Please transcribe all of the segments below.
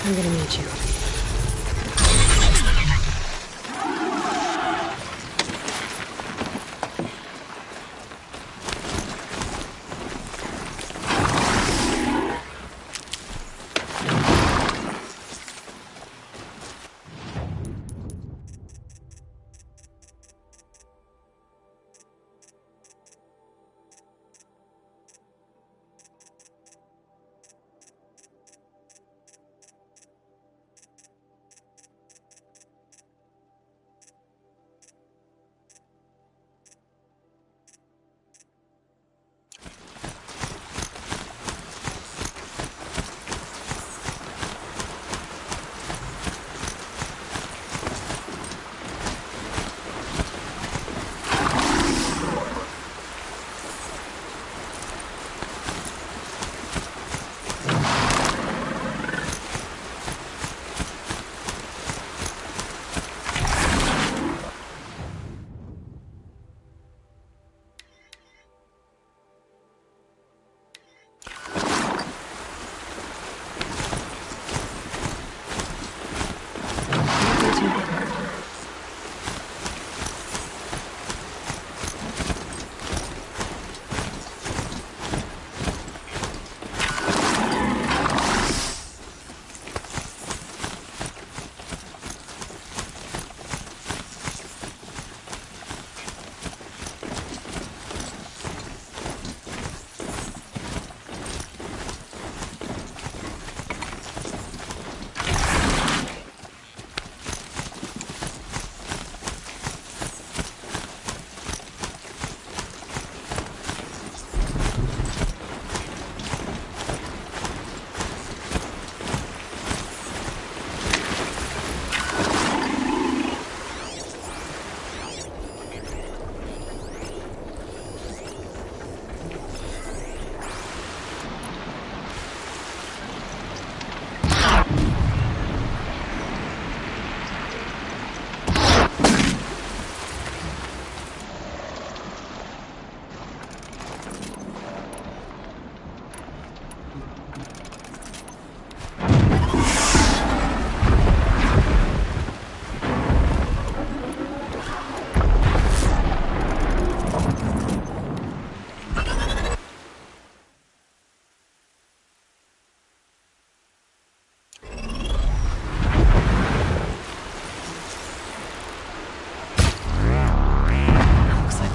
I'm gonna meet you.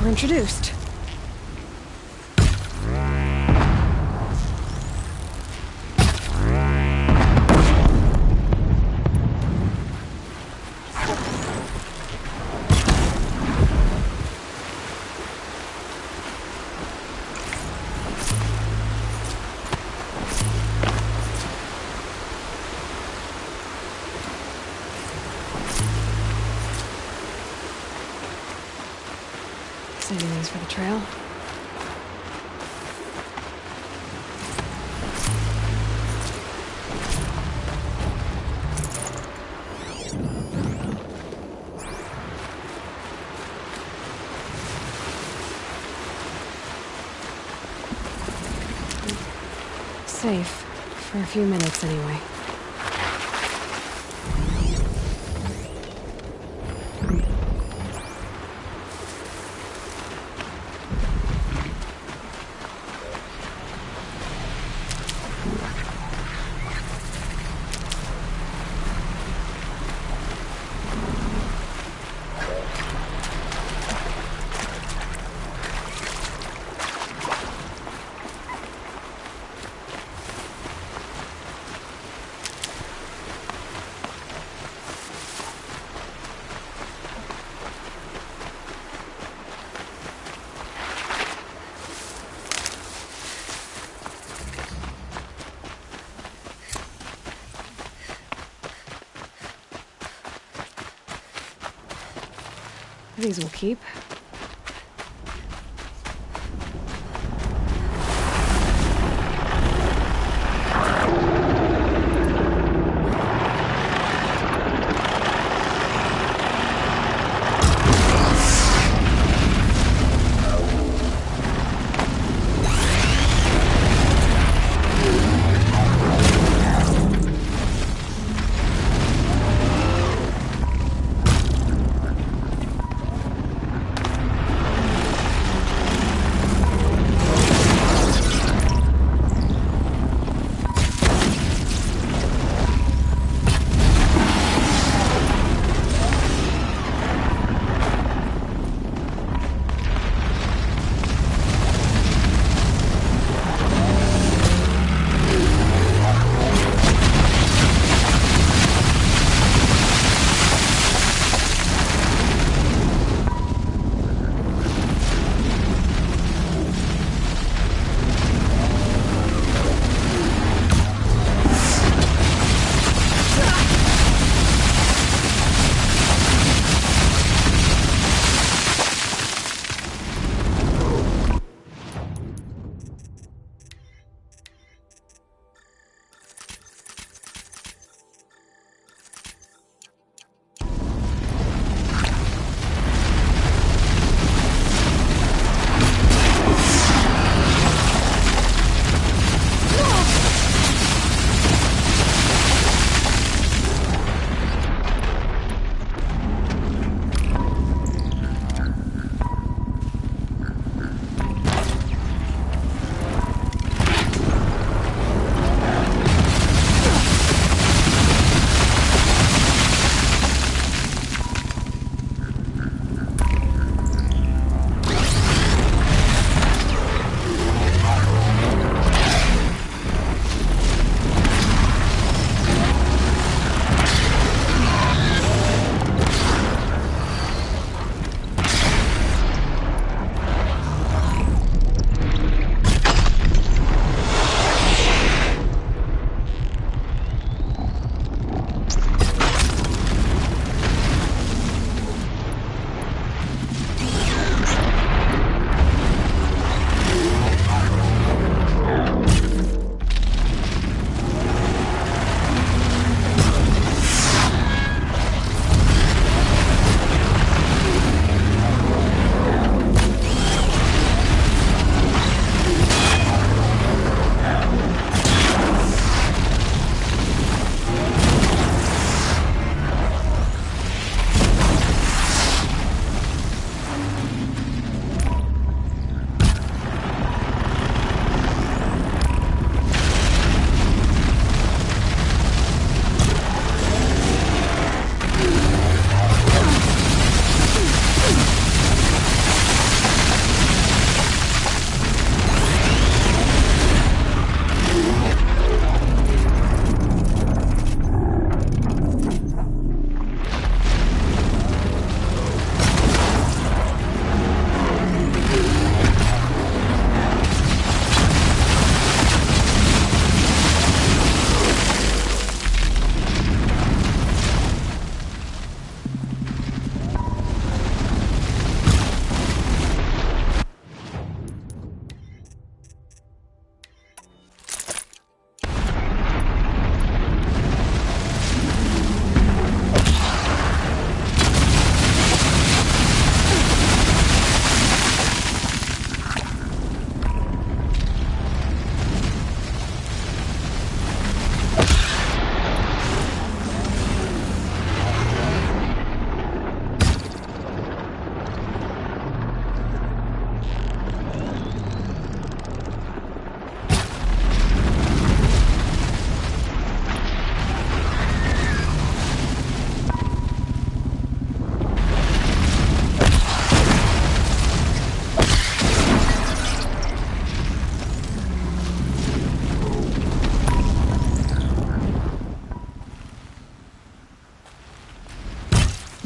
Introduced. Saving these for the trail. Safe. For a few minutes, anyway. These will keep.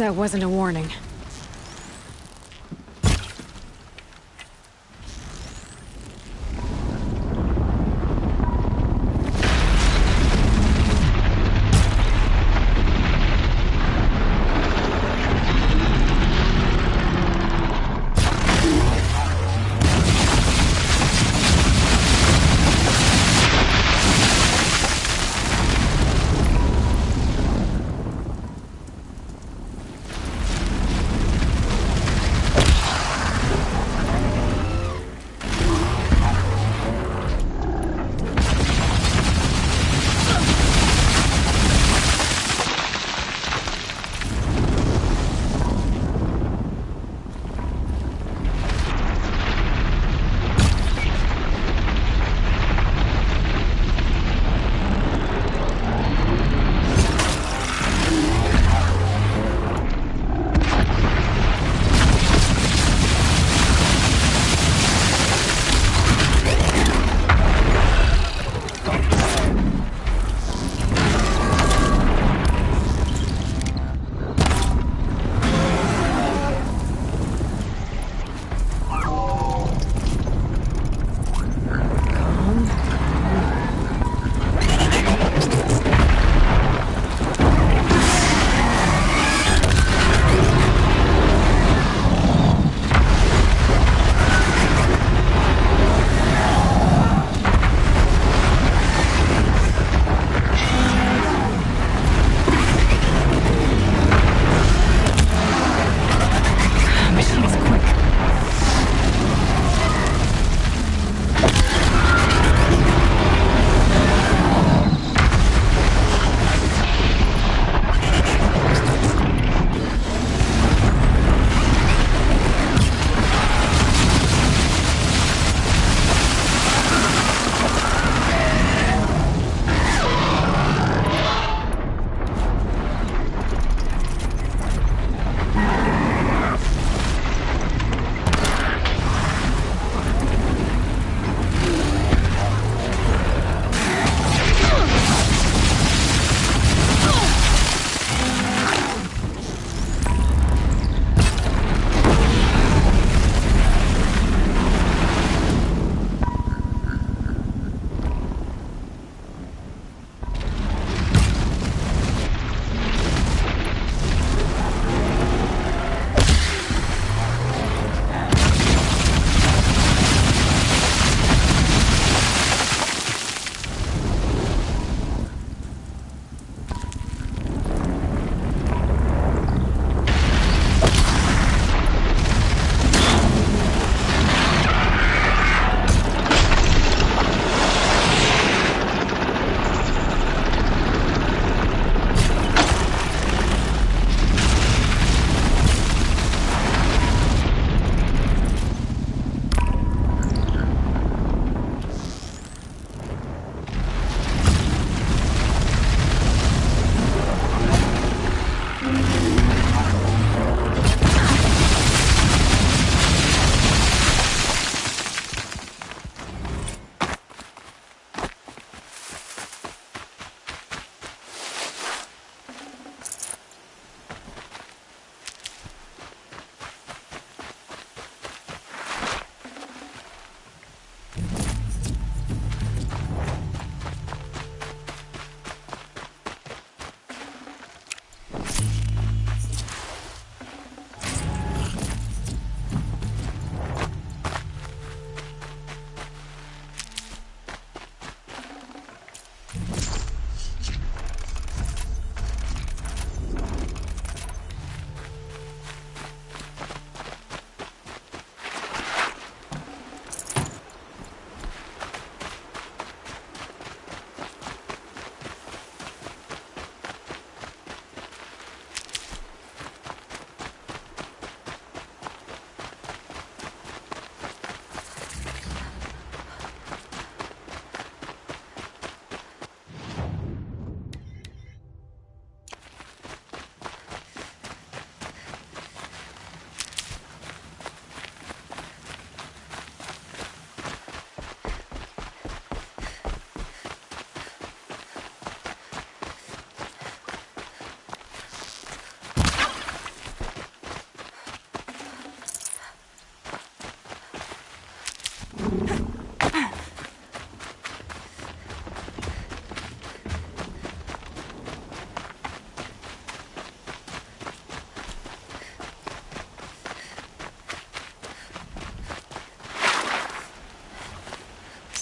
That wasn't a warning.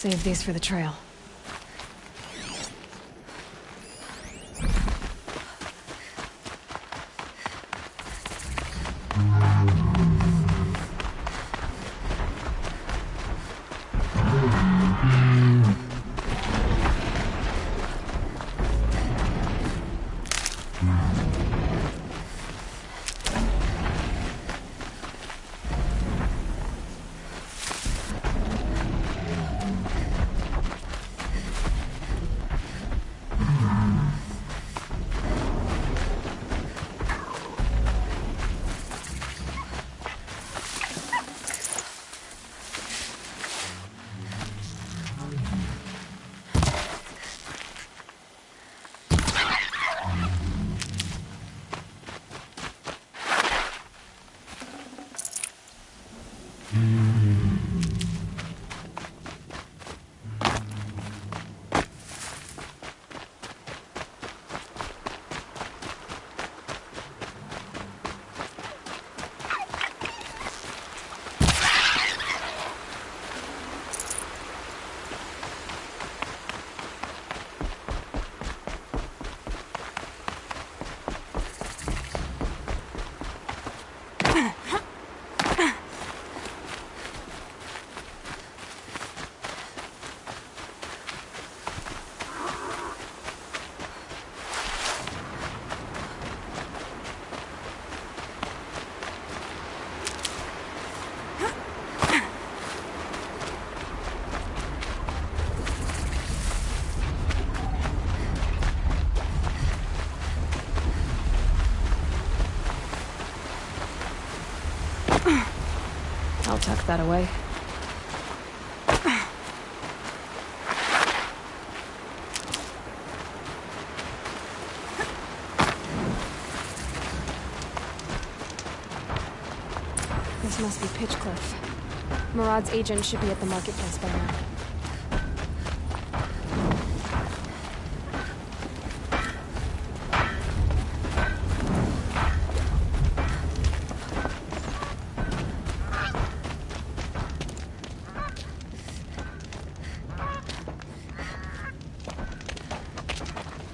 Save these for the trail. I'll tuck that away. This must be Pitchcliff. Murad's agent should be at the marketplace by now.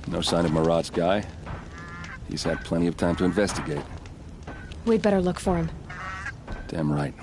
No sign of Murad's guy. He's had plenty of time to investigate. We'd better look for him. Damn right.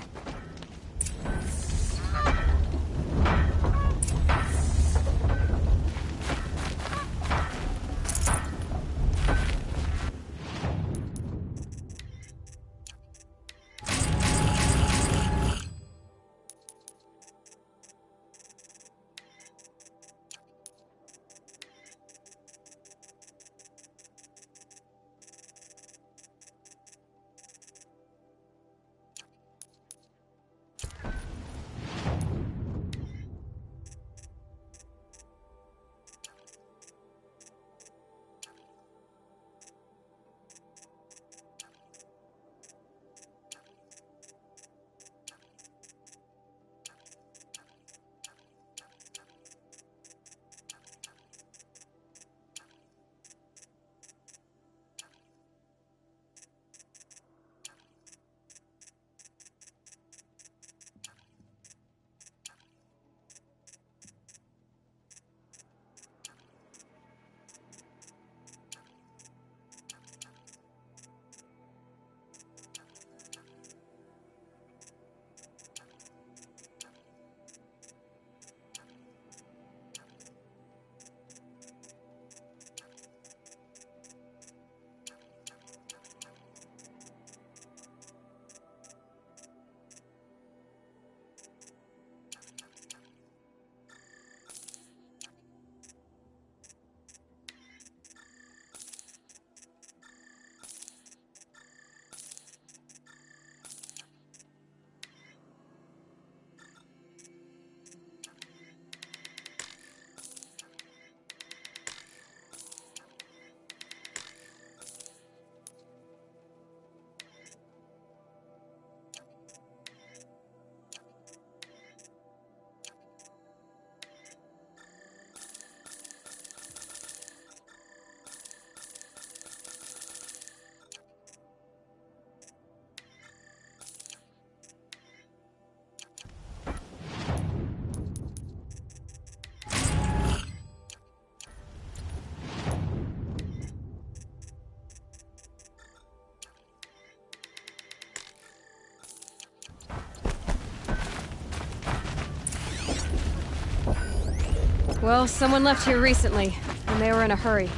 Well, someone left here recently, and they were in a hurry.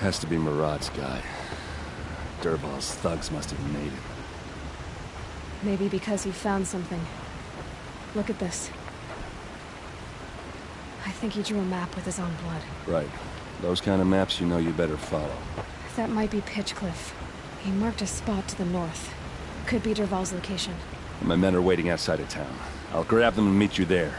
Has to be Murad's guy. Dervahl's thugs must have made it. Maybe because he found something. Look at this. I think he drew a map with his own blood. Right. Those kind of maps you know you better follow. That might be Pitchcliff. He marked a spot to the north. Could be Dervahl's location. My men are waiting outside of town. I'll grab them and meet you there.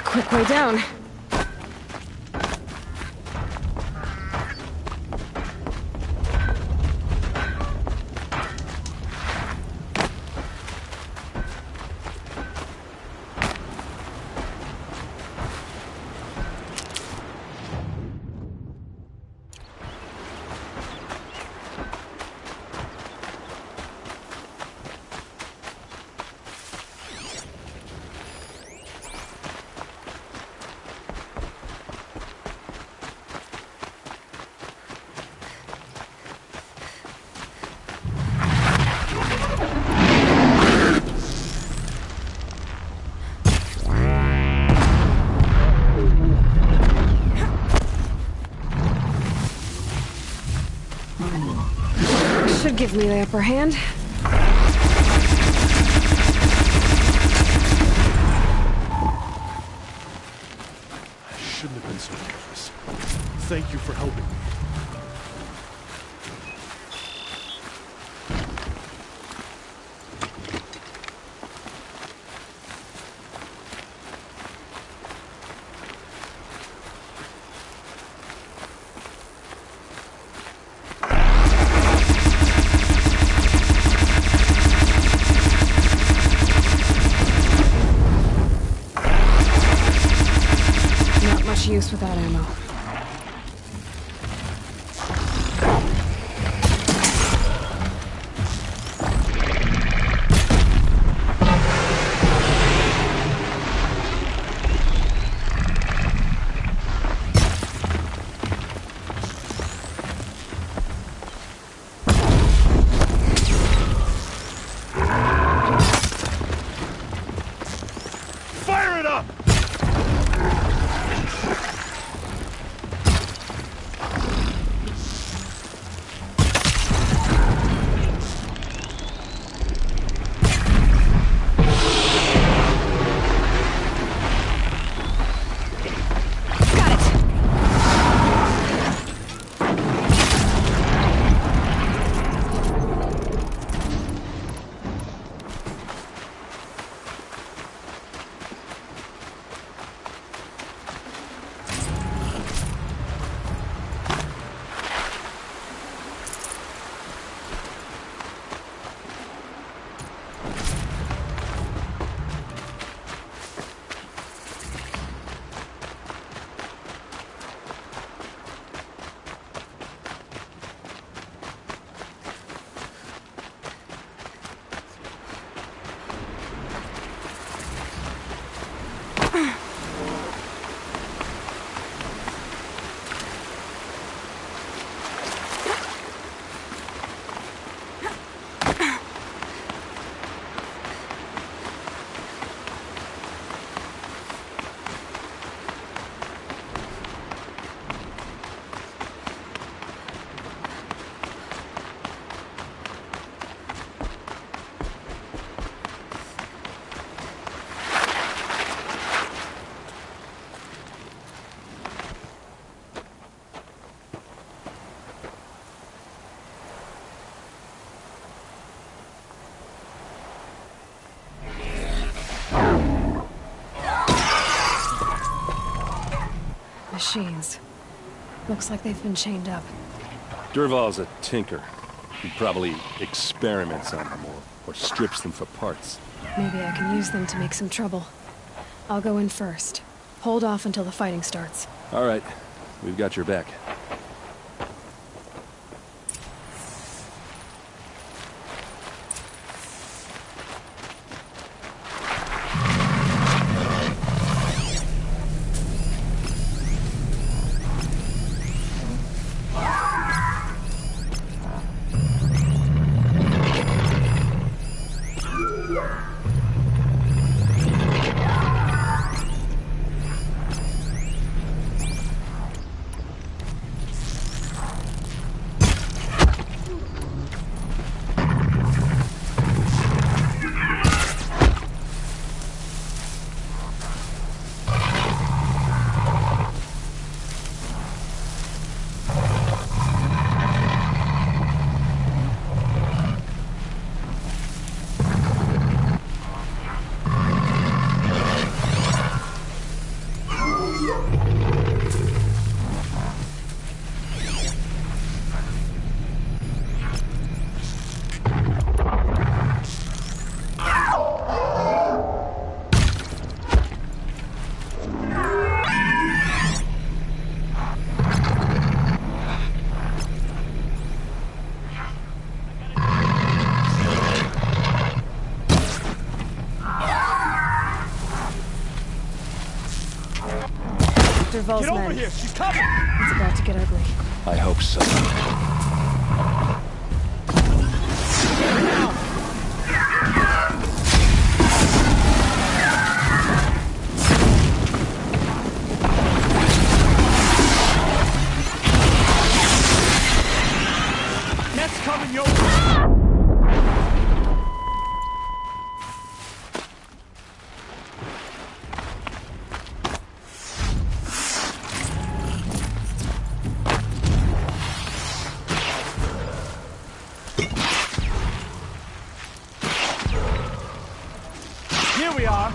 Quick way down. Should give me the upper hand. I shouldn't have been so careless. Thank you for helping me. Use without ammo. Fire it up! Machines. Looks like they've been chained up. Dervahl's a tinker. He probably experiments on them or strips them for parts. Maybe I can use them to make some trouble. I'll go in first. Hold off until the fighting starts. All right, we've got your back. Vol's Get over men. here! She's coming! It's about to get ugly. I hope so. Net's coming your way! Here we are.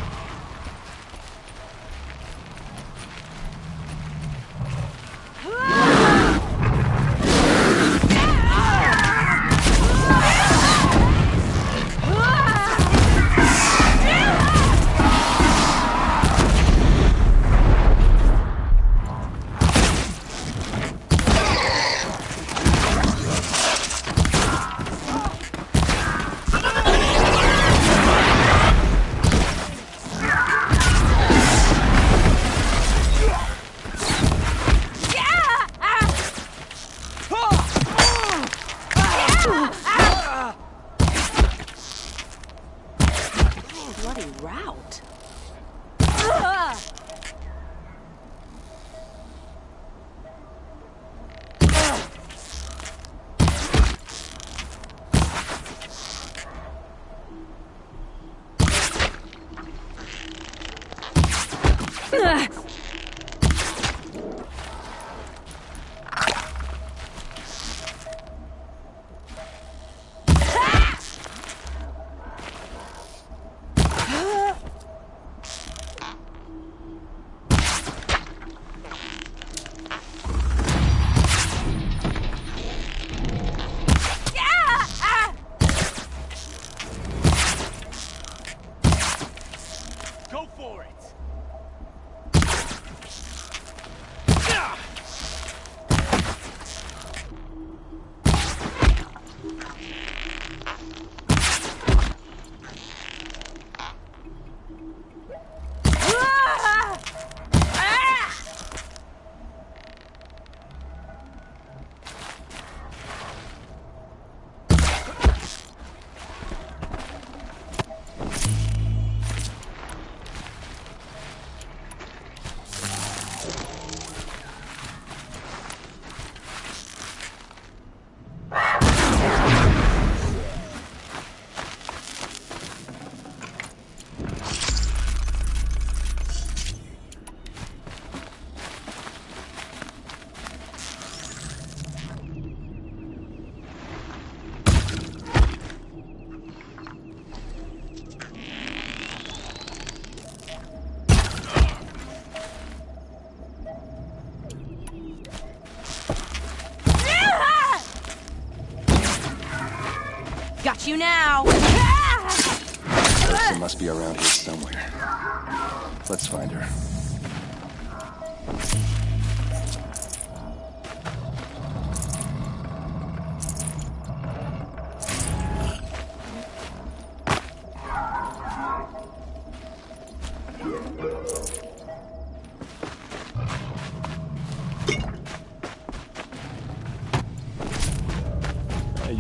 Bloody route. Go for it! Got you now! Person must be around here somewhere. Let's find her.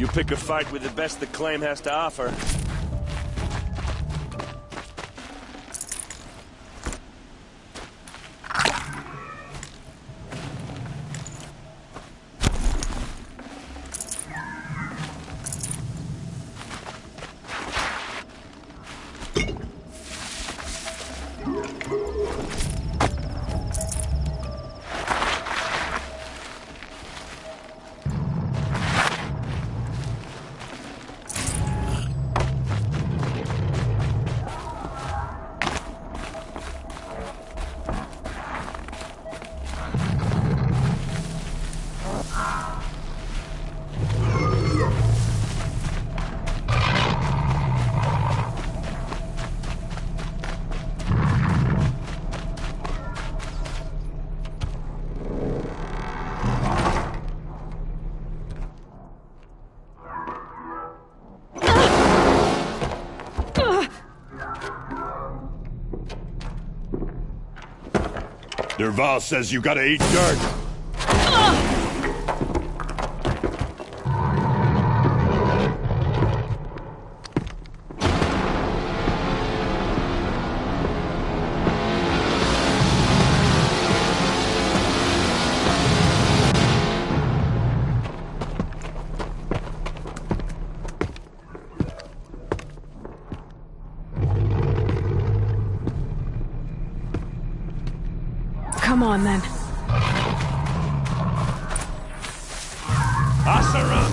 You pick a fight with the best the claim has to offer. Dervahl says you gotta eat dirt. Come on, then. Asura!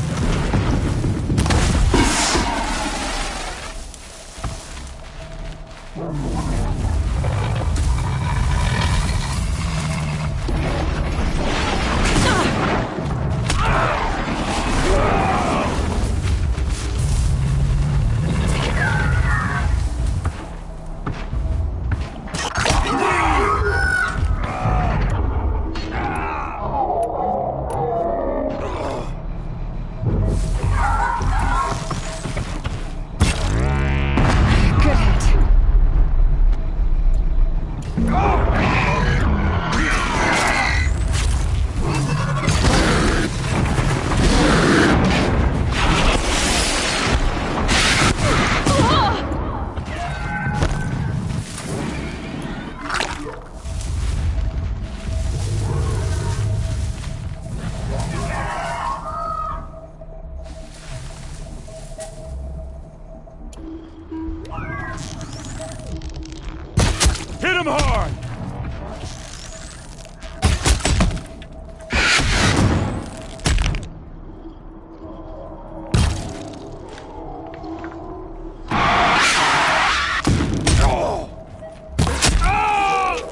Good hit. Hit him hard!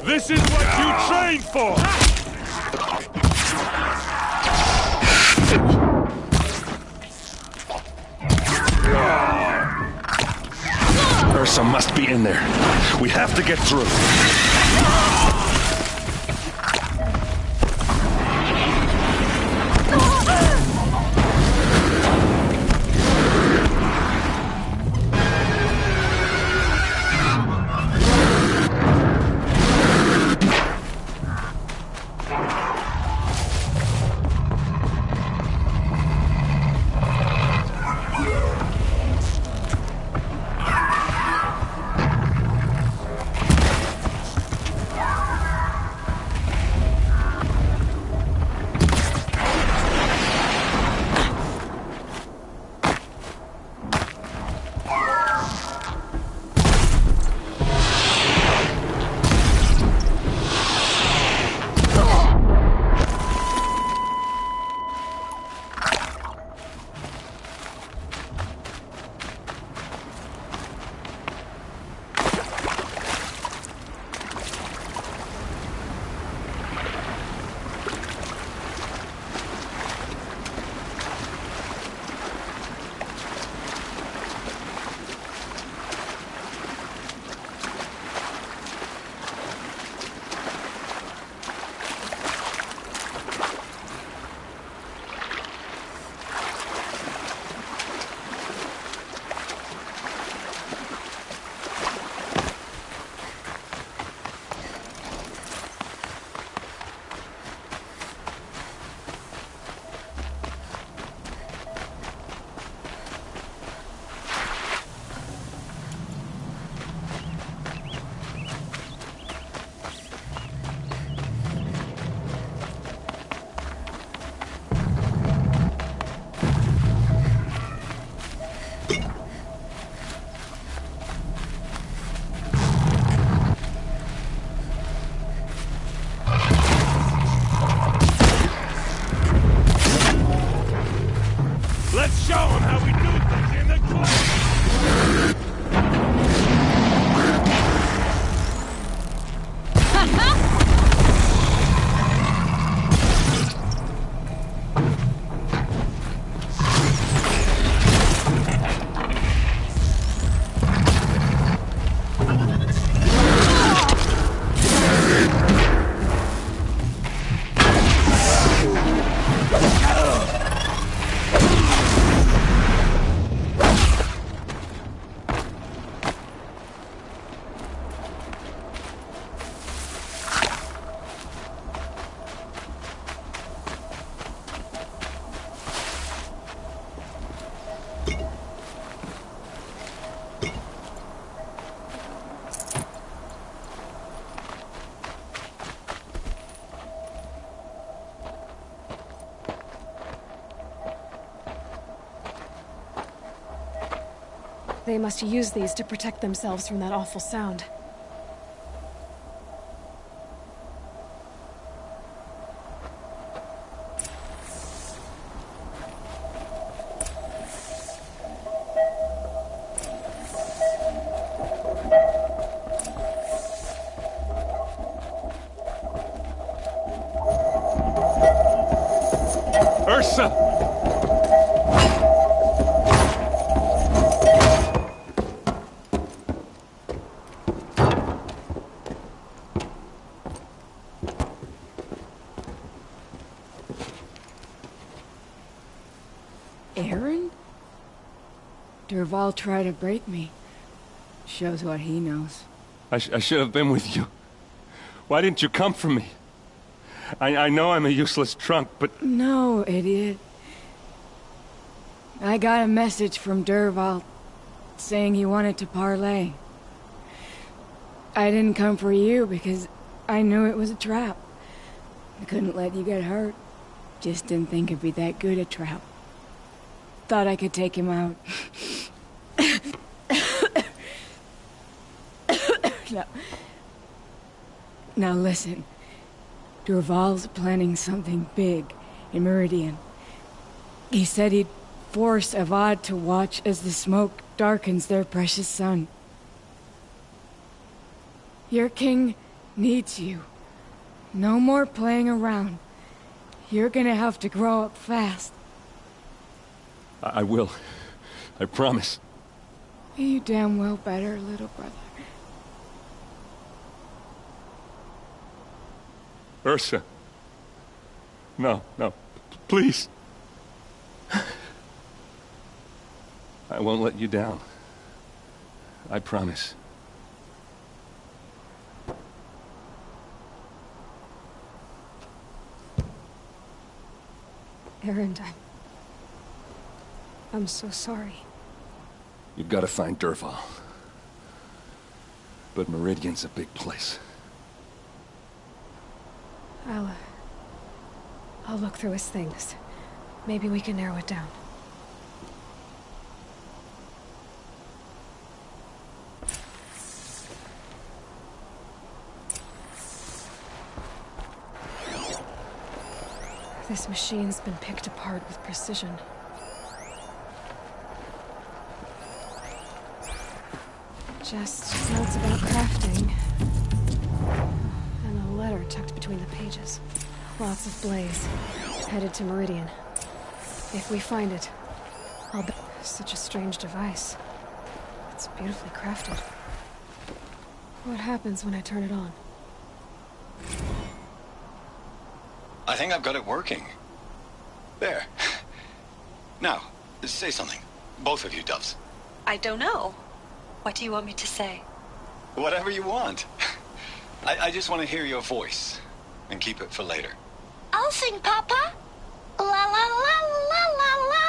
This is what you trained for! Ursa must be in there. We have to get through. They must use these to protect themselves from that awful sound. Ursa! Aaron? Dervahl tried to break me. Shows what he knows. I should have been with you. Why didn't you come for me? I know I'm a useless trunk, but... No, idiot. I got a message from Dervahl saying he wanted to parlay. I didn't come for you because I knew it was a trap. I couldn't let you get hurt. Just didn't think it'd be that good a trap. Thought I could take him out. No. Now listen. Dervahl's planning something big in Meridian. He said he'd force Avad to watch as the smoke darkens their precious sun. Your king needs you. No more playing around. You're gonna have to grow up fast. I will. I promise. You damn well better, little brother. Ursa. No, no. Please. I won't let you down. I promise. Erend, I'm so sorry. You've got to find Dervahl. But Meridian's a big place. I'll look through his things. Maybe we can narrow it down. This machine's been picked apart with precision. Just notes about crafting. And a letter tucked between the pages. Lots of blaze. Headed to Meridian. If we find it, I'll be... Such a strange device. It's beautifully crafted. What happens when I turn it on? I think I've got it working. There. Now, say something. Both of you, Doves. I don't know. What do you want me to say? Whatever you want. I just want to hear your voice. And keep it for later. I'll sing, Papa. La la la la la.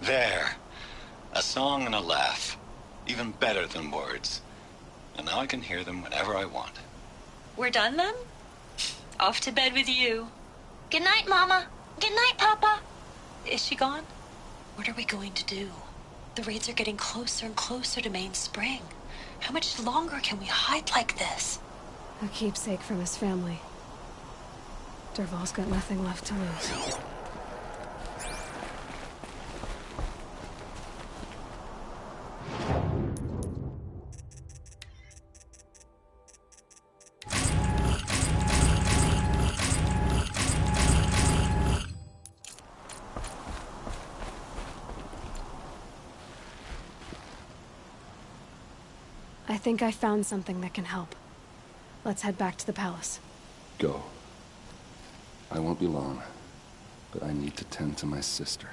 There. A song and a laugh. Even better than words. And now I can hear them whenever I want. We're done then? Off to bed with you. Good night, Mama. Good night, Papa. Is she gone? What are we going to do? The raids are getting closer and closer to Main Spring. How much longer can we hide like this? A keepsake from his family. Dervahl's got nothing left to lose. I think I found something that can help. Let's head back to the palace. Go. I won't be long, but I need to tend to my sister.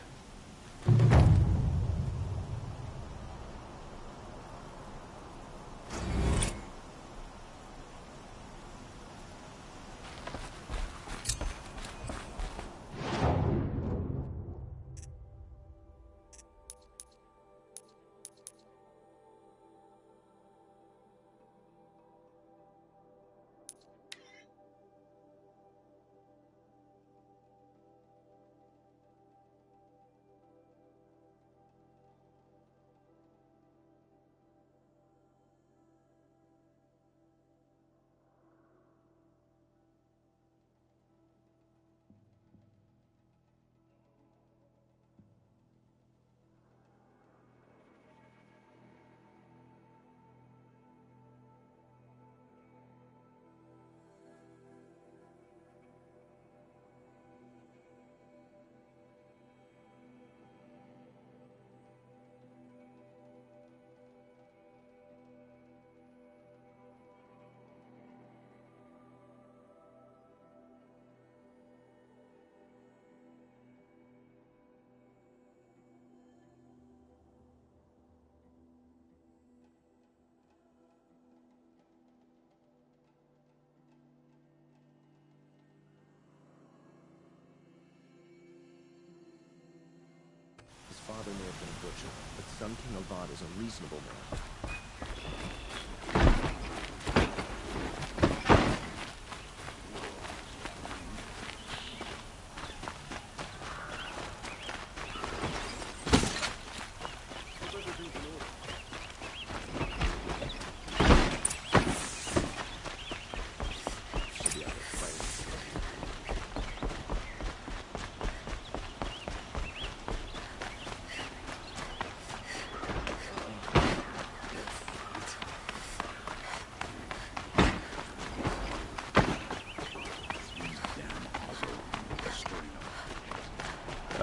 butcher, but Sun King Avad is a reasonable man.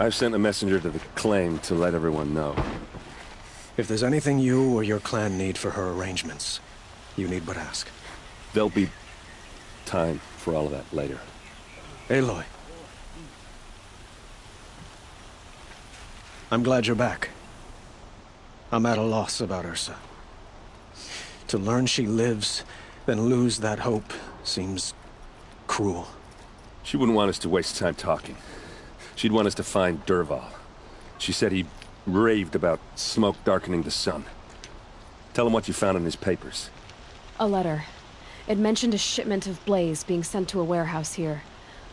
I've sent a messenger to the claim to let everyone know. If there's anything you or your clan need for her arrangements, you need but ask. There'll be time for all of that later. Aloy. I'm glad you're back. I'm at a loss about Ursa. To learn she lives, then lose that hope, seems cruel. She wouldn't want us to waste time talking. She'd want us to find Dervahl. She said he raved about smoke darkening the sun. Tell him what you found in his papers. A letter. It mentioned a shipment of blaze being sent to a warehouse here.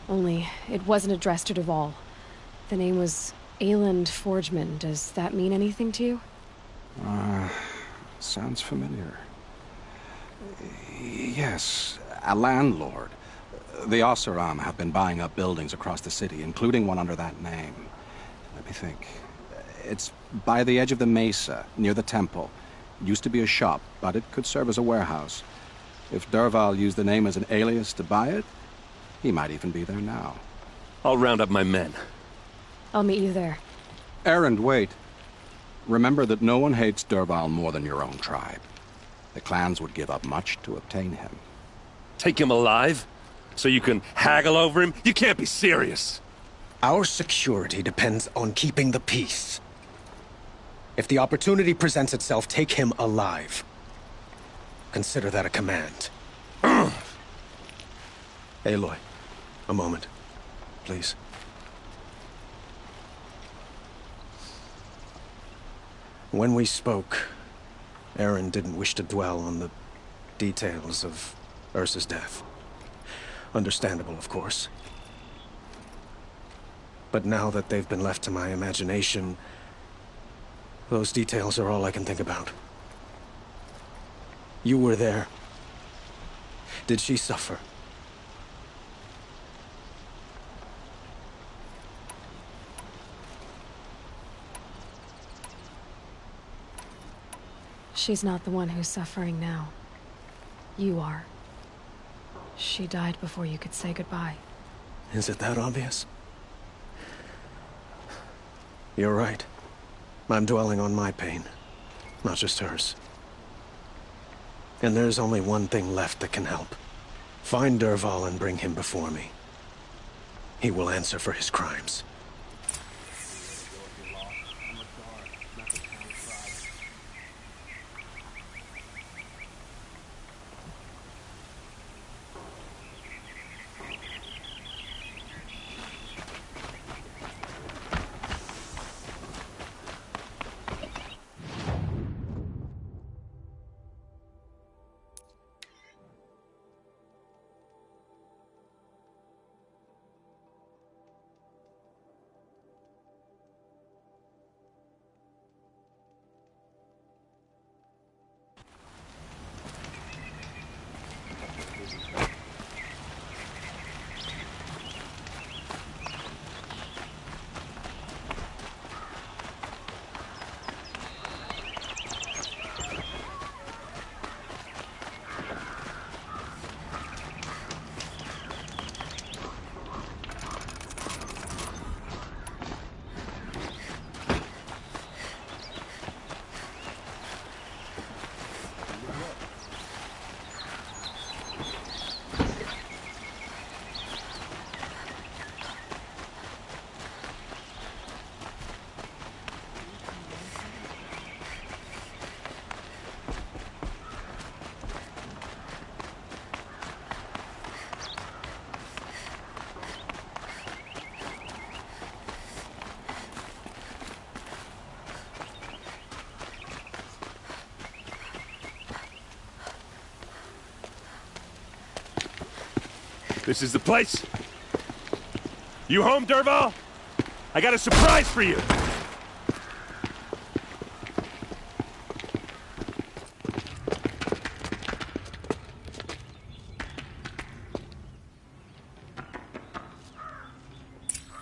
Only, it wasn't addressed to Dervahl. The name was Ayland Forgeman. Does that mean anything to you? Sounds familiar. Yes, a landlord. The Oseram have been buying up buildings across the city, including one under that name. Let me think. It's by the edge of the mesa, near the temple. It used to be a shop, but it could serve as a warehouse. If Dervahl used the name as an alias to buy it, he might even be there now. I'll round up my men. I'll meet you there. Erend, wait. Remember that no one hates Dervahl more than your own tribe. The clans would give up much to obtain him. Take him alive? So you can haggle over him? You can't be serious! Our security depends on keeping the peace. If the opportunity presents itself, take him alive. Consider that a command. Aloy, a moment, please. When we spoke, Erend didn't wish to dwell on the details of Ursa's death. Understandable, of course. But now that they've been left to my imagination, those details are all I can think about. You were there. Did she suffer? She's not the one who's suffering now. You are. She died before you could say goodbye. Is it that obvious? You're right. I'm dwelling on my pain, not just hers. And there's only one thing left that can help. Find Dervahl and bring him before me. He will answer for his crimes. This is the place. You home, Dervahl? I got a surprise for you.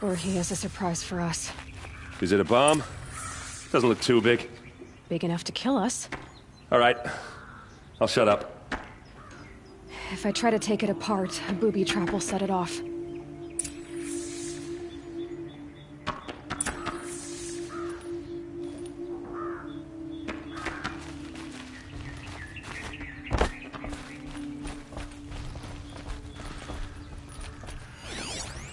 Or he has a surprise for us. Is it a bomb? Doesn't look too big. Big enough to kill us. All right. I'll shut up. If I try to take it apart, a booby trap will set it off.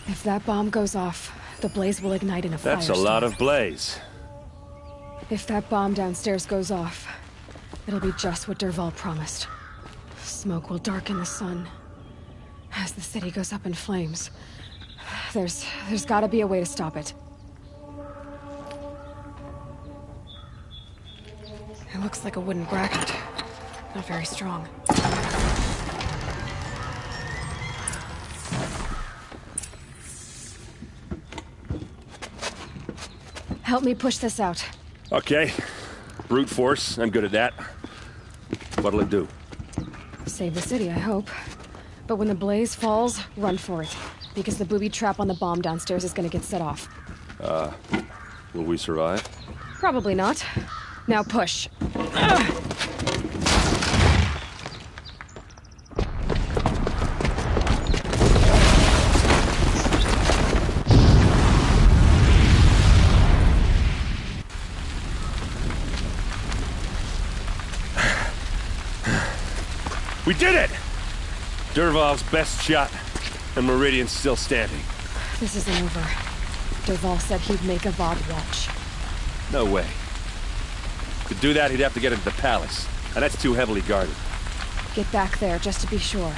If that bomb goes off, the blaze will ignite in a firestorm. That's a lot of blaze. If that bomb downstairs goes off, it'll be just what Dervahl promised. Smoke will darken the sun. As the city goes up in flames, there's gotta be a way to stop it. It looks like a wooden bracket. Not very strong. Help me push this out. Okay. Brute force, I'm good at that. What'll it do? Save the city, I hope. But when the blaze falls, run for it. Because the booby trap on the bomb downstairs is gonna get set off. Will we survive? Probably not. Now push. We did it! Dervahl's best shot, and Meridian's still standing. This isn't over. Dervahl said he'd make Avad watch. No way. To do that, he'd have to get into the palace, and that's too heavily guarded. Get back there, just to be sure.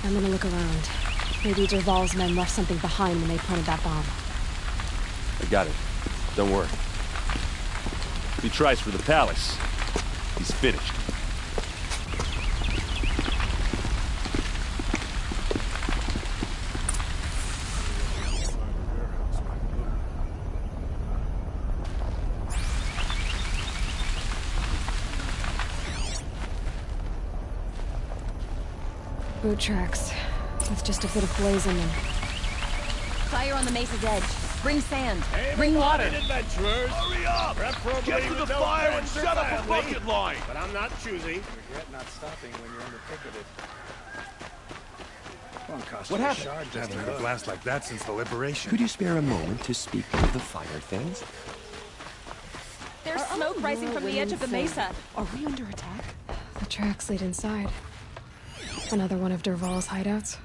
I'm gonna look around. Maybe Dervahl's men left something behind when they planted that bomb. I got it. Don't worry. If he tries for the palace, he's finished. Boot tracks, with just a bit of blaze in them. Fire on the mesa's edge. Bring sand. Bring water. Adventurers! Hurry up! Get to the fire and shut up a bucket line! But I'm not choosy. Regret not stopping when you're under picketed. What happened? Hasn't heard a blast like that since the liberation. Could you spare a moment to speak of the fire things? There's smoke rising from the edge of the mesa. Are we under attack? The tracks lead inside. Another one of Dervahl's hideouts.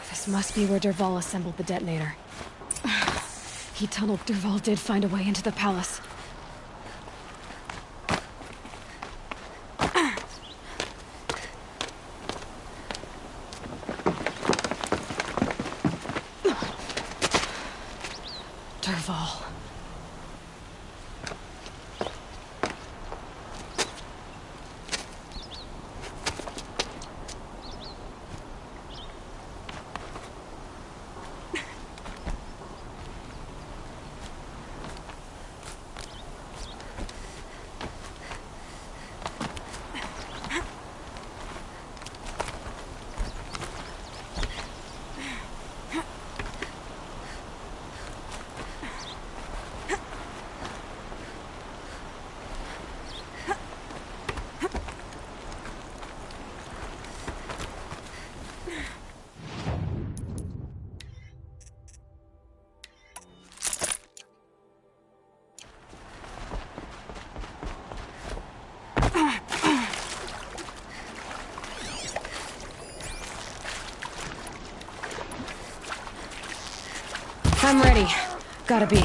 This must be where Dervahl assembled the detonator. He tunneled. Dervahl did find a way into the palace. Dervahl. I'm ready. Gotta be.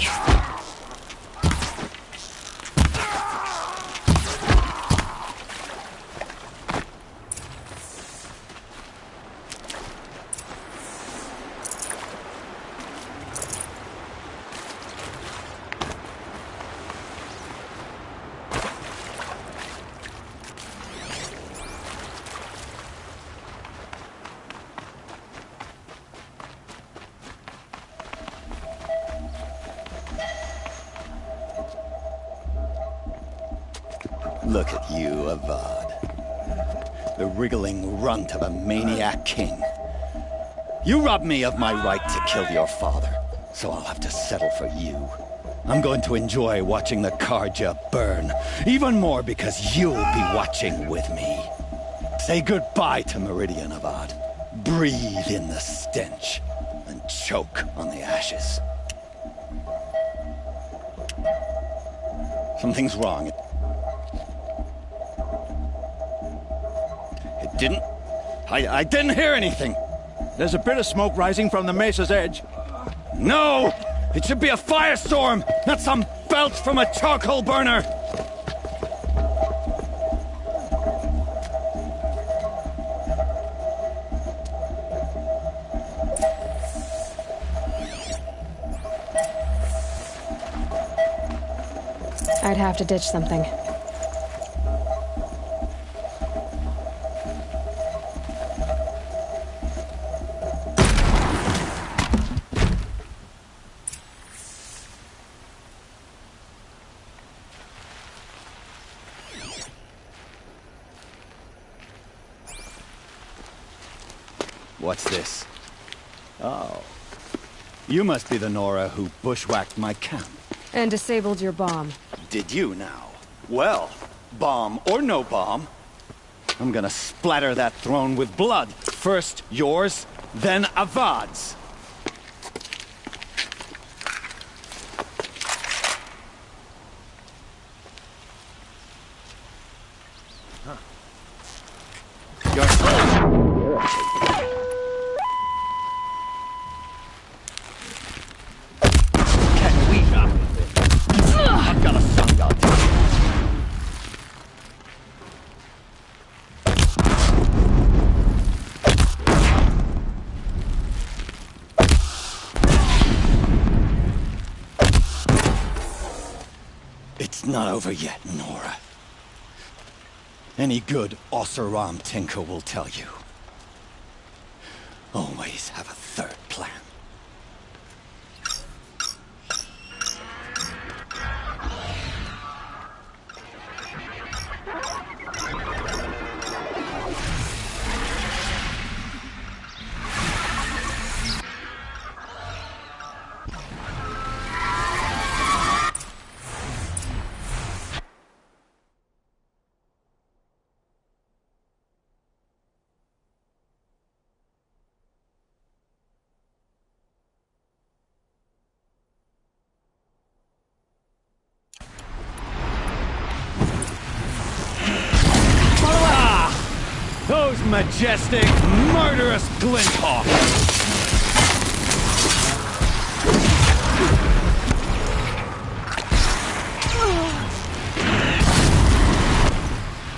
Look at you, Avad. The wriggling runt of a maniac king. You robbed me of my right to kill your father, so I'll have to settle for you. I'm going to enjoy watching the Carja burn, even more because you'll be watching with me. Say goodbye to Meridian, Avad. Breathe in the stench, and choke on the ashes. Something's wrong. It didn't... I didn't hear anything. There's a bit of smoke rising from the mesa's edge. No! It should be a firestorm, not some belch from a charcoal burner! I'd have to ditch something. What's this? Oh. You must be the Nora who bushwhacked my camp. And disabled your bomb. Did you now? Well, bomb or no bomb, I'm gonna splatter that throne with blood. First yours, then Avad's. It's not over yet, Nora. Any good Oseram tinker will tell you. Always have a third plan. Those majestic, murderous Glinthawks!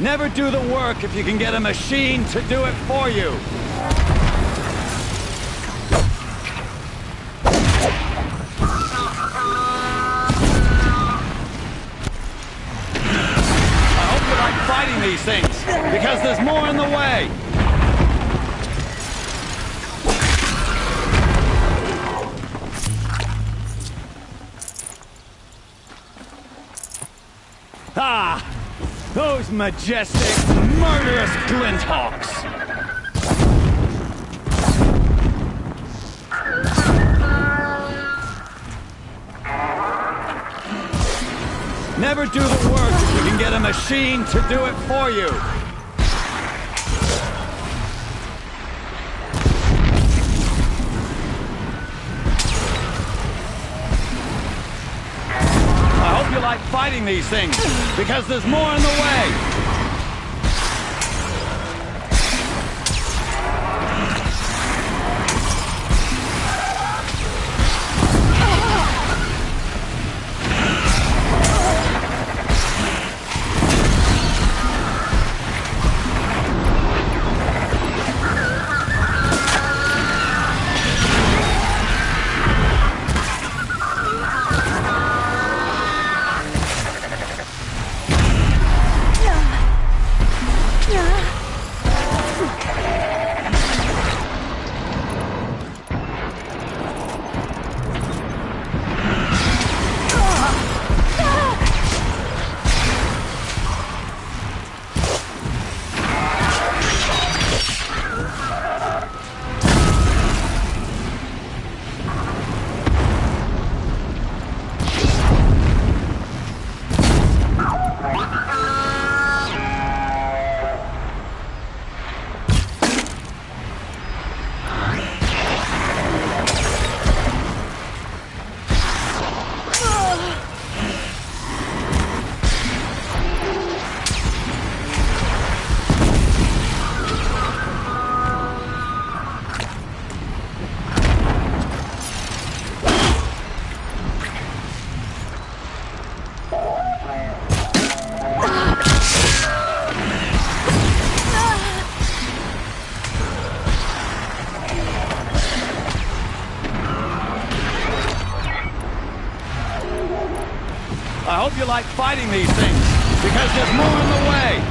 Never do the work if you can get a machine to do it for you! I hope you like fighting these things, because there's more in the way! Ah! Those majestic, murderous Glinthawks! Never do the work if you can get a machine to do it for you! I hope you like fighting these things, because there's more in the way! you like fighting these things, because there's more in the way.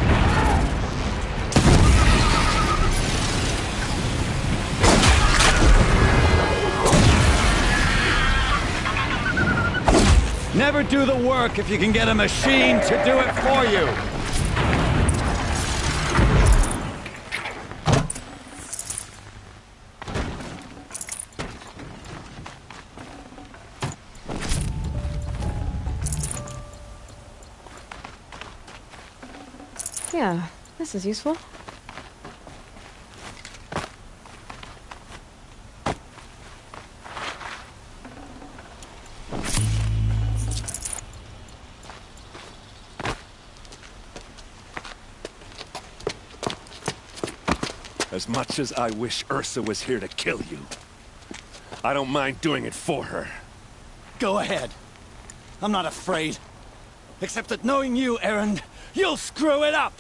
Never do the work if you can get a machine to do it for you. Yeah, this is useful. As much as I wish Ursa was here to kill you, I don't mind doing it for her. Go ahead. I'm not afraid. Except that knowing you, Erend, you'll screw it up!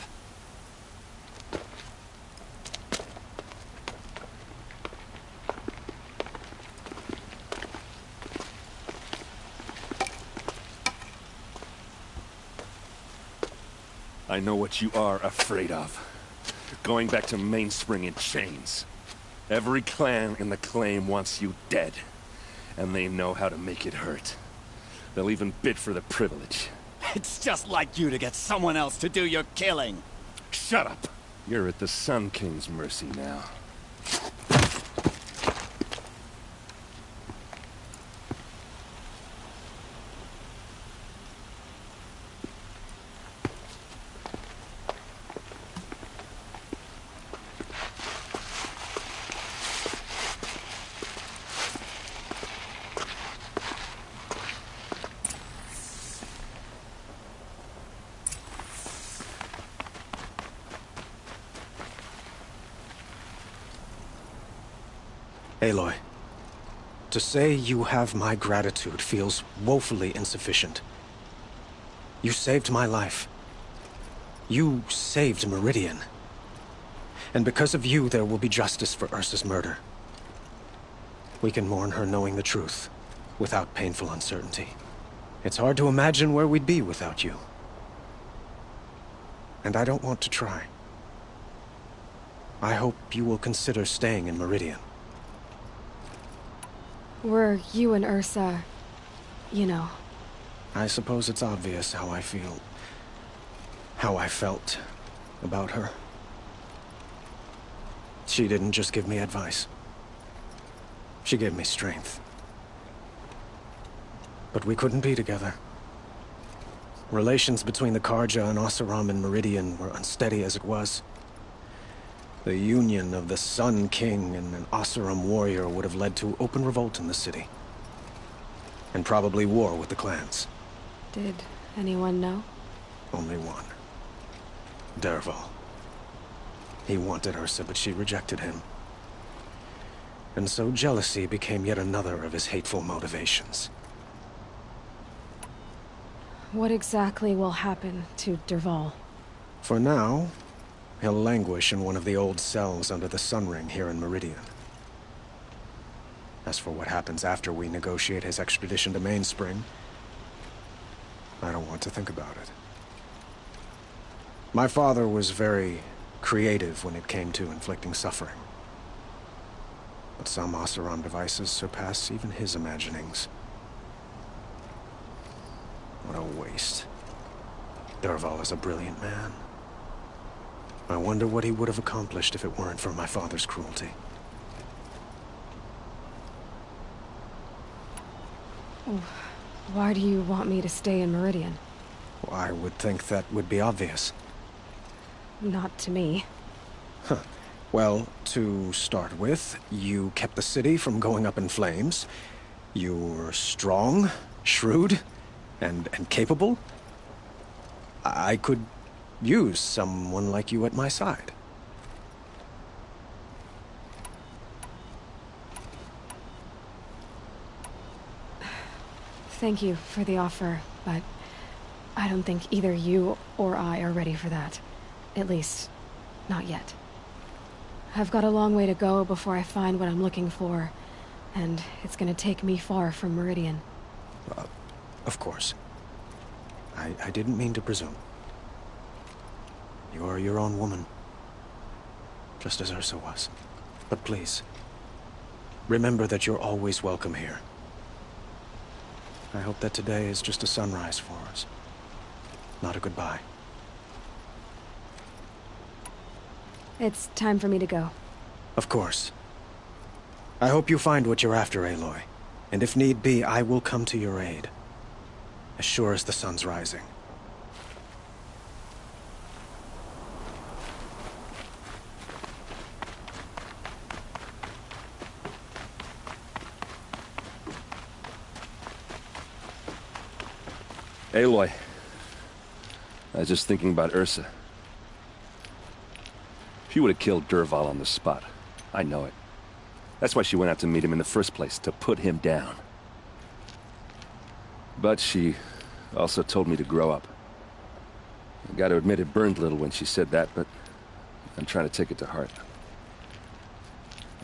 I know what you are afraid of. Going back to Mainspring in chains. Every clan in the claim wants you dead. And they know how to make it hurt. They'll even bid for the privilege. It's just like you to get someone else to do your killing. Shut up! You're at the Sun King's mercy now. Aloy, to say you have my gratitude feels woefully insufficient. You saved my life. You saved Meridian. And because of you, there will be justice for Ursa's murder. We can mourn her knowing the truth, without painful uncertainty. It's hard to imagine where we'd be without you. And I don't want to try. I hope you will consider staying in Meridian. Were you and Ursa, you know... I suppose it's obvious how I feel. How I felt about her. She didn't just give me advice. She gave me strength. But we couldn't be together. Relations between the Carja and Oseram and Meridian were unsteady as it was. The union of the Sun King and an Oseram warrior would have led to open revolt in the city. And probably war with the clans. Did anyone know? Only one. Dervahl. He wanted Ursa, but she rejected him. And so jealousy became yet another of his hateful motivations. What exactly will happen to Dervahl? For now, he'll languish in one of the old cells under the Sun Ring here in Meridian. As for what happens after we negotiate his extradition to Mainspring, I don't want to think about it. My father was very creative when it came to inflicting suffering. But some Oseram devices surpass even his imaginings. What a waste. Dervahl is a brilliant man. I wonder what he would have accomplished if it weren't for my father's cruelty. Why do you want me to stay in Meridian? Well, I would think that would be obvious. Not to me. Huh. Well, to start with, you kept the city from going up in flames. You were strong, shrewd, and capable. I could use someone like you at my side. Thank you for the offer, but I don't think either you or I are ready for that. At least, not yet. I've got a long way to go before I find what I'm looking for, and it's gonna take me far from Meridian. Of course. I didn't mean to presume. You're your own woman, just as Ursa was. But please, remember that you're always welcome here. I hope that today is just a sunrise for us, not a goodbye. It's time for me to go. Of course. I hope you find what you're after, Aloy. And if need be, I will come to your aid. As sure as the sun's rising. Aloy, I was just thinking about Ursa. She would have killed Dervahl on the spot. I know it. That's why she went out to meet him in the first place, to put him down. But she also told me to grow up. I gotta admit it burned a little when she said that, but I'm trying to take it to heart.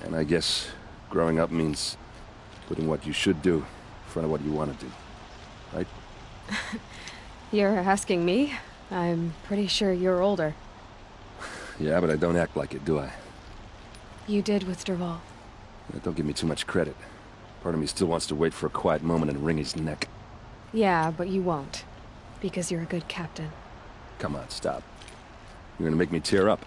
And I guess growing up means putting what you should do in front of what you want to do. Right? You're asking me? I'm pretty sure you're older. Yeah, but I don't act like it, do I? You did with Dervahl. Don't give me too much credit. Part of me still wants to wait for a quiet moment and wring his neck. Yeah, but you won't. Because you're a good captain. Come on, stop. You're gonna make me tear up.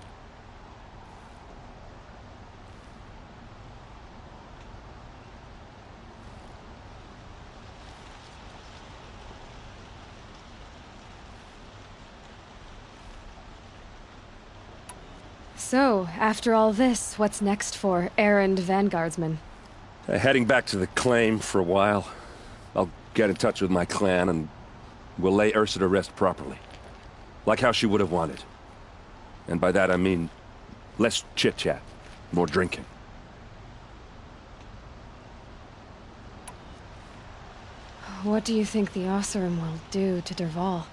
So, after all this, what's next for errand vanguardsman? Heading back to the claim for a while. I'll get in touch with my clan and we'll lay Ursa to rest properly. Like how she would have wanted. And by that I mean less chit-chat, more drinking. What do you think the Oseram will do to Dervahl?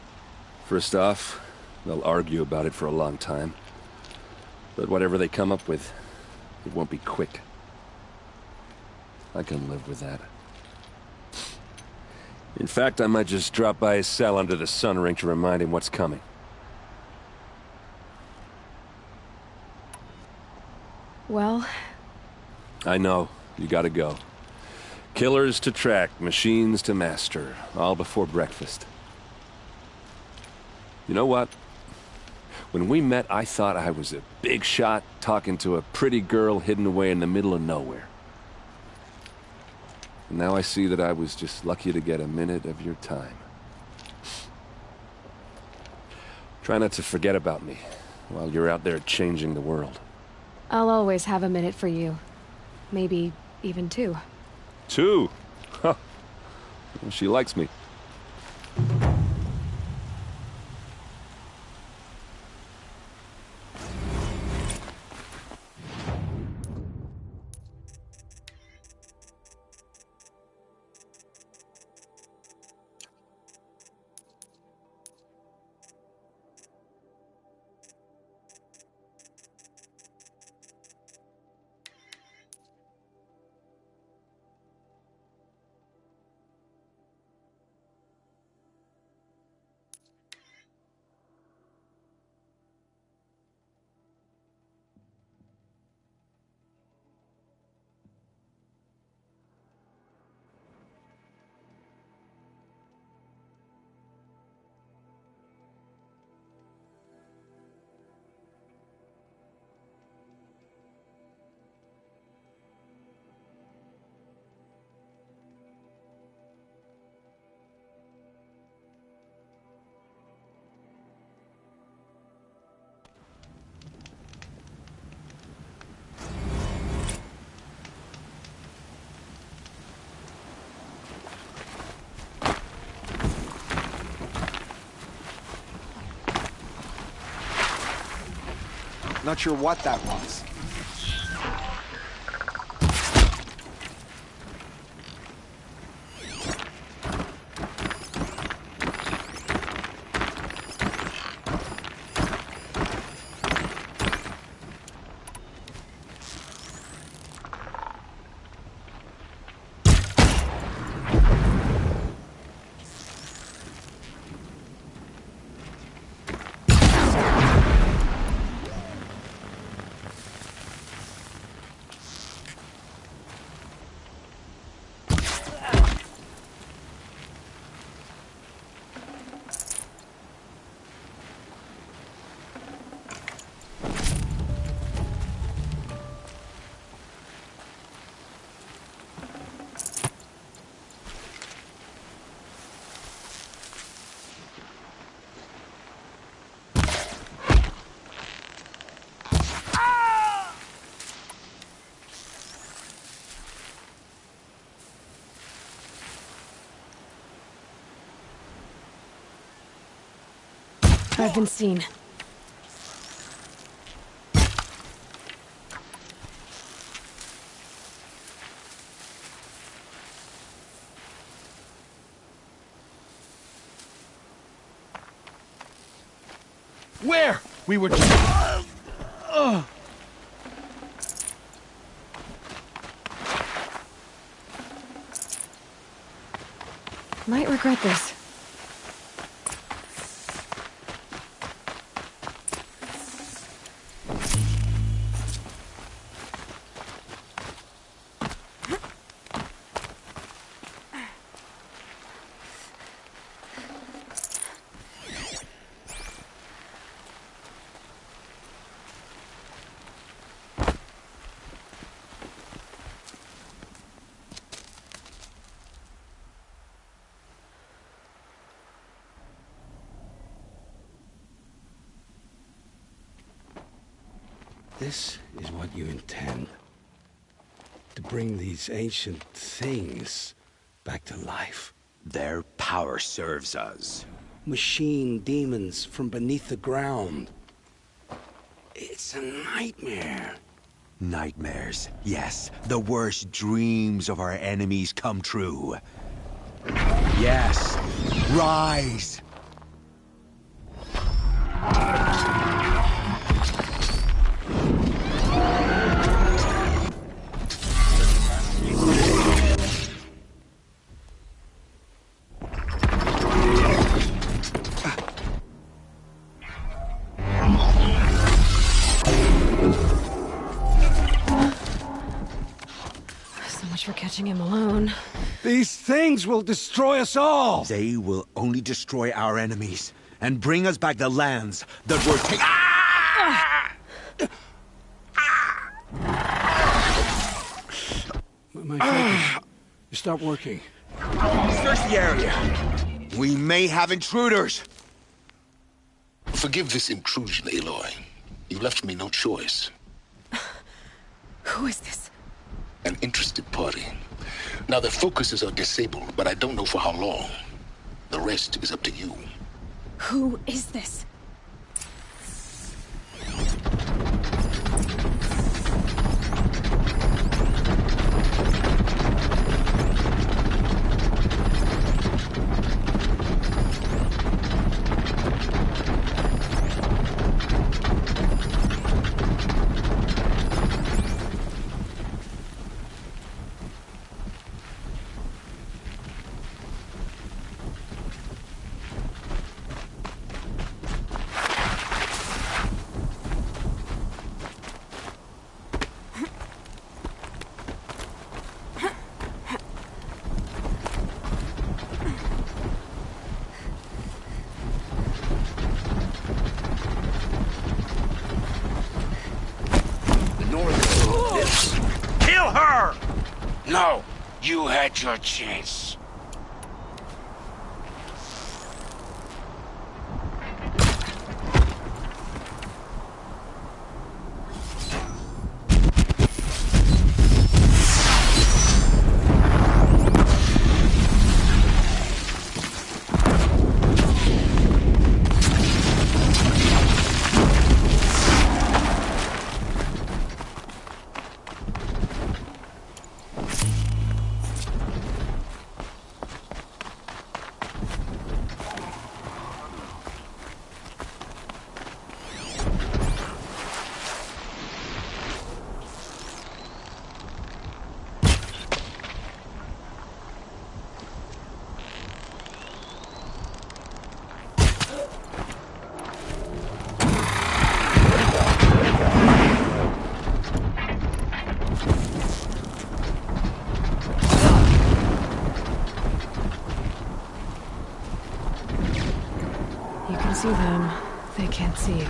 First off, they'll argue about it for a long time. But whatever they come up with, it won't be quick. I can live with that. In fact, I might just drop by his cell under the sun ring to remind him what's coming. Well... I know. You gotta go. Killers to track, machines to master, all before breakfast. You know what? When we met, I thought I was a big shot talking to a pretty girl hidden away in the middle of nowhere. And now I see that I was just lucky to get a minute of your time. Try not to forget about me while you're out there changing the world. I'll always have a minute for you. Maybe even two. Two? Huh. Well, she likes me. Not sure what that was. I've been seen. Where? We were... Might regret this. This is what you intend. To bring these ancient things back to life. Their power serves us. Machine demons from beneath the ground. It's a nightmare. Nightmares, yes. The worst dreams of our enemies come true. Yes. Rise! For catching him alone. These things will destroy us all! They will only destroy our enemies and bring us back the lands that were taken. My focus. You stopped working. Search the area. We may have intruders. Forgive this intrusion, Aloy. You left me no choice. Who is this? An interested party. Now, their focuses are disabled, but I don't know for how long. The rest is up to you. Who is this? No, you had your chance. See them, they can't see you.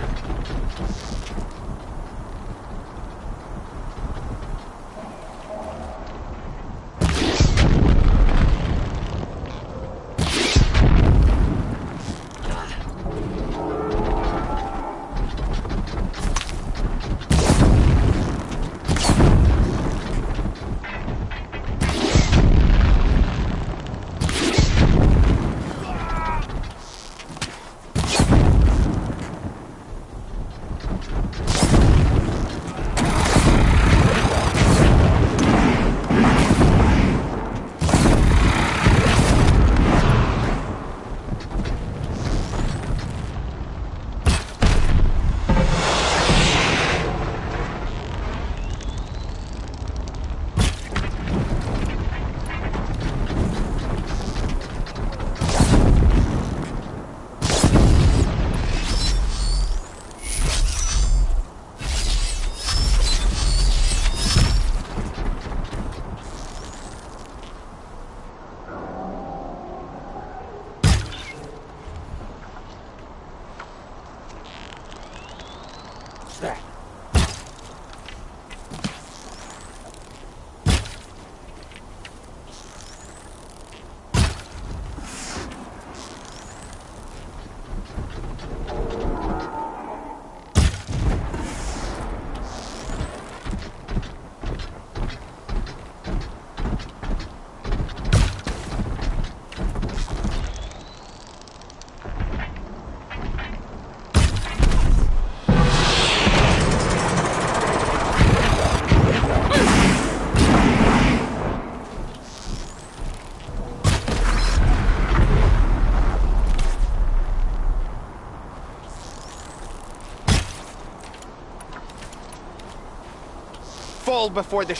full before the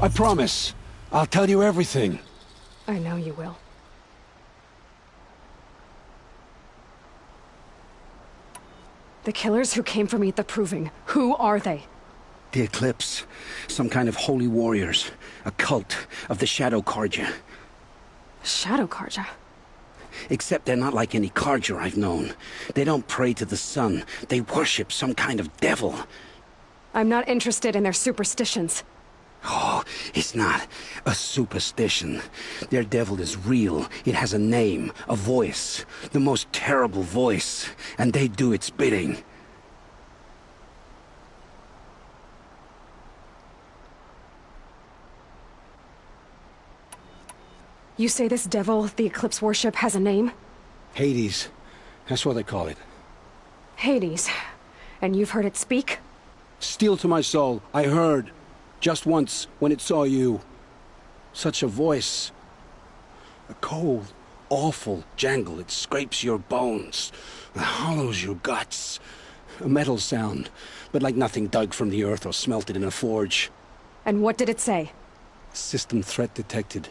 I promise. I'll tell you everything. I know you will. The killers who came for me at the Proving, who are they? The Eclipse. Some kind of holy warriors. A cult of the Shadow Carja. Shadow Carja? Except they're not like any Carja I've known. They don't pray to the sun. They worship some kind of devil. I'm not interested in their superstitions. Oh, it's not a superstition. Their devil is real. It has a name, a voice. The most terrible voice. And they do its bidding. You say this devil the Eclipse worship has a name? Hades. That's what they call it. Hades. And you've heard it speak? Steel to my soul. I heard. Just once, when it saw you. Such a voice. A cold, awful jangle. It scrapes your bones. It hollows your guts. A metal sound, but like nothing dug from the earth or smelted in a forge. And what did it say? System threat detected.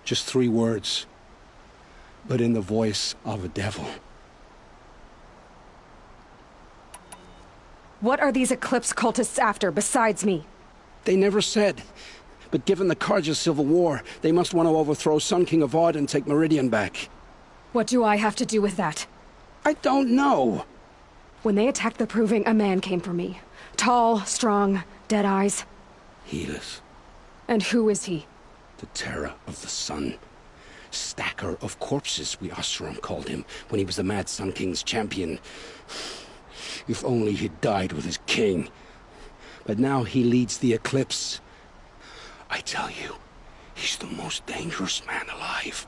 Just 3 words. But in the voice of a devil. What are these Eclipse cultists after, besides me? They never said. But given the Carja civil war, they must want to overthrow Sun King Avad and take Meridian back. What do I have to do with that? I don't know. When they attacked the Proving, a man came for me. Tall, strong, dead eyes. Helis. And who is he? The terror of the sun. Stacker of corpses, we Oseram called him, when he was the Mad Sun King's champion. If only he'd died with his king. But now he leads the Eclipse. I tell you, he's the most dangerous man alive.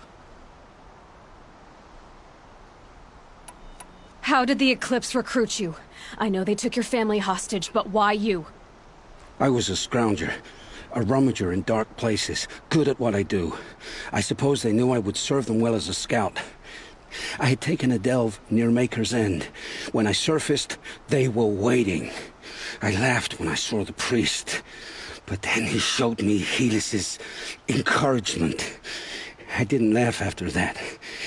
How did the Eclipse recruit you? I know they took your family hostage, but why you? I was a scrounger. A rummager in dark places, good at what I do. I suppose they knew I would serve them well as a scout. I had taken a delve near Maker's End. When I surfaced, they were waiting. I laughed when I saw the priest. But then he showed me Helis's encouragement. I didn't laugh after that.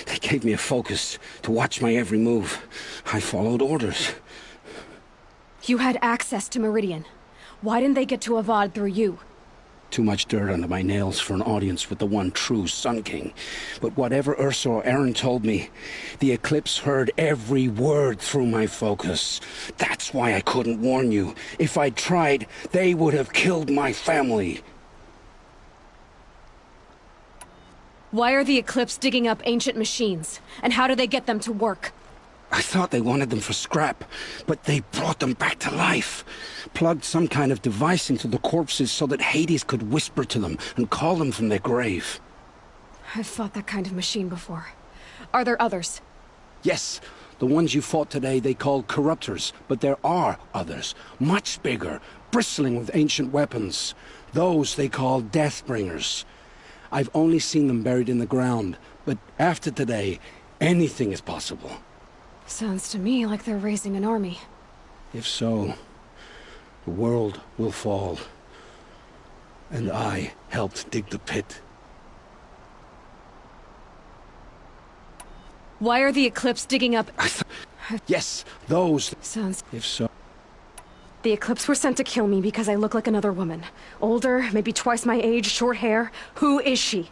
They gave me a focus to watch my every move. I followed orders. You had access to Meridian. Why didn't they get to Avad through you? Too much dirt under my nails for an audience with the one true Sun King. But whatever Ursa or Aaron told me, the Eclipse heard every word through my focus. That's why I couldn't warn you. If I'd tried, they would have killed my family. Why are the Eclipse digging up ancient machines? And how do they get them to work? I thought they wanted them for scrap, but they brought them back to life. Plugged some kind of device into the corpses so that Hades could whisper to them and call them from their grave. I've fought that kind of machine before. Are there others? Yes, the ones you fought today they called Corruptors, but there are others, much bigger, bristling with ancient weapons. Those they call Deathbringers. I've only seen them buried in the ground, but after today, anything is possible. Sounds to me like they're raising an army. If so, the world will fall. And I helped dig the pit. Why are the Eclipse digging up... Yes, those... Sounds... If so... The Eclipse were sent to kill me because I look like another woman. Older, maybe twice my age, short hair. Who is she?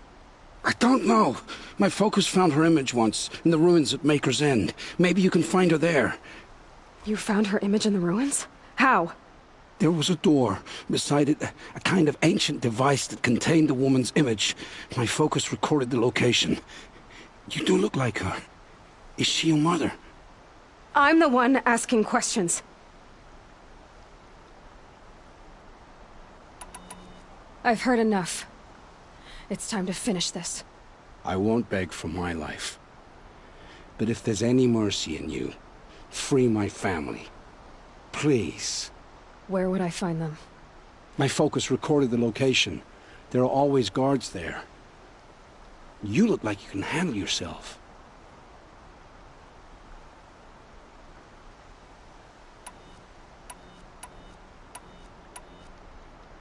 I don't know. My focus found her image once, in the ruins at Maker's End. Maybe you can find her there. You found her image in the ruins? How? There was a door. Beside it, a kind of ancient device that contained the woman's image. My focus recorded the location. You do look like her. Is she your mother? I'm the one asking questions. I've heard enough. It's time to finish this. I won't beg for my life. But if there's any mercy in you, free my family. Please. Where would I find them? My focus recorded the location. There are always guards there. You look like you can handle yourself.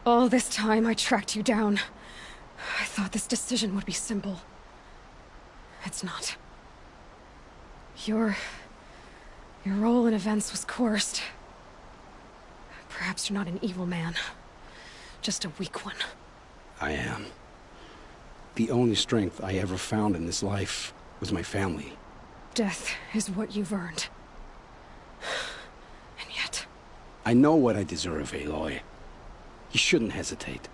All this time I tracked you down. I thought this decision would be simple. It's not. Your role in events was coerced. Perhaps you're not an evil man. Just a weak one. I am. The only strength I ever found in this life was my family. Death is what you've earned. And yet... I know what I deserve, Aloy. You shouldn't hesitate.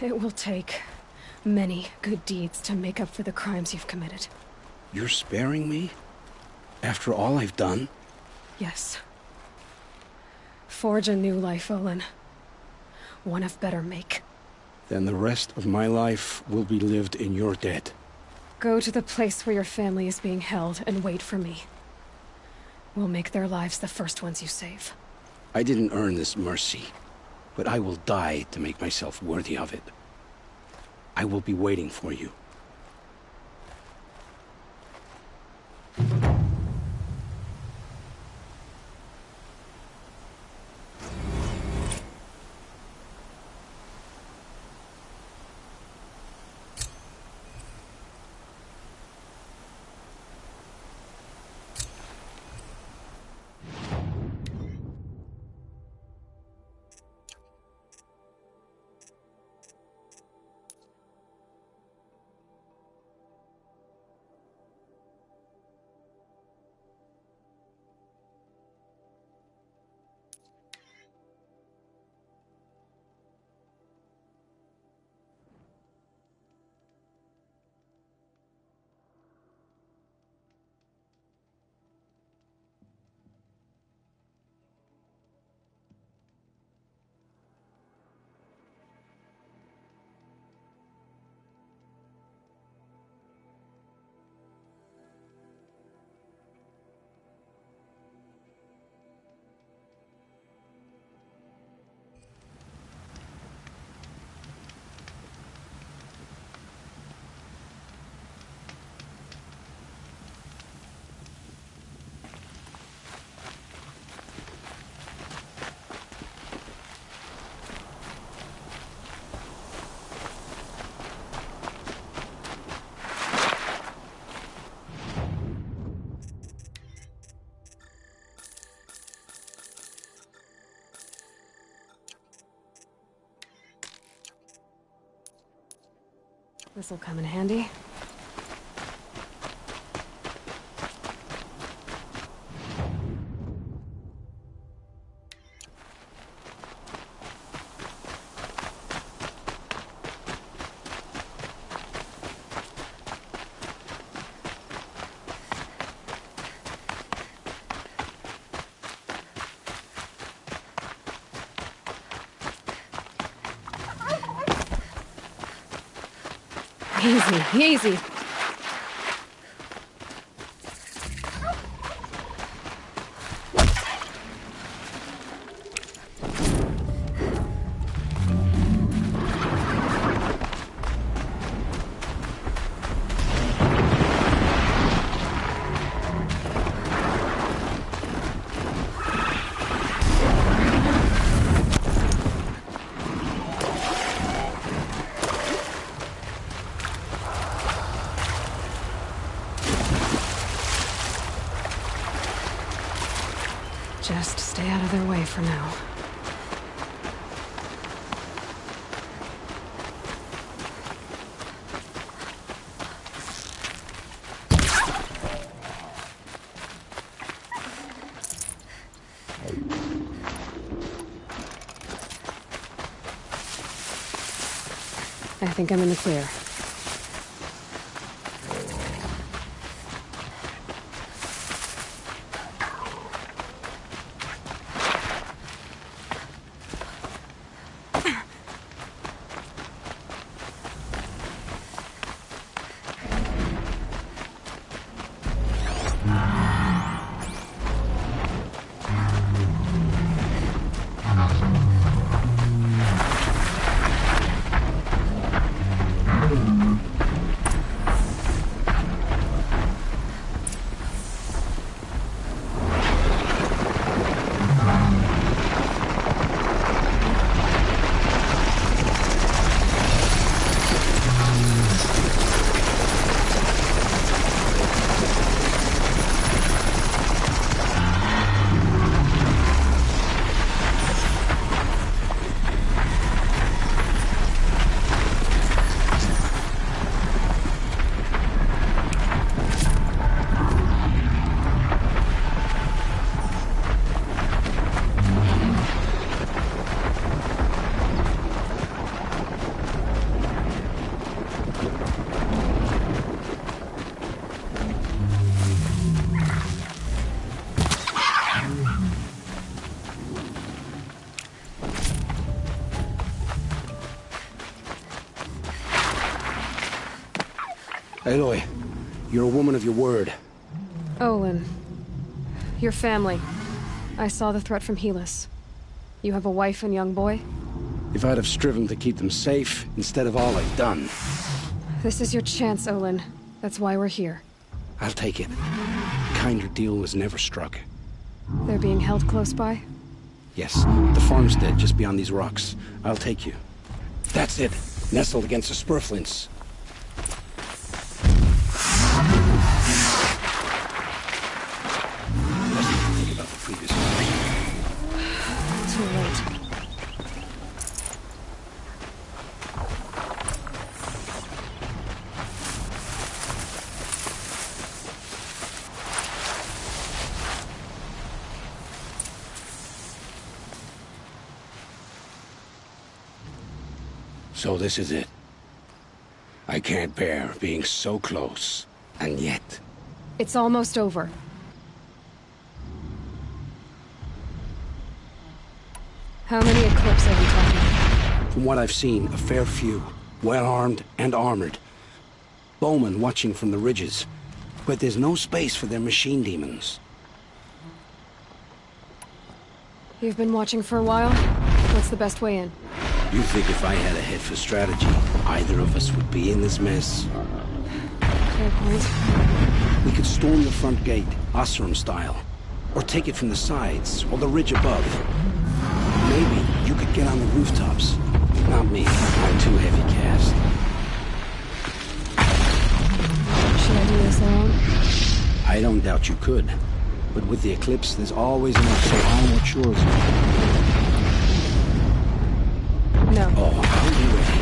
It will take many good deeds to make up for the crimes you've committed. You're sparing me? After all I've done? Yes. Forge a new life, Olin. One of better make. Then the rest of my life will be lived in your debt. Go to the place where your family is being held and wait for me. We'll make their lives the first ones you save. I didn't earn this mercy, but I will die to make myself worthy of it. I will be waiting for you. This'll come in handy. Easy, easy. Just stay out of their way for now. I think I'm in the clear. Aloy, you're a woman of your word. Olin. Your family. I saw the threat from Helis. You have a wife and young boy? If I'd have striven to keep them safe, instead of all I've done. This is your chance, Olin. That's why we're here. I'll take it. A kinder deal was never struck. They're being held close by? Yes, the farmstead just beyond these rocks. I'll take you. That's it. Nestled against the spurflints. Think about the previous one. Too late. So this is it. I can't bear being so close, and yet... It's almost over. How many Eclipse are we talking? From what I've seen, a fair few. Well-armed and armored. Bowmen watching from the ridges. But there's no space for their machine demons. You've been watching for a while? What's the best way in? You think if I had a head for strategy, either of us would be in this mess? Fair point. We could storm the front gate, Oseram style. Or take it from the sides, or the ridge above. Maybe you could get on the rooftops. Not me. I'm too heavy cast. Should I do this alone? I don't doubt you could. But with the Eclipse, there's always enough, so I'm not sure. No. Oh, I'll be ready.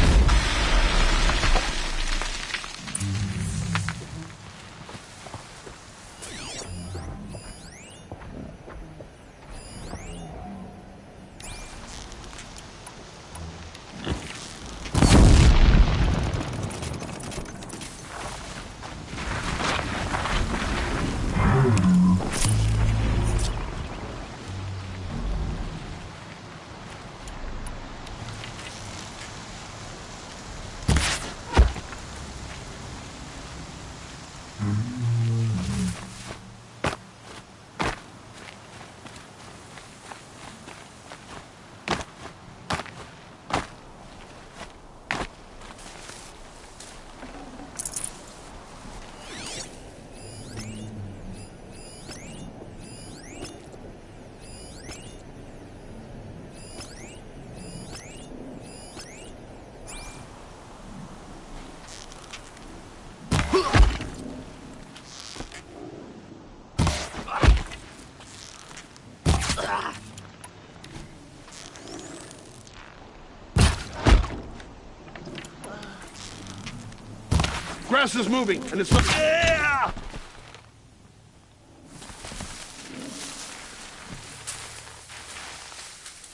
Grass is moving, and it's not... Yeah!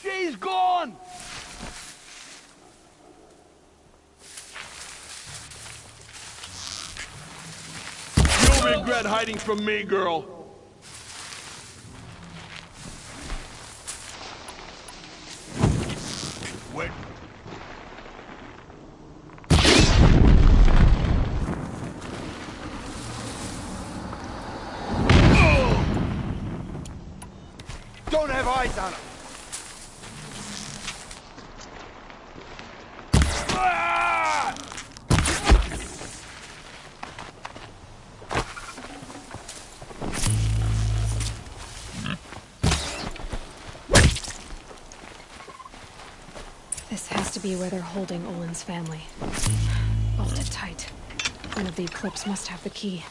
She's gone! regret hiding from me, girl. Wait. Don't have eyes on him. This has to be where they're holding Olin's family. Bolted tight. One of the Eclipse must have the key.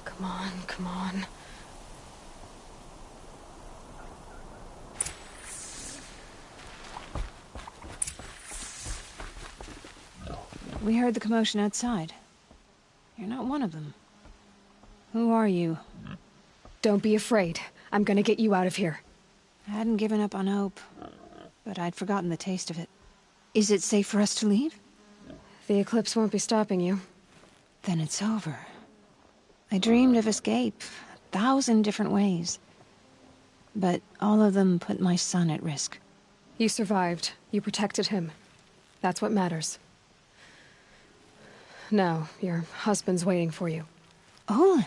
Come on, come on. We heard the commotion outside. You're not one of them. Who are you? Don't be afraid. I'm gonna get you out of here. I hadn't given up on hope, but I'd forgotten the taste of it. Is it safe for us to leave? The Eclipse won't be stopping you. Then it's over. I dreamed of escape, 1,000 different ways. But all of them put my son at risk. You survived. You protected him. That's what matters. Now, your husband's waiting for you. Olin!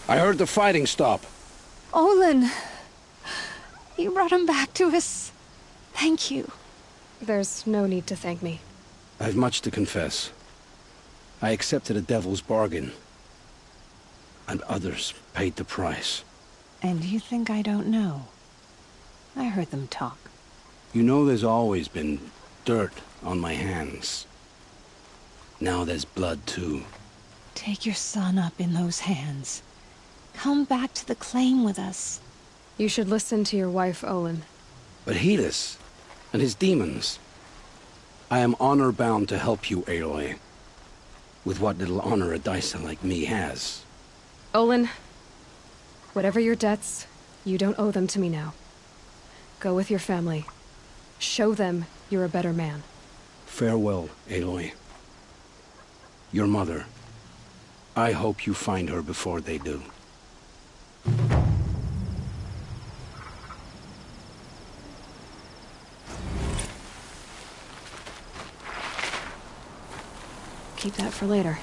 I heard the fighting stop. Olin! You brought him back to us. Thank you. There's no need to thank me. I've much to confess. I accepted a devil's bargain. And others paid the price. And you think I don't know? I heard them talk. You know there's always been dirt on my hands. Now there's blood, too. Take your son up in those hands. Come back to the claim with us. You should listen to your wife, Olin. But Helis and his demons. I am honor-bound to help you, Aloy. With what little honor a Dyson like me has. Olin, whatever your debts, you don't owe them to me now. Go with your family. Show them you're a better man. Farewell, Aloy. Your mother. I hope you find her before they do. Keep that for later.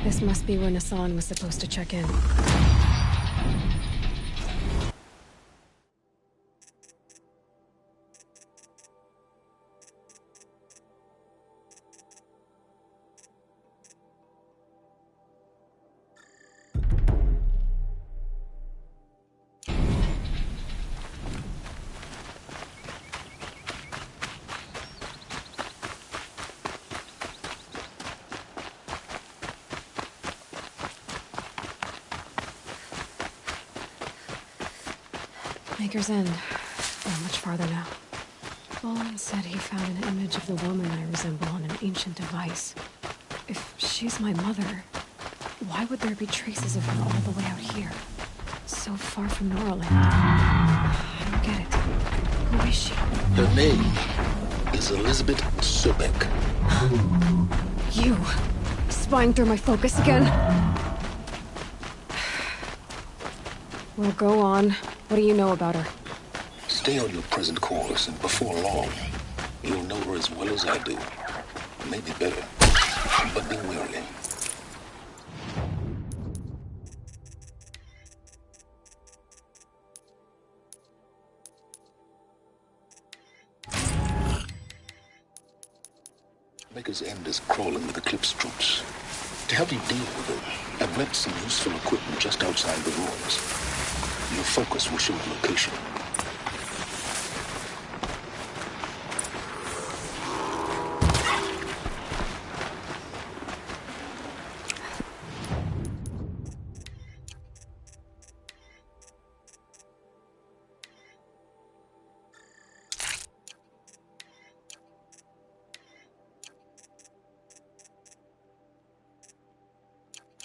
This must be where Nassan was supposed to check in. Maker's End. Not much farther now. Olin said he found an image of the woman I resemble on an ancient device. If she's my mother, why would there be traces of her all the way out here? So far from Norland. I don't get it. Who is she? Her name is Elizabeth Sobek. You! Spying through my focus again? Well, go on. What do you know about her? Stay on your present course, and before long, you'll know her as well as I do. Maybe better, but be wary. Maker's End is crawling with Eclipse troops. To help you deal with them, I've left some useful equipment just outside the ruins. Your focus will show the location.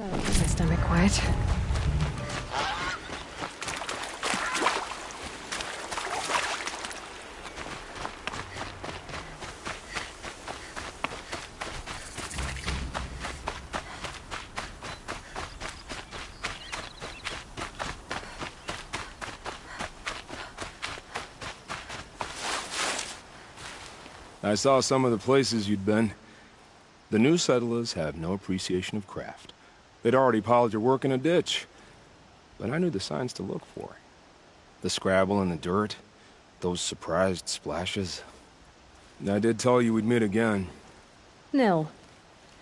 Keep my stomach quiet. I saw some of the places you'd been. The new settlers have no appreciation of craft. They'd already piled your work in a ditch. But I knew the signs to look for. The scrabble in the dirt, those surprised splashes. I did tell you we'd meet again. Nil.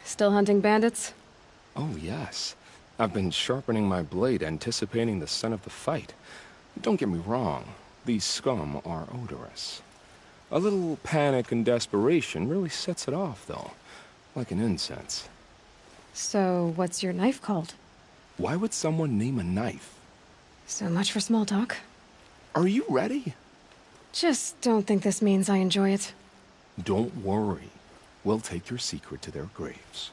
Still hunting bandits? Oh, yes. I've been sharpening my blade, anticipating the scent of the fight. Don't get me wrong. These scum are odorous. A little panic and desperation really sets it off, though. Like an incense. So, what's your knife called? Why would someone name a knife? So much for small talk. Are you ready? Just don't think this means I enjoy it. Don't worry. We'll take your secret to their graves.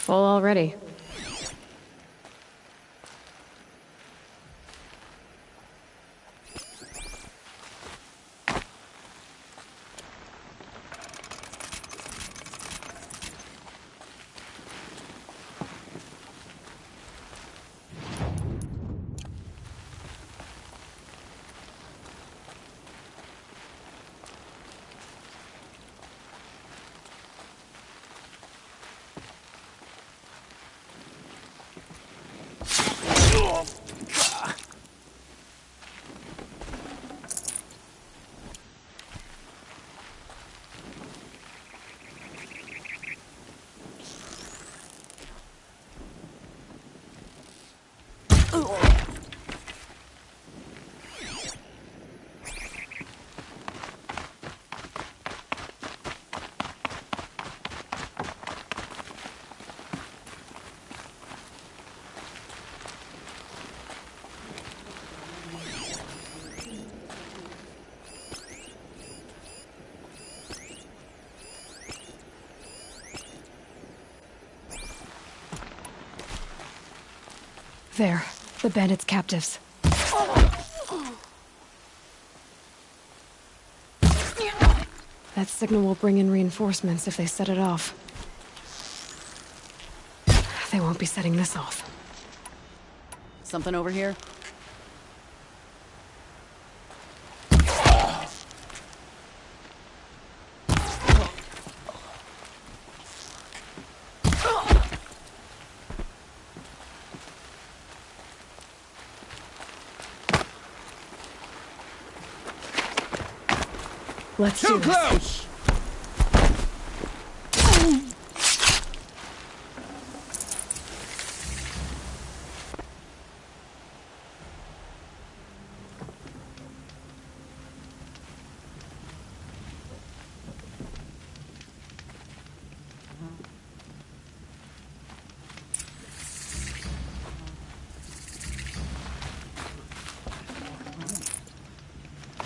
Full already. There, the bandits' captives. That signal will bring in reinforcements if they set it off. They won't be setting this off. Something over here? Let's do this. Close!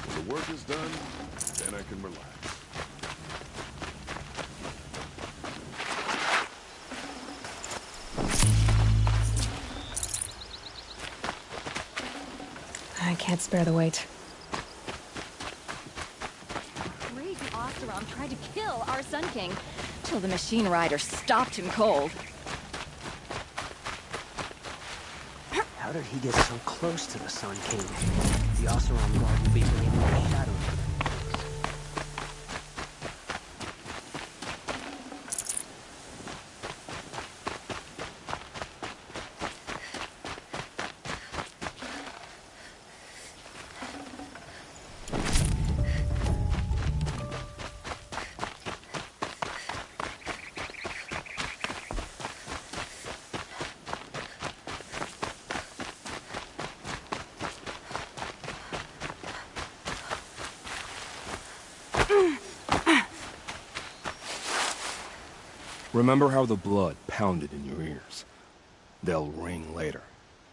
When the work is done, then I can relax. I can't spare the weight. Crazy Oseram tried to kill our Sun King, till the machine rider stopped him cold. How did he get so close to the Sun King? The Oseram guard will be within the shadow of them. Remember how the blood pounded in your ears? They'll ring later,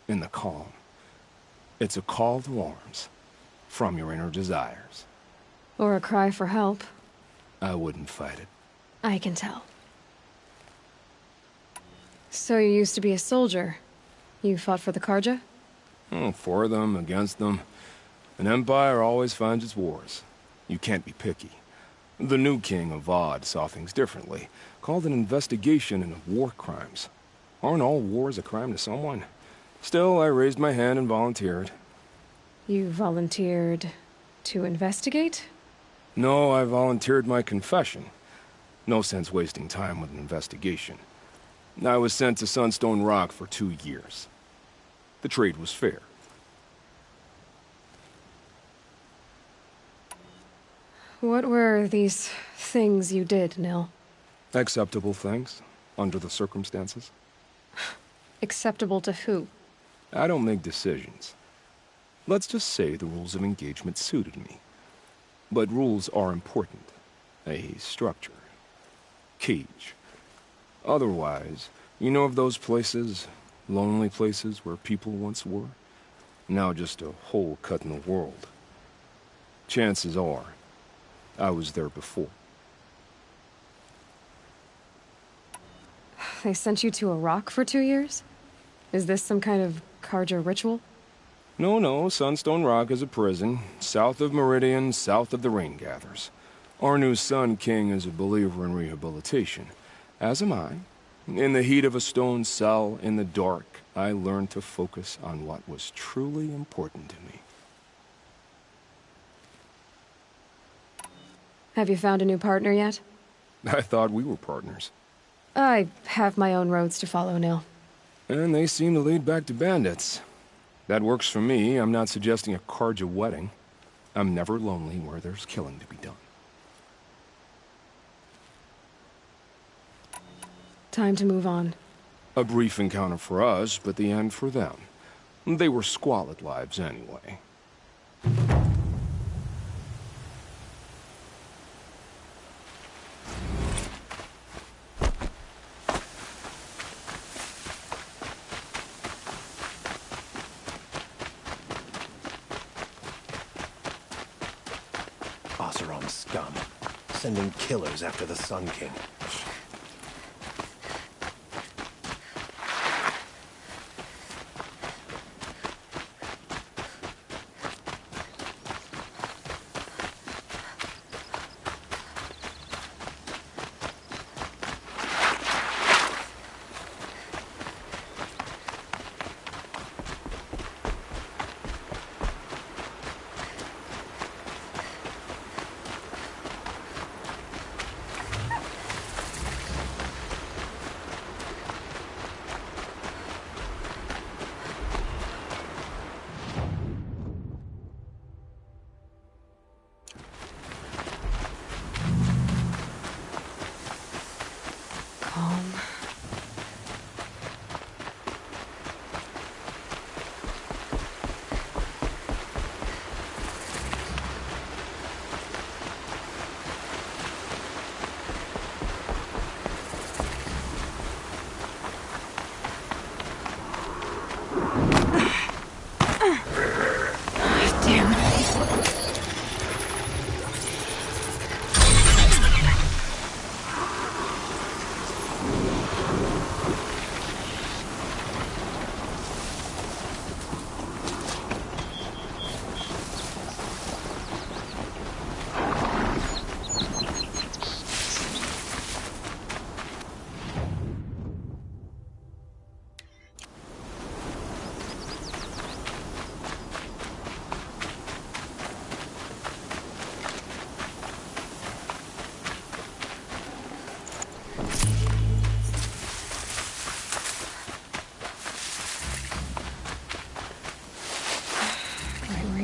in the calm. It's a call to arms, from your inner desires. Or a cry for help. I wouldn't fight it. I can tell. So you used to be a soldier. You fought for the Karja? Oh, for them, against them. An empire always finds its wars. You can't be picky. The new king of Vod saw things differently. Called an investigation into war crimes. Aren't all wars a crime to someone? Still, I raised my hand and volunteered. You volunteered to investigate? No, I volunteered my confession. No sense wasting time with an investigation. I was sent to Sunstone Rock for 2 years. The trade was fair. What were these things you did, Nil? Acceptable things, under the circumstances. Acceptable to who? I don't make decisions. Let's just say the rules of engagement suited me. But rules are important. A structure. Cage. Otherwise, you know of those places, lonely places where people once were? Now just a hole cut in the world. Chances are, I was there before. They sent you to a rock for 2 years? Is this some kind of Carja ritual? No, Sunstone Rock is a prison, south of Meridian, south of the Rain Gathers. Our new Sun King is a believer in rehabilitation, as am I. In the heat of a stone cell, in the dark, I learned to focus on what was truly important to me. Have you found a new partner yet? I thought we were partners. I have my own roads to follow now. And they seem to lead back to bandits. That works for me. I'm not suggesting a Carja wedding. I'm never lonely where there's killing to be done. Time to move on. A brief encounter for us, but the end for them. They were squalid lives anyway. Oseram scum. Sending killers after the Sun King.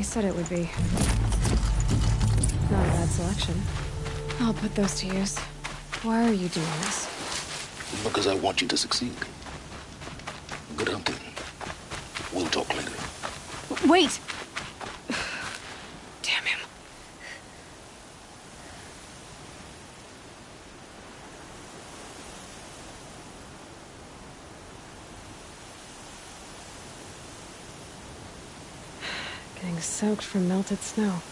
Said it would be. Not a bad selection. I'll put those to use. Why are you doing this? Because I want you to succeed. Good hunting. We'll talk later. Wait! Damn him. Getting soaked from melted snow.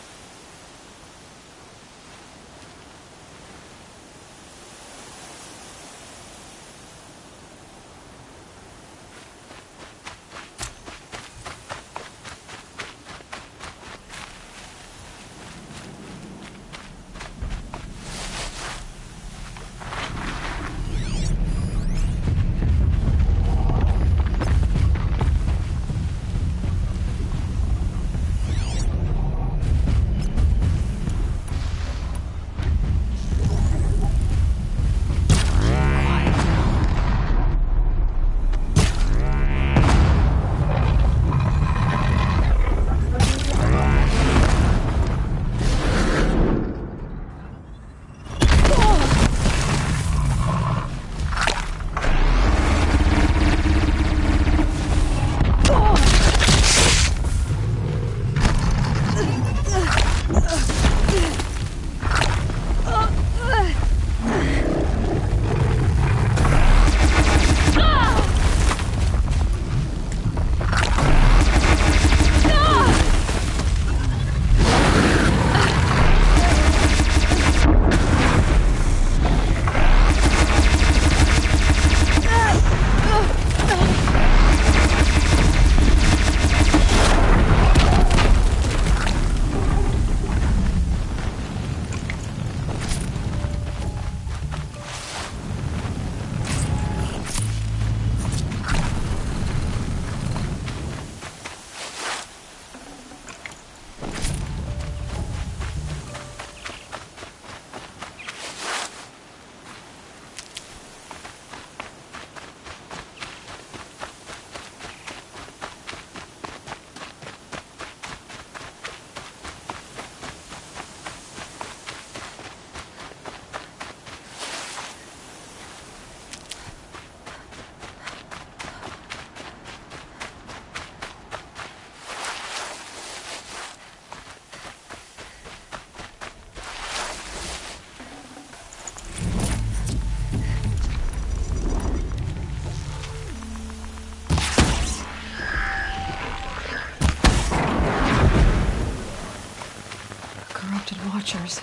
Watchers.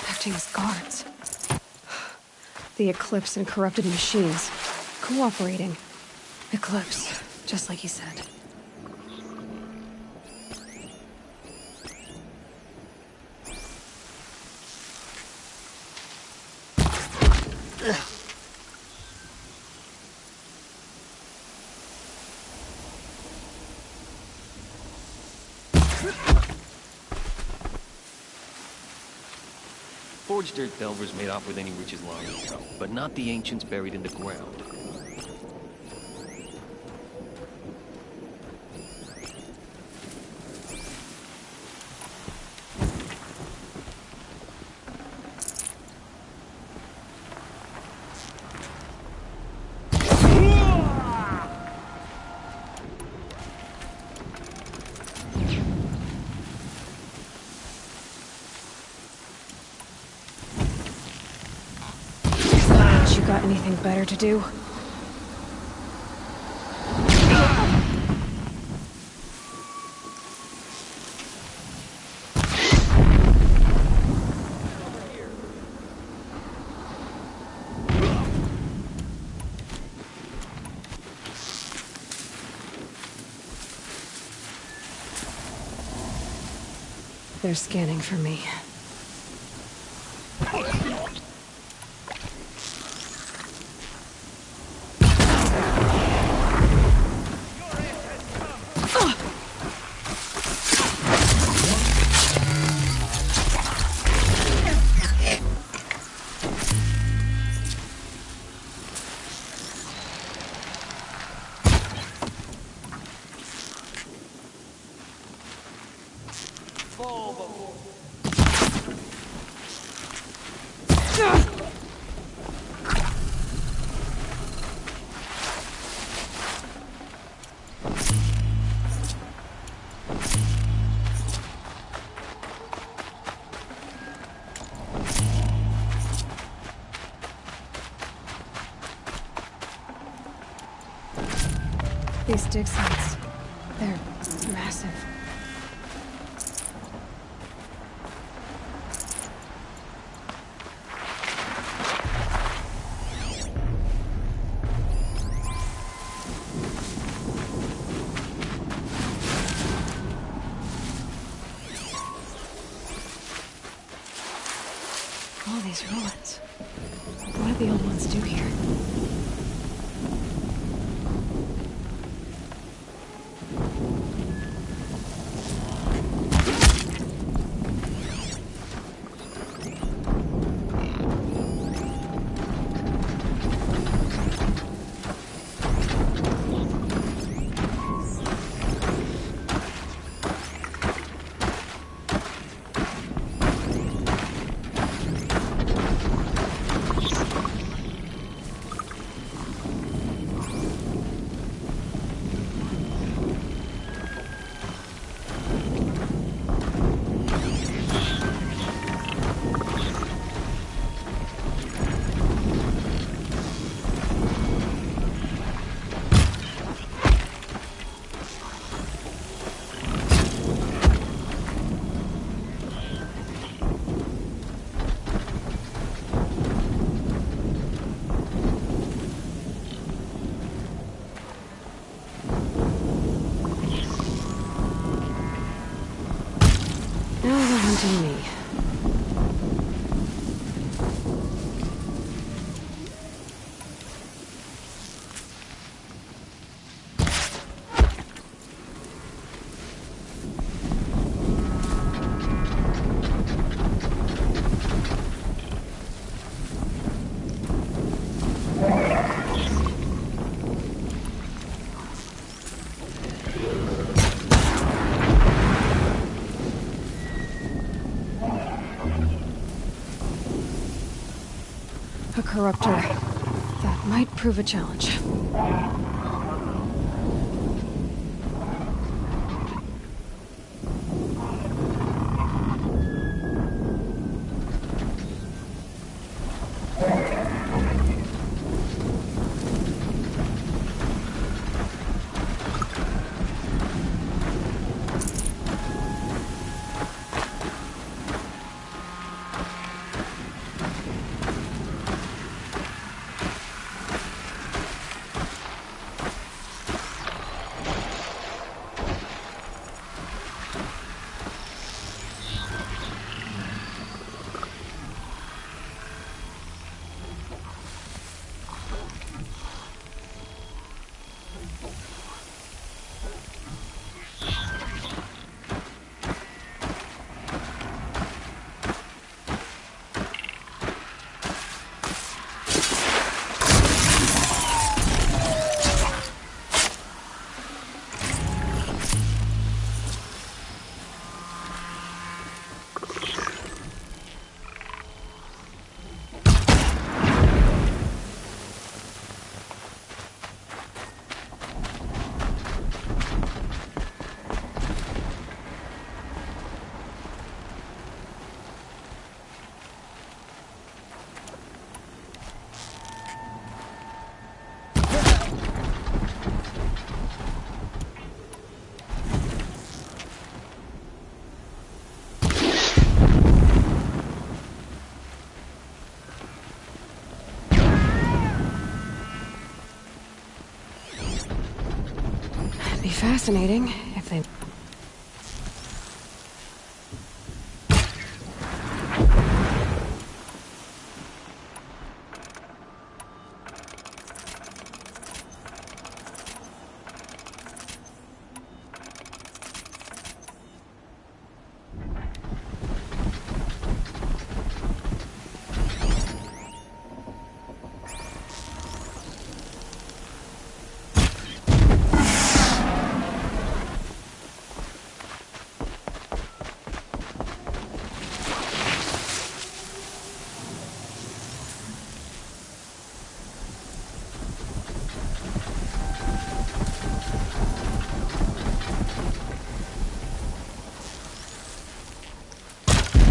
Acting as guards. The Eclipse and corrupted machines. Cooperating. Eclipse, just like he said. Forged Earth Delvers made off with any riches long ago, but not the ancients buried in the ground. Got anything better to do? They're scanning for me. These dig sites, they're massive. All these ruins. What did the old ones do here? To me. A corruptor. That might prove a challenge. be fascinating if they...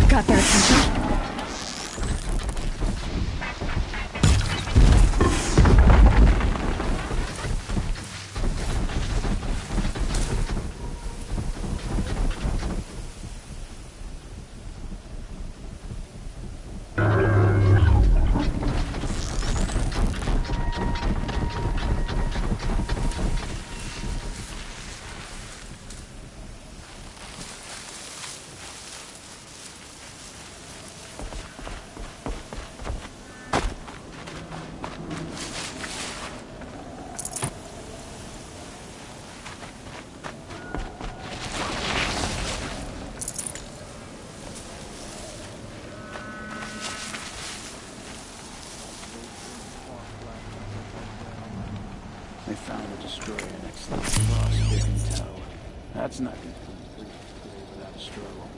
Got their attention. They found the destroyer next to the frostbitten tower. That's not going to come free without a struggle.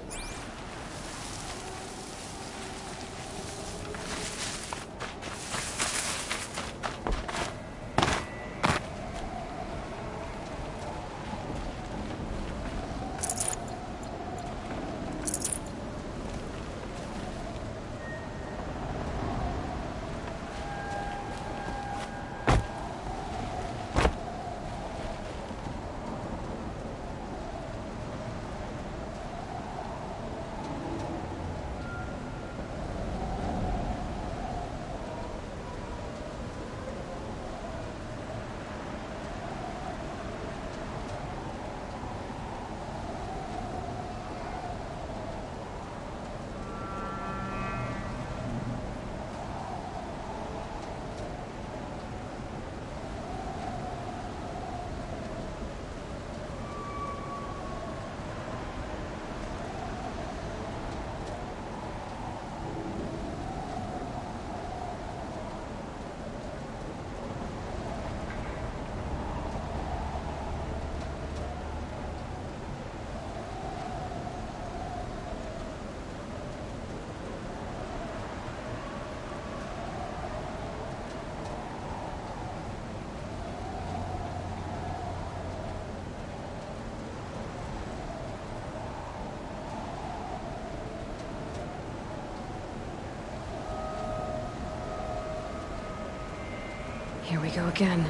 Here we go again.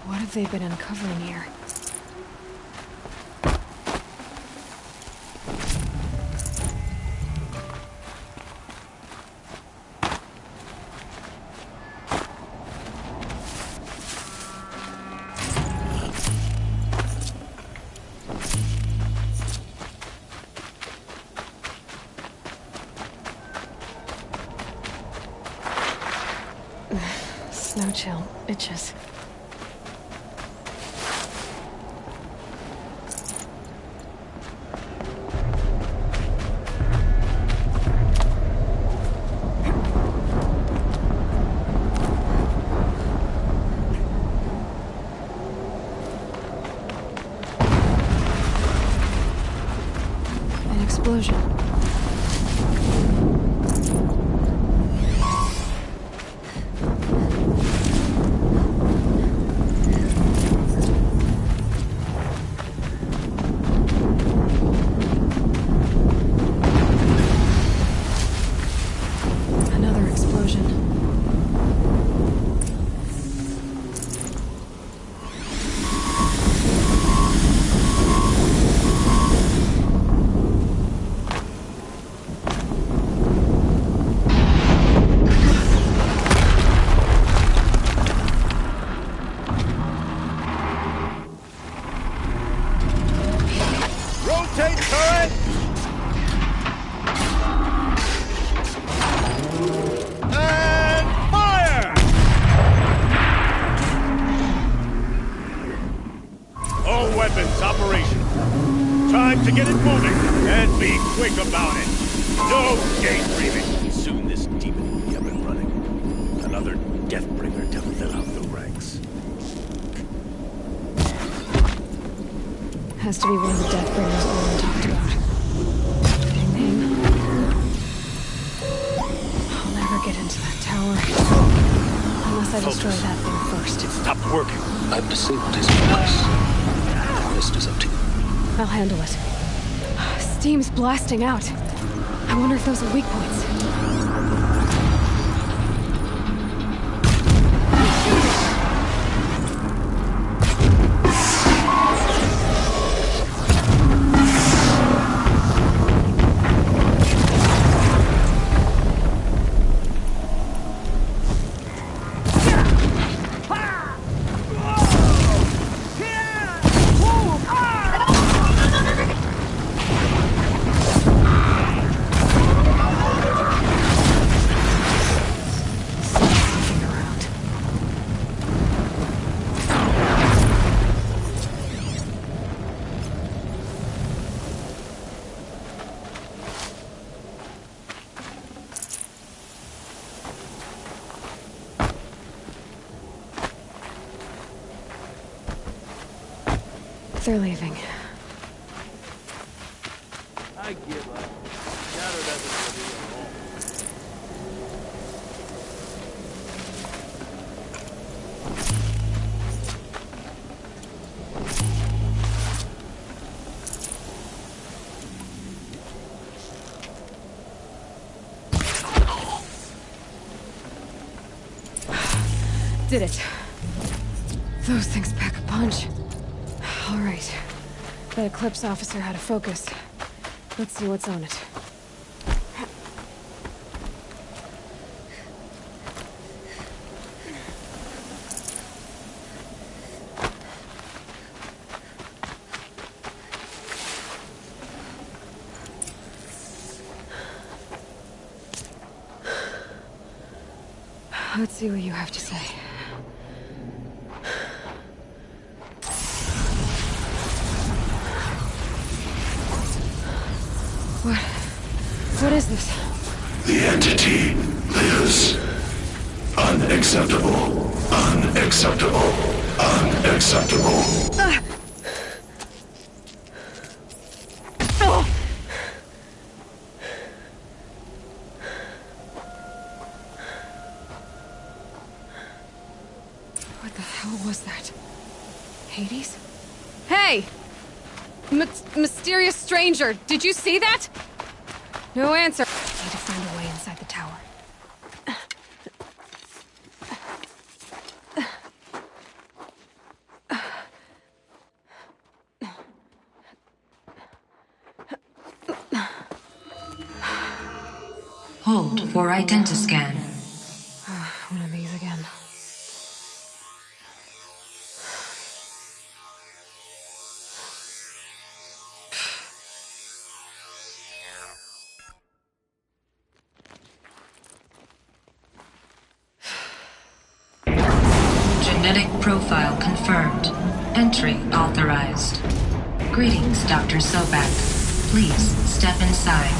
What have they been uncovering here? Snow chill itches. An explosion. Another explosion. Rotate turret! And fire! All weapons operational. Time to get it moving, and be quick about it. No daydreaming. Soon this demon will be up and running. Another Deathbringer to fill out the ranks. Has to be one of the Deathbringers Owen talked about. Fitting name. I'll never get into that tower. Unless I destroy that thing first. It stopped working. I've disabled his focus. The rest is up to you. I'll handle it. Steam's blasting out. I wonder if those are weak points. They're leaving. I give up. Shadow doesn't want to be alone. Did it. Those things pack a punch. All right. That Eclipse officer had a focus. Let's see what's on it. Let's see what you have to say. What is this? The entity lives. Unacceptable. Unacceptable. Unacceptable. What the hell was that? Hades? Hey! Mysterious stranger, did you see that? No answer. Need to find a way inside the tower. Hold for identiscan. One of these again. Genetic profile confirmed. Entry authorized. Greetings, Dr. Sobek. Please step inside.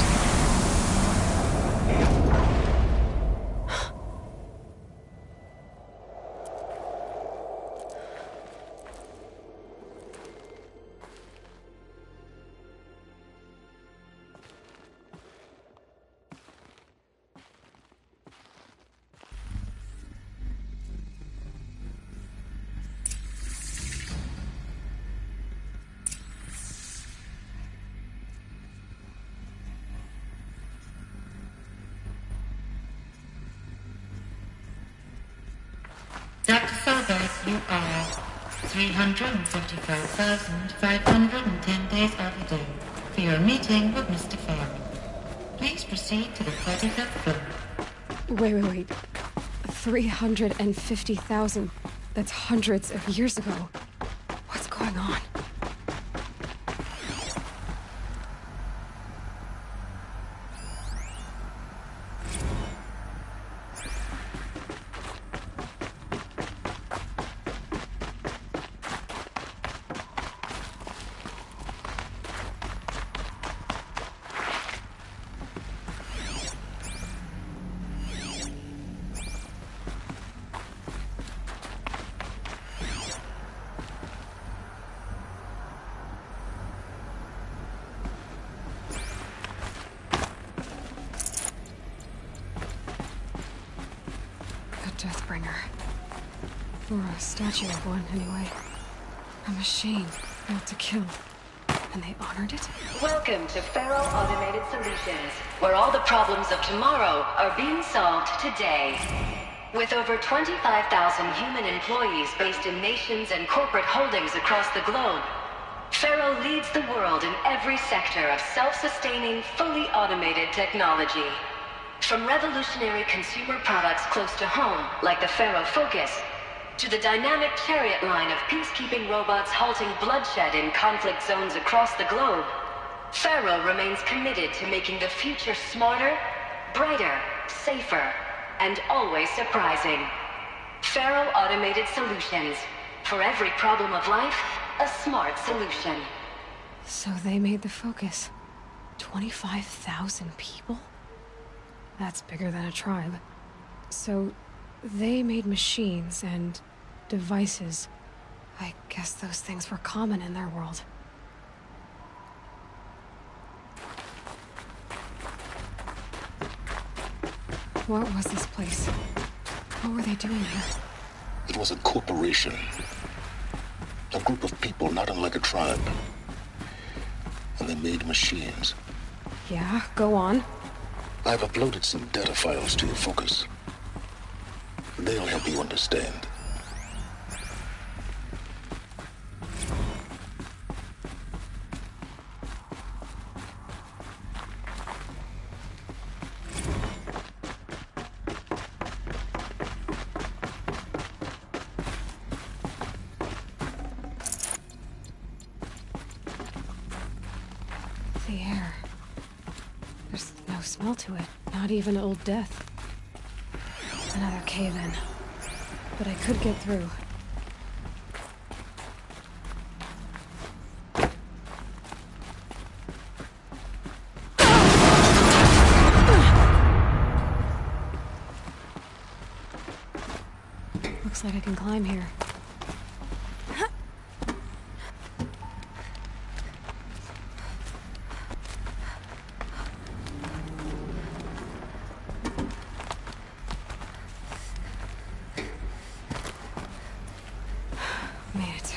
Dr. Sobek, you are 355,510 days overdue for your meeting with Mr. Farrell. Please proceed to the 35th floor. Wait. 350,000. That's hundreds of years ago. What's going on? Deathbringer. Or a statue of one, anyway. A machine built to kill. And they honored it? Welcome to Faro Automated Solutions, where all the problems of tomorrow are being solved today. With over 25,000 human employees based in nations and corporate holdings across the globe, Faro leads the world in every sector of self-sustaining, fully automated technology. From revolutionary consumer products close to home, like the Faro Focus, to the dynamic Chariot line of peacekeeping robots halting bloodshed in conflict zones across the globe, Faro remains committed to making the future smarter, brighter, safer, and always surprising. Faro Automated Solutions. For every problem of life, a smart solution. So they made the Focus. 25,000 people? That's bigger than a tribe. So, they made machines and devices. I guess those things were common in their world. What was this place? What were they doing here? It was a corporation. A group of people not unlike a tribe. And they made machines. Yeah, go on. I've uploaded some data files to your Focus. They'll help you understand. The air. There's no smell to it. Not even Old Death. Another cave-in. But I could get through. Looks like I can climb here. Made it.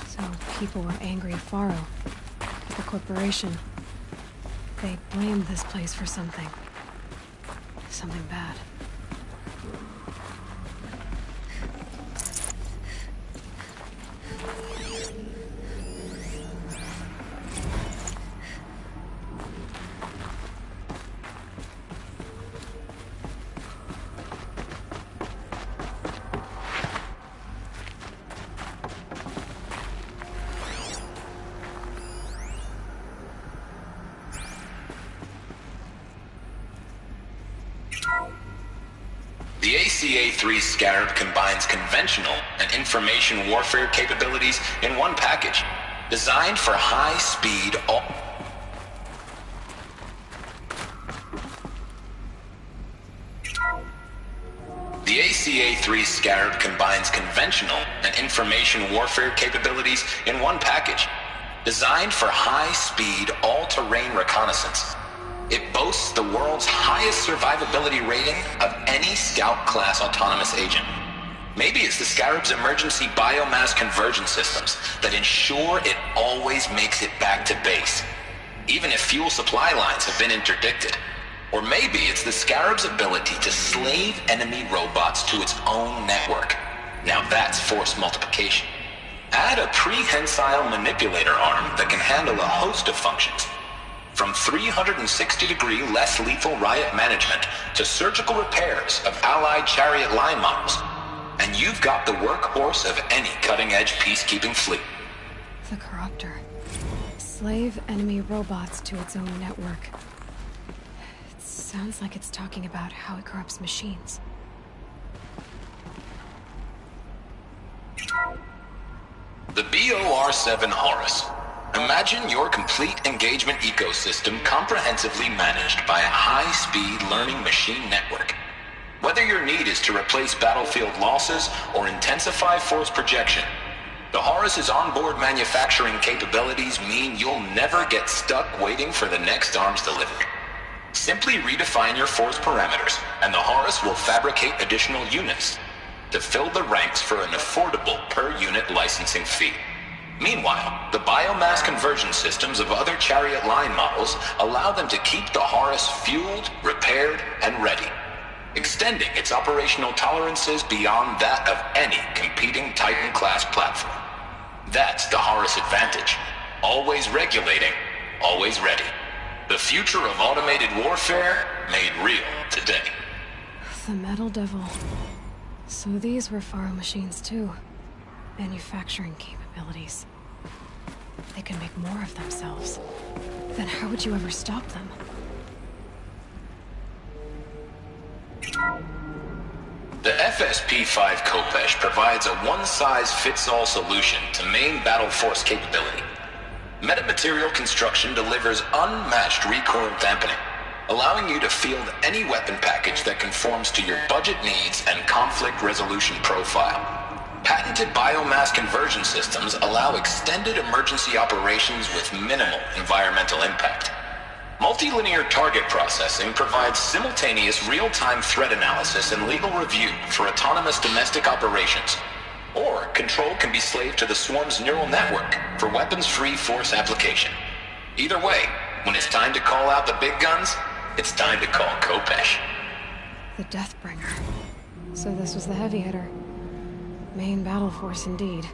So people were angry at Faro, at the corporation. They blamed this place for something. Something bad. The ACA-3 Scarab combines conventional and information warfare capabilities in one package, designed for high-speed The ACA-3 Scarab combines conventional and information warfare capabilities in one package, designed for high-speed, all-terrain reconnaissance. It boasts the world's highest survivability rating of any Scout-class autonomous agent. Maybe it's the Scarab's emergency biomass conversion systems that ensure it always makes it back to base, even if fuel supply lines have been interdicted. Or maybe it's the Scarab's ability to slave enemy robots to its own network. Now that's force multiplication. Add a prehensile manipulator arm that can handle a host of functions, from 360-degree less lethal riot management to surgical repairs of Allied chariot line models. And you've got the workhorse of any cutting-edge peacekeeping fleet. The Corruptor. Slave enemy robots to its own network. It sounds like it's talking about how it corrupts machines. The BOR-7 Horus. Imagine your complete engagement ecosystem comprehensively managed by a high-speed learning machine network. Whether your need is to replace battlefield losses or intensify force projection, the Horus's onboard manufacturing capabilities mean you'll never get stuck waiting for the next arms delivery. Simply redefine your force parameters, and the Horus will fabricate additional units to fill the ranks for an affordable per-unit licensing fee. Meanwhile, the biomass conversion systems of other chariot line models allow them to keep the Horus fueled, repaired, and ready, extending its operational tolerances beyond that of any competing Titan-class platform. That's the Horus advantage. Always regulating, always ready. The future of automated warfare made real today. The Metal Devil. So these were Faro machines too. Manufacturing capabilities. They can make more of themselves. Then how would you ever stop them? The FSP-5 Khopesh provides a one-size-fits-all solution to main battle force capability. Metamaterial construction delivers unmatched recoil dampening, allowing you to field any weapon package that conforms to your budget needs and conflict resolution profile. Patented biomass conversion systems allow extended emergency operations with minimal environmental impact. Multilinear target processing provides simultaneous real-time threat analysis and legal review for autonomous domestic operations. Or control can be slaved to the Swarm's neural network for weapons-free force application. Either way, when it's time to call out the big guns, it's time to call Khopesh. The Deathbringer. So this was the heavy hitter. Main battle force indeed.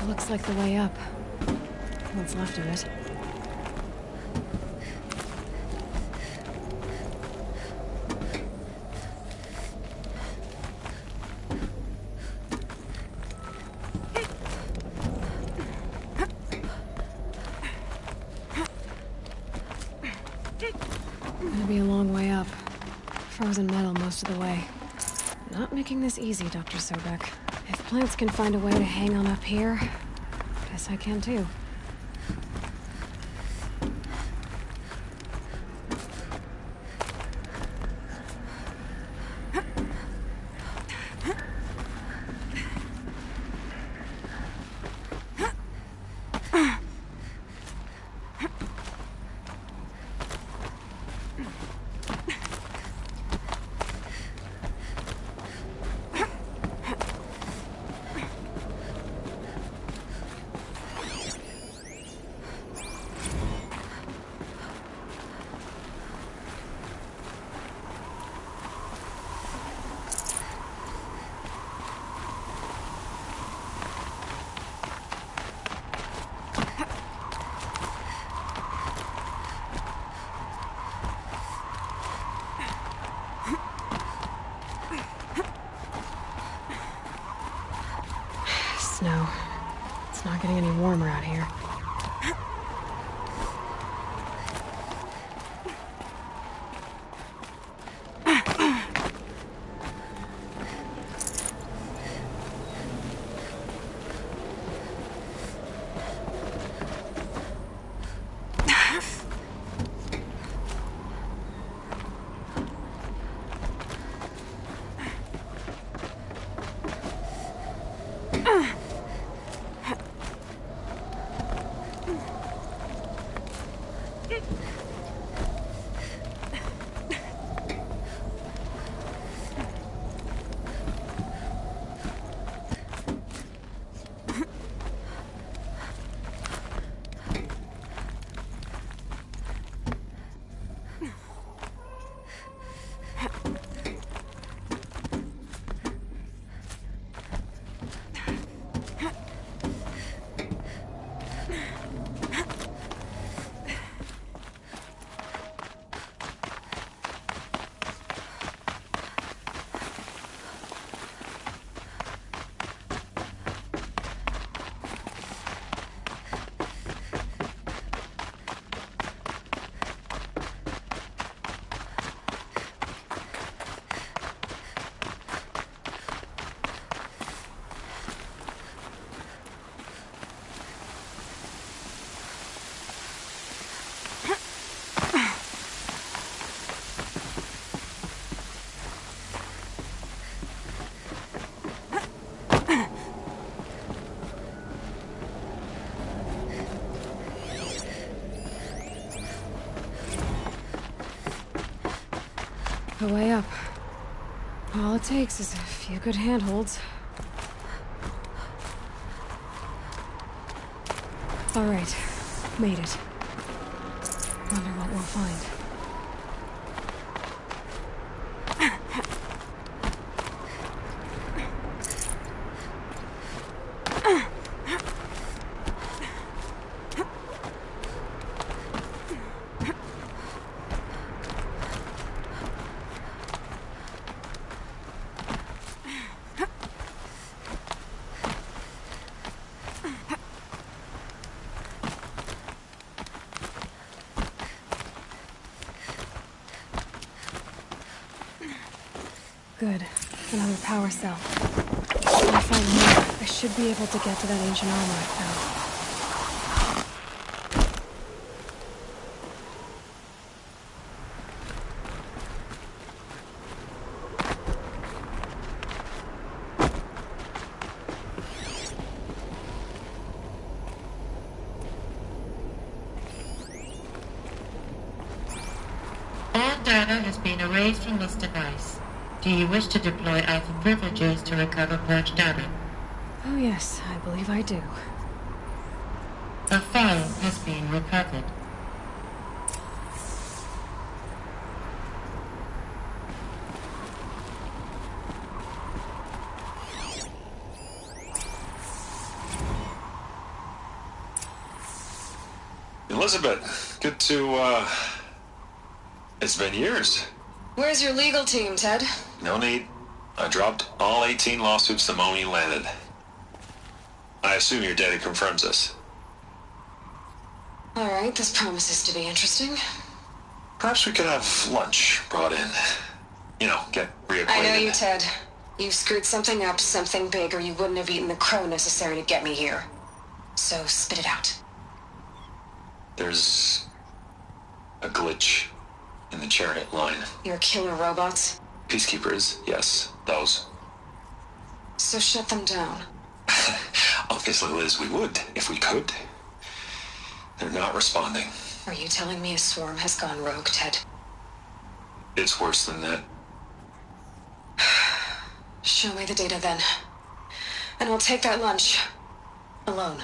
Looks like the way up. What's left of it. Gonna be a long way up. Frozen metal most of the way. Not making this easy, Dr. Sobek. If plants can find a way to hang on up here, guess I can too. getting any warmer out here. A way up. All it takes is a few good handholds. All right, made it. Wonder what we'll find. Good. Another power cell. When I find more, I should be able to get to that ancient armor I found. All data has been erased from this device. Do you wish to deploy Alpha privileges to recover purged data? Oh yes, I believe I do. A file has been recovered. Elizabeth, good to, it's been years. Where's your legal team, Ted? No need. I dropped all 18 lawsuits the moment you landed. I assume your data confirms this. All right, this promises to be interesting. Perhaps we could have lunch brought in. You know, get reacquainted. I know you, Ted. You screwed something up, something big, or you wouldn't have eaten the crow necessary to get me here. So spit it out. There's a glitch in the chariot line. Your killer robots? Peacekeepers, yes, those. So shut them down. Obviously, Liz, we would, if we could. They're not responding. Are you telling me a swarm has gone rogue, Ted? It's worse than that. Show me the data then. And I'll take that lunch. Alone.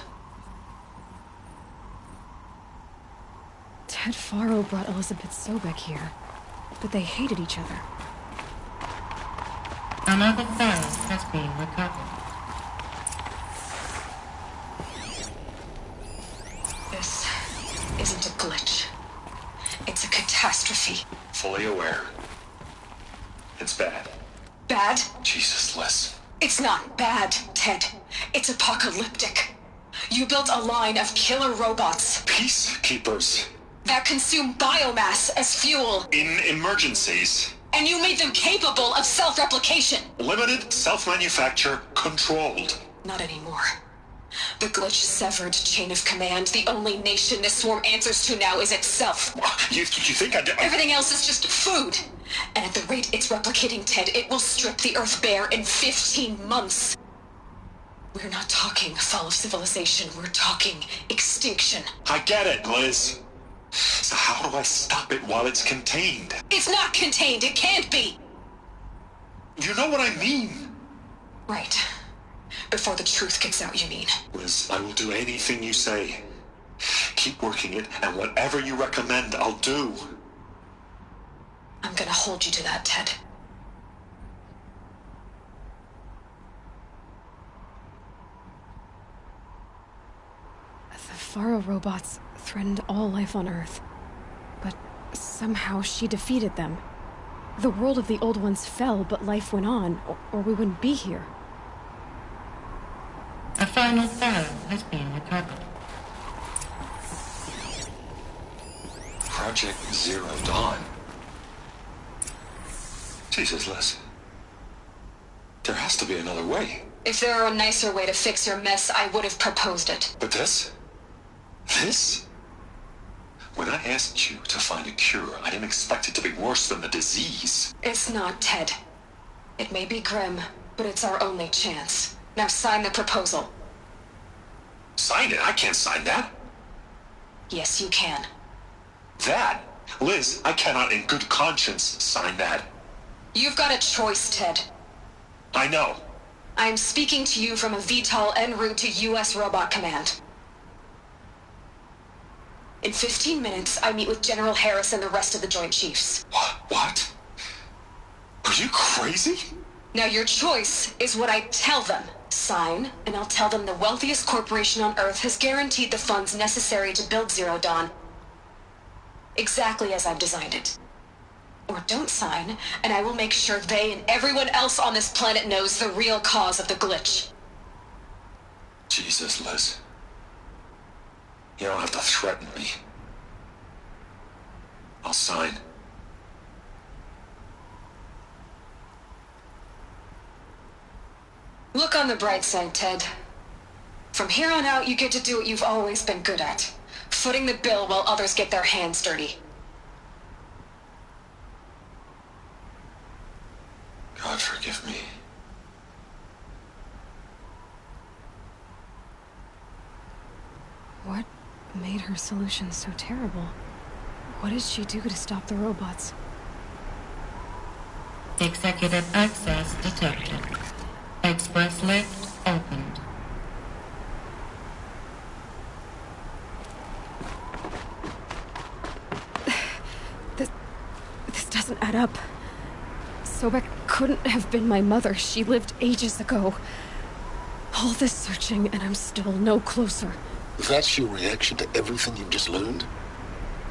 Ted Faro brought Elizabeth Sobek here, but they hated each other. Another file has been recovered. This isn't a glitch. It's a catastrophe. Fully aware. It's bad. Bad? Jesus, Liz. It's not bad, Ted. It's apocalyptic. You built a line of killer robots. Peacekeepers. That consume biomass as fuel. In emergencies. And you made them capable of self-replication. Limited, self-manufacture, controlled. Not anymore. The glitch severed chain of command. The only nation this swarm answers to now is itself. You think Everything else is just food. And at the rate it's replicating, Ted, it will strip the Earth bare in 15 months. We're not talking fall of civilization. We're talking extinction. I get it, Liz. So how do I stop it while it's contained? It's not contained. It can't be. You know what I mean? Right. Before the truth gets out, you mean? Liz, I will do anything you say. Keep working it, and whatever you recommend, I'll do. I'm gonna hold you to that, Ted. The Faro robots threatened all life on Earth. But somehow she defeated them. The world of the old ones fell, but life went on, or we wouldn't be here. A final Pharaoh has been recovered. Project Zero Dawn. Jesus, Liz. There has to be another way. If there were a nicer way to fix your mess, I would have proposed it. But this? This? When I asked you to find a cure, I didn't expect it to be worse than the disease. It's not, Ted. It may be grim, but it's our only chance. Now sign the proposal. Sign it? I can't sign that. Yes, you can. That? Liz, I cannot in good conscience sign that. You've got a choice, Ted. I know. I am speaking to you from a VTOL en route to U.S. Robot Command. In 15 minutes, I meet with General Harris and the rest of the Joint Chiefs. What? Are you crazy? Now your choice is what I tell them. Sign, and I'll tell them the wealthiest corporation on Earth has guaranteed the funds necessary to build Zero Dawn. Exactly as I've designed it. Or don't sign, and I will make sure they and everyone else on this planet knows the real cause of the glitch. Jesus, Liz. You don't have to threaten me. I'll sign. Look on the bright side, Ted. From here on out, you get to do what you've always been good at. Footing the bill while others get their hands dirty. God forgive me. What made her solution so terrible? What did she do to stop the robots? Executive access detected. Express lift opened. This doesn't add up. Sobek couldn't have been my mother. She lived ages ago. All this searching, and I'm still no closer. That's your reaction to everything you've just learned?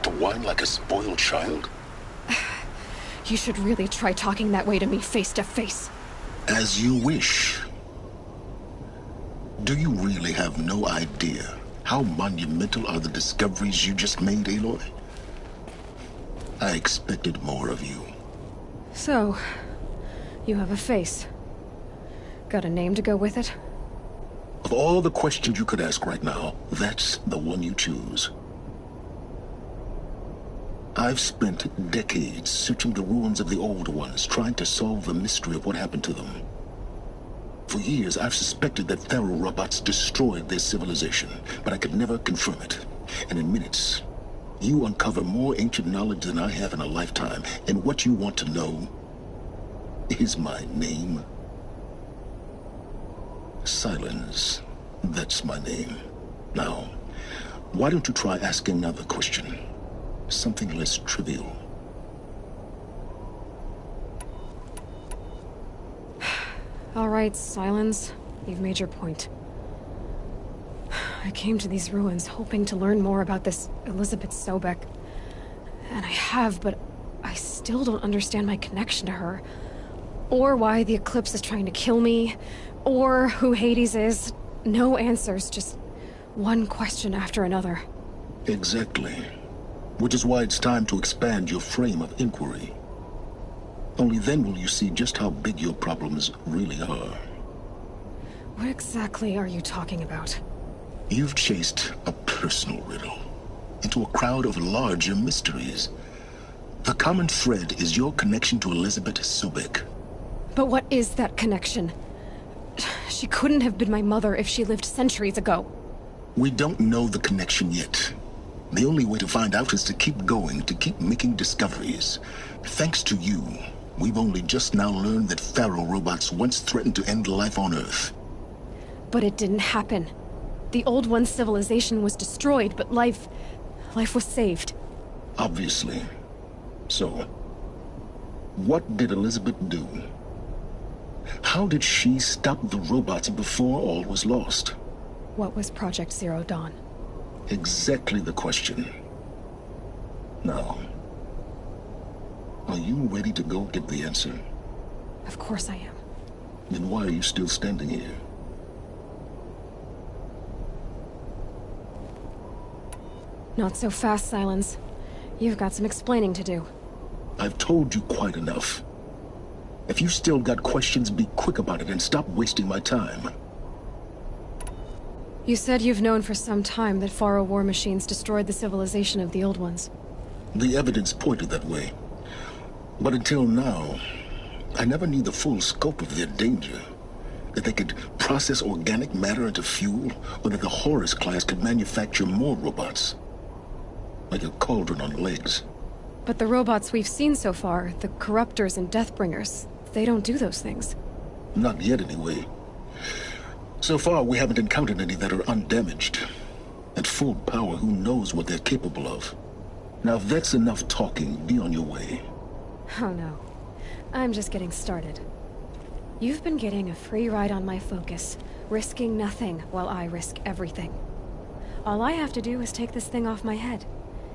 To whine like a spoiled child? You should really try talking that way to me face to face. As you wish. Do you really have no idea how monumental are the discoveries you just made, Aloy? I expected more of you. So, you have a face. Got a name to go with it? Of all the questions you could ask right now, that's the one you choose. I've spent decades searching the ruins of the old ones, trying to solve the mystery of what happened to them. For years, I've suspected that Faro robots destroyed their civilization, but I could never confirm it. And in minutes, you uncover more ancient knowledge than I have in a lifetime, and what you want to know is my name. Silence. That's my name. Now, why don't you try asking another question? Something less trivial. All right, Silence. You've made your point. I came to these ruins hoping to learn more about this Elizabeth Sobek. And I have, but I still don't understand my connection to her. Or why the Eclipse is trying to kill me. Or who Hades is. No answers, just One question after another. Exactly. Which is why it's time to expand your frame of inquiry. Only then will you see just how big your problems really are. What exactly are you talking about? You've chased a personal riddle into a crowd of larger mysteries. The common thread is your connection to Elizabeth Sobek. But what is that connection? She couldn't have been my mother if she lived centuries ago. We don't know the connection yet. The only way to find out is to keep going, to keep making discoveries. Thanks to you, we've only just now learned that Pharaoh robots once threatened to end life on Earth. But it didn't happen. The Old One's civilization was destroyed, but life was saved. Obviously. So, what did Elizabeth do? How did she stop the robots before all was lost? What was Project Zero Dawn? Exactly the question. Now, are you ready to go get the answer? Of course I am. Then why are you still standing here? Not so fast, Silence. You've got some explaining to do. I've told you quite enough. If you still got questions, be quick about it and stop wasting my time. You said you've known for some time that Pharaoh war machines destroyed the civilization of the Old Ones. The evidence pointed that way. But until now, I never knew the full scope of their danger. That they could process organic matter into fuel, or that the Horus class could manufacture more robots. Like a cauldron on legs. But the robots we've seen so far, the Corruptors and Deathbringers, they don't do those things. Not yet, anyway. So far, we haven't encountered any that are undamaged. At full power, who knows what they're capable of? Now, if that's enough talking, be on your way. Oh no. I'm just getting started. You've been getting a free ride on my focus, risking nothing while I risk everything. All I have to do is take this thing off my head,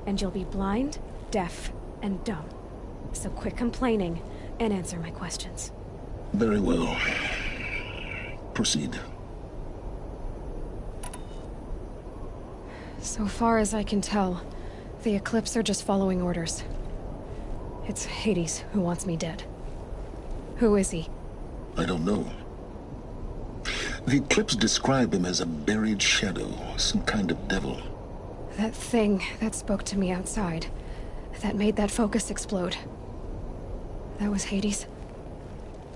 and you'll be blind, deaf, and dumb. So quit complaining and answer my questions. Very well. Proceed. So far as I can tell, the Eclipse are just following orders. It's Hades who wants me dead. Who is he? I don't know. The Eclipse describe him as a buried shadow, some kind of devil. That thing that spoke to me outside, that made that focus explode. That was Hades.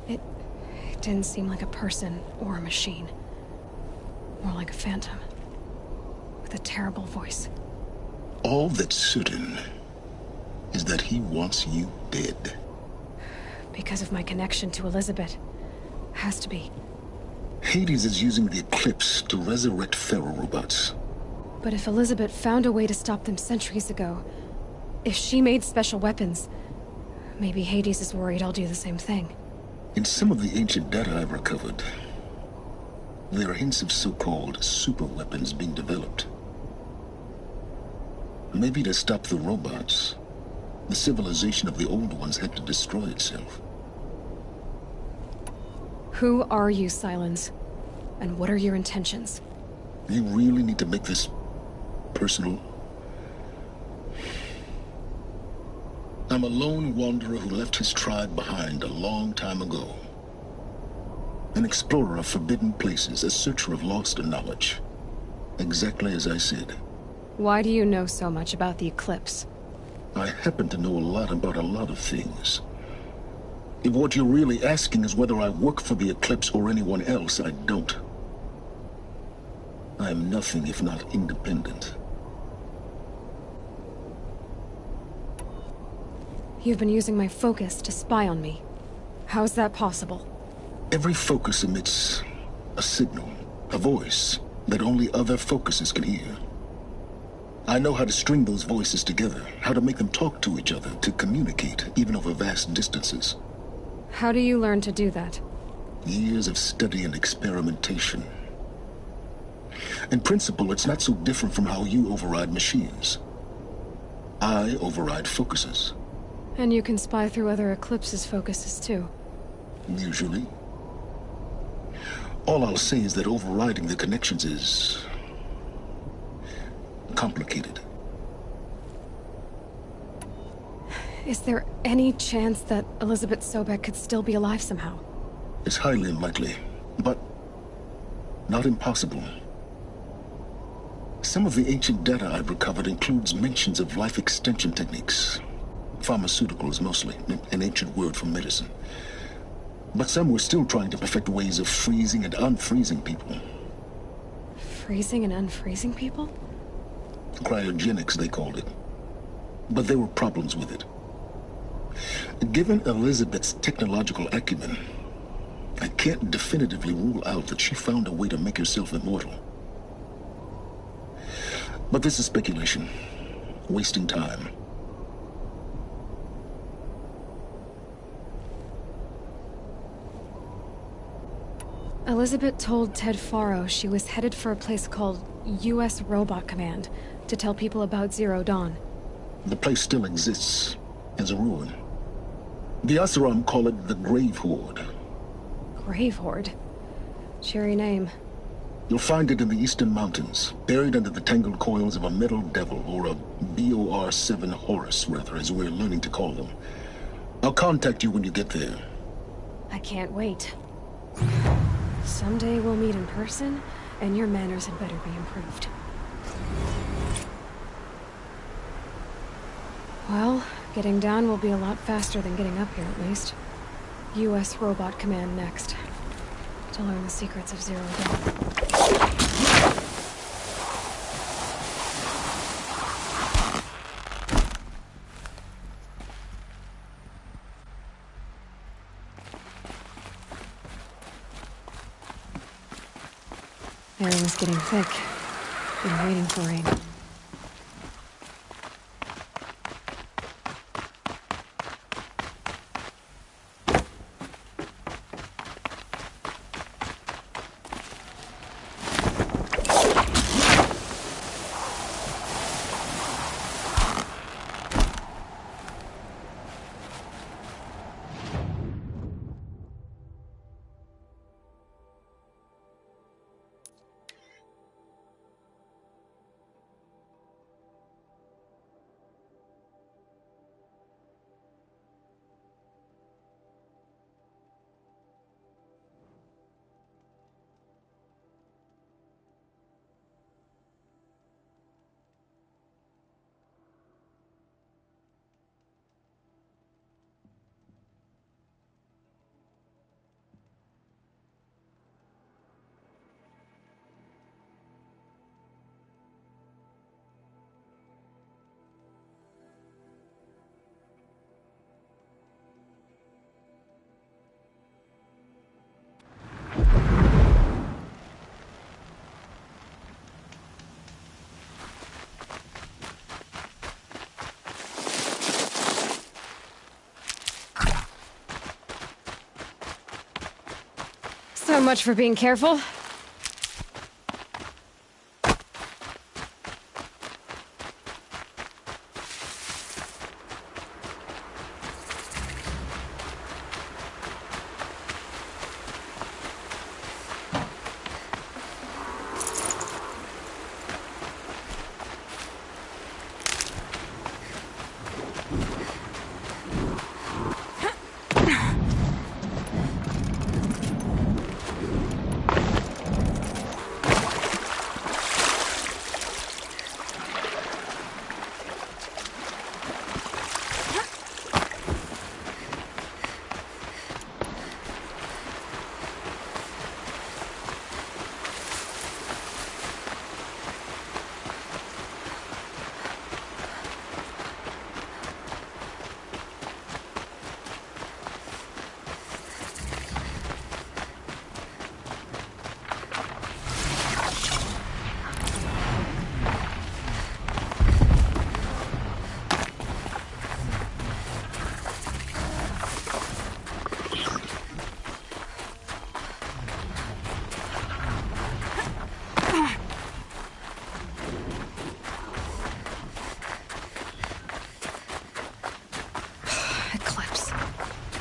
It didn't seem like a person or a machine. More like a phantom. With a terrible voice. All that's certain is that he wants you dead. Because of my connection to Elizabeth. Has to be. Hades is using the Eclipse to resurrect Pharaoh robots. But if Elizabeth found a way to stop them centuries ago, if she made special weapons, maybe Hades is worried I'll do the same thing. In some of the ancient data I've recovered, there are hints of so-called super weapons being developed. Maybe to stop the robots, the civilization of the Old Ones had to destroy itself. Who are you, Silence? And what are your intentions? You really need to make this personal? I'm a lone wanderer who left his tribe behind a long time ago. An explorer of forbidden places, a searcher of lost knowledge. Exactly as I said. Why do you know so much about the Eclipse? I happen to know a lot about a lot of things. If what you're really asking is whether I work for the Eclipse or anyone else, I don't. I am nothing if not independent. You've been using my focus to spy on me. How's that possible? Every focus emits a signal, a voice, that only other focuses can hear. I know how to string those voices together, how to make them talk to each other, to communicate, even over vast distances. How do you learn to do that? Years of study and experimentation. In principle, it's not so different from how you override machines. I override focuses. And you can spy through other Eclipse's focuses too. Usually. All I'll say is that overriding the connections is complicated. Is there any chance that Elizabeth Sobek could still be alive somehow? It's highly unlikely, but not impossible. Some of the ancient data I've recovered includes mentions of life extension techniques. Pharmaceuticals, mostly, an ancient word for medicine. But some were still trying to perfect ways of freezing and unfreezing people. Freezing and unfreezing people? Cryogenics, they called it. But there were problems with it. Given Elizabeth's technological acumen, I can't definitively rule out that she found a way to make herself immortal. But this is speculation, wasting time. Elizabeth told Ted Faro she was headed for a place called U.S. Robot Command to tell people about Zero Dawn. The place still exists as a ruin. The Oseram call it the Grave Horde. Grave Horde? Cheery name. You'll find it in the Eastern Mountains, buried under the tangled coils of a metal devil, or a BOR-7 Horus, rather, as we're learning to call them. I'll contact you when you get there. I can't wait. Someday we'll meet in person, and your manners had better be improved. Well, getting down will be a lot faster than getting up here, at least. U.S. Robot Command next. To learn the secrets of Zero Dawn. Everything's getting thick. Been waiting for rain. So much for being careful.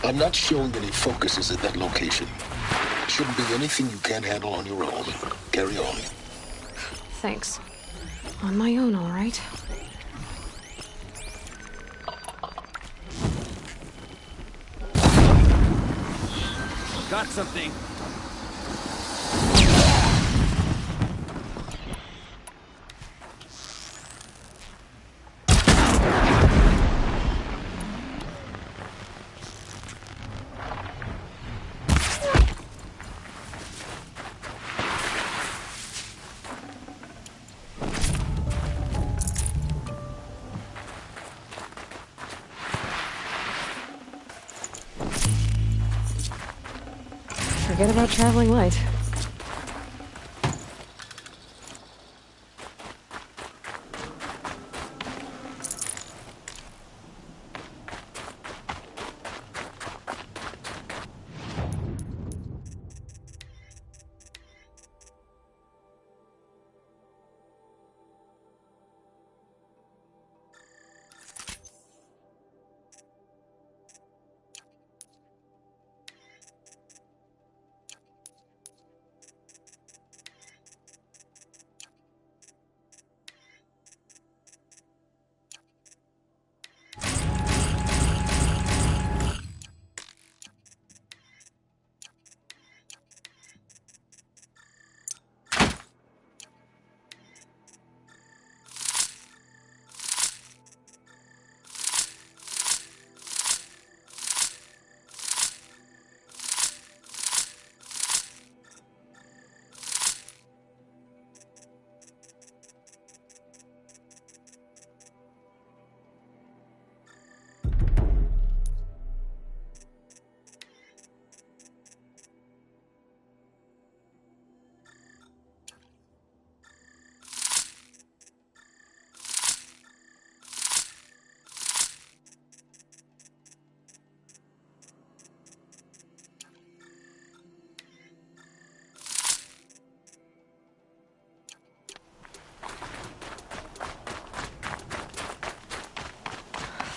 I'm not showing any focuses at that location. Shouldn't be anything you can't handle on your own. Carry on. Thanks. On my own, all right. Got something. Forget about traveling light.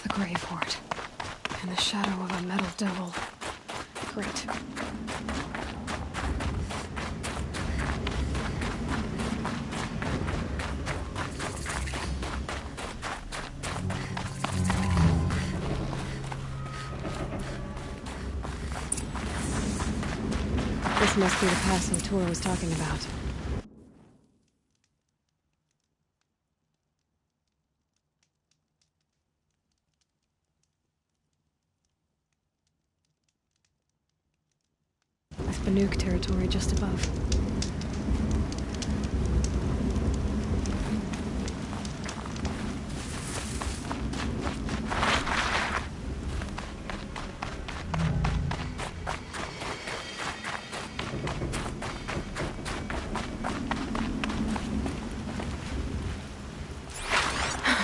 Grave hoard. In the shadow of a metal devil. Great. This must be the passing tour was talking about. Banuk territory just above.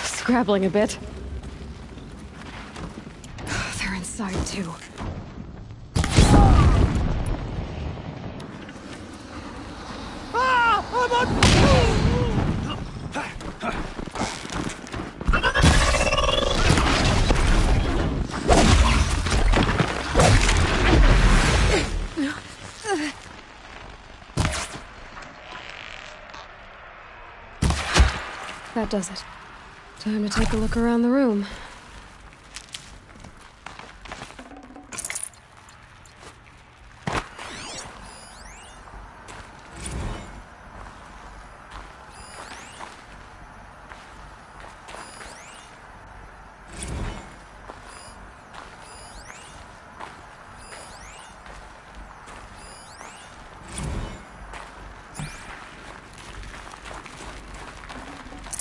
Scrabbling a bit. They're inside too. That does it. Time to take a look around the room.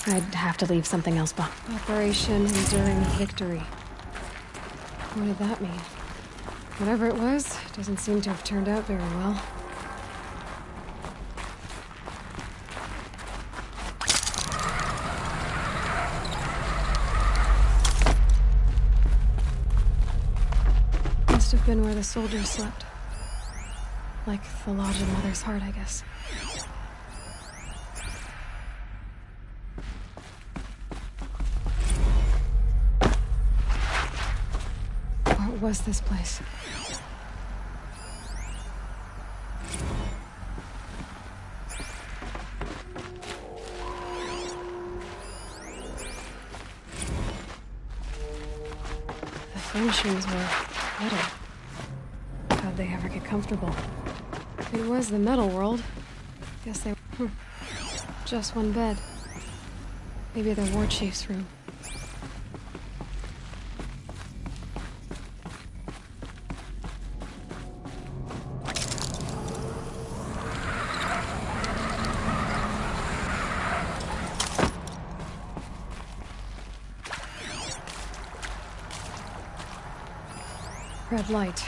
I'd have to leave something else behind. Operation Enduring Victory. What did that mean? Whatever it was, it doesn't seem to have turned out very well. Must have been where the soldiers slept. Like the Lodge of Mother's Heart, I guess. What was this place? Those machines were metal. How'd they ever get comfortable? It was the metal world. Guess they were... Just one bed. Maybe the war chief's room. Red light.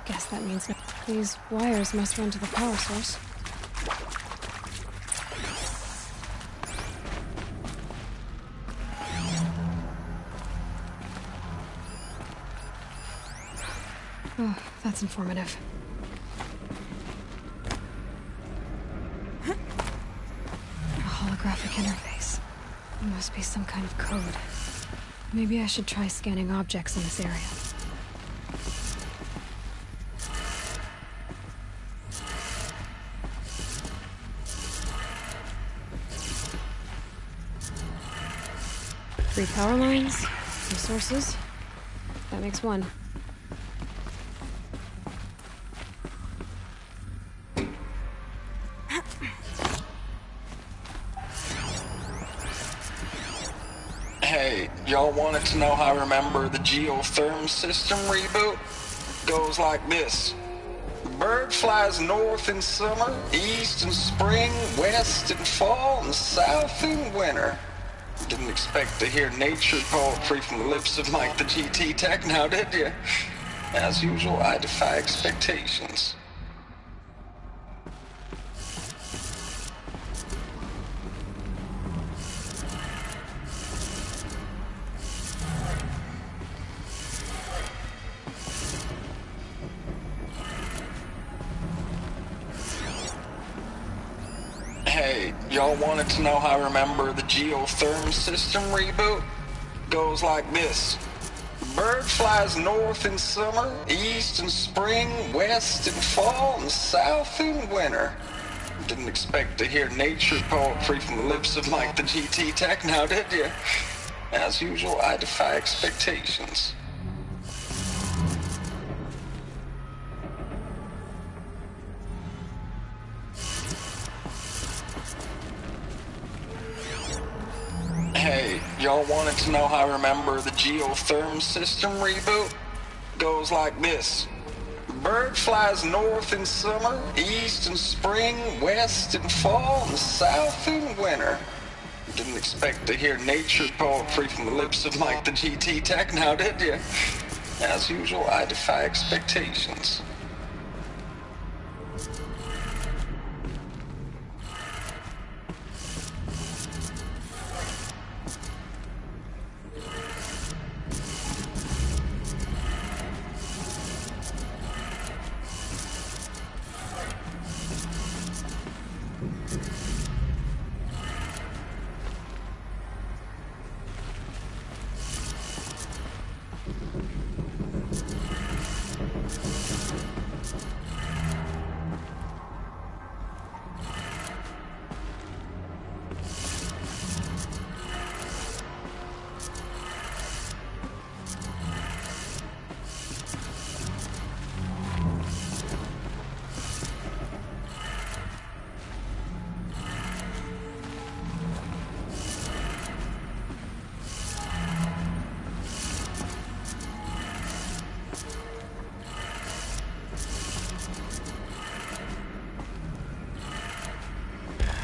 Guess that means no. These wires must run to the power source. Oh, that's informative. A holographic interface. It must be some kind of code. Maybe I should try scanning objects in this area. Three power lines, resources. That makes one. Hey, y'all wanted to know how I remember the geotherm system reboot? Goes like this. Bird flies north in summer, east in spring, west in fall, and south in winter. Didn't expect to hear nature poetry from the lips of Mike the GT Tech now, did you? As usual, I defy expectations. Hey, y'all wanted to know how I remember the geotherm system reboot? Goes like this. Bird flies north in summer, east in spring, west in fall, and south in winter. Didn't expect to hear nature poetry from the lips of Mike the GT Tech now, did you? As usual, I defy expectations. Hey, y'all wanted to know how I remember the geotherm system reboot? Goes like this. Bird flies north in summer, east in spring, west in fall, and south in winter. Didn't expect to hear nature poetry from the lips of Mike the GT Tech now, did you? As usual, I defy expectations.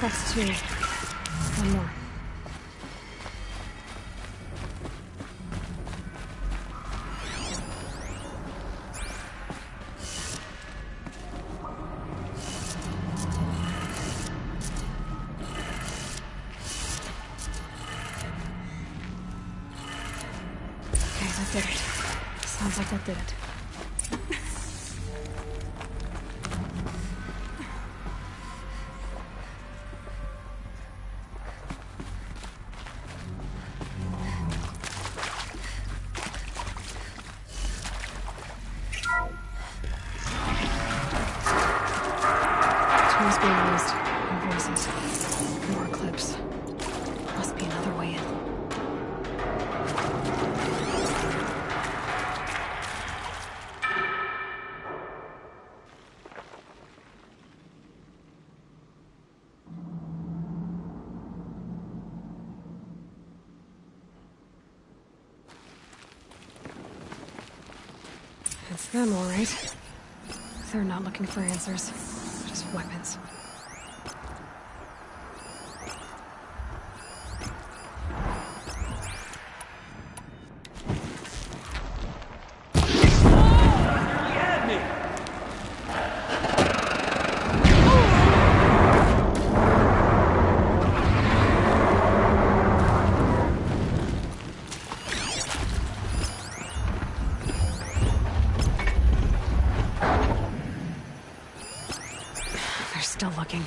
That's two. One more. Okay, that did it. Sounds like that did it. Tools being used, and voices. More clips. Must be another way in. I'm all right. They're not looking for answers, just weapons. Still looking.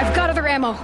I've got other ammo.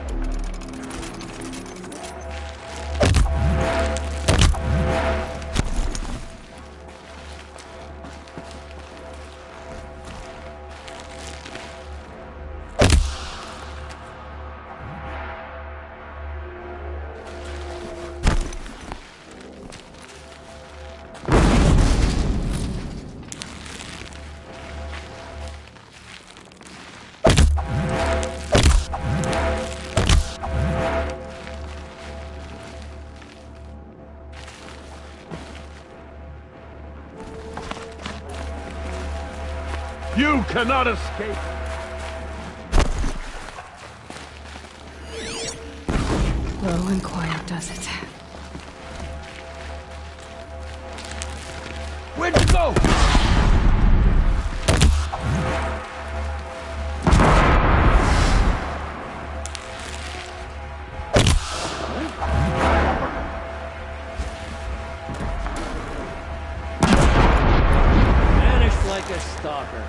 You cannot escape! Low and quiet does it. Where'd you go? Vanished like a stalker.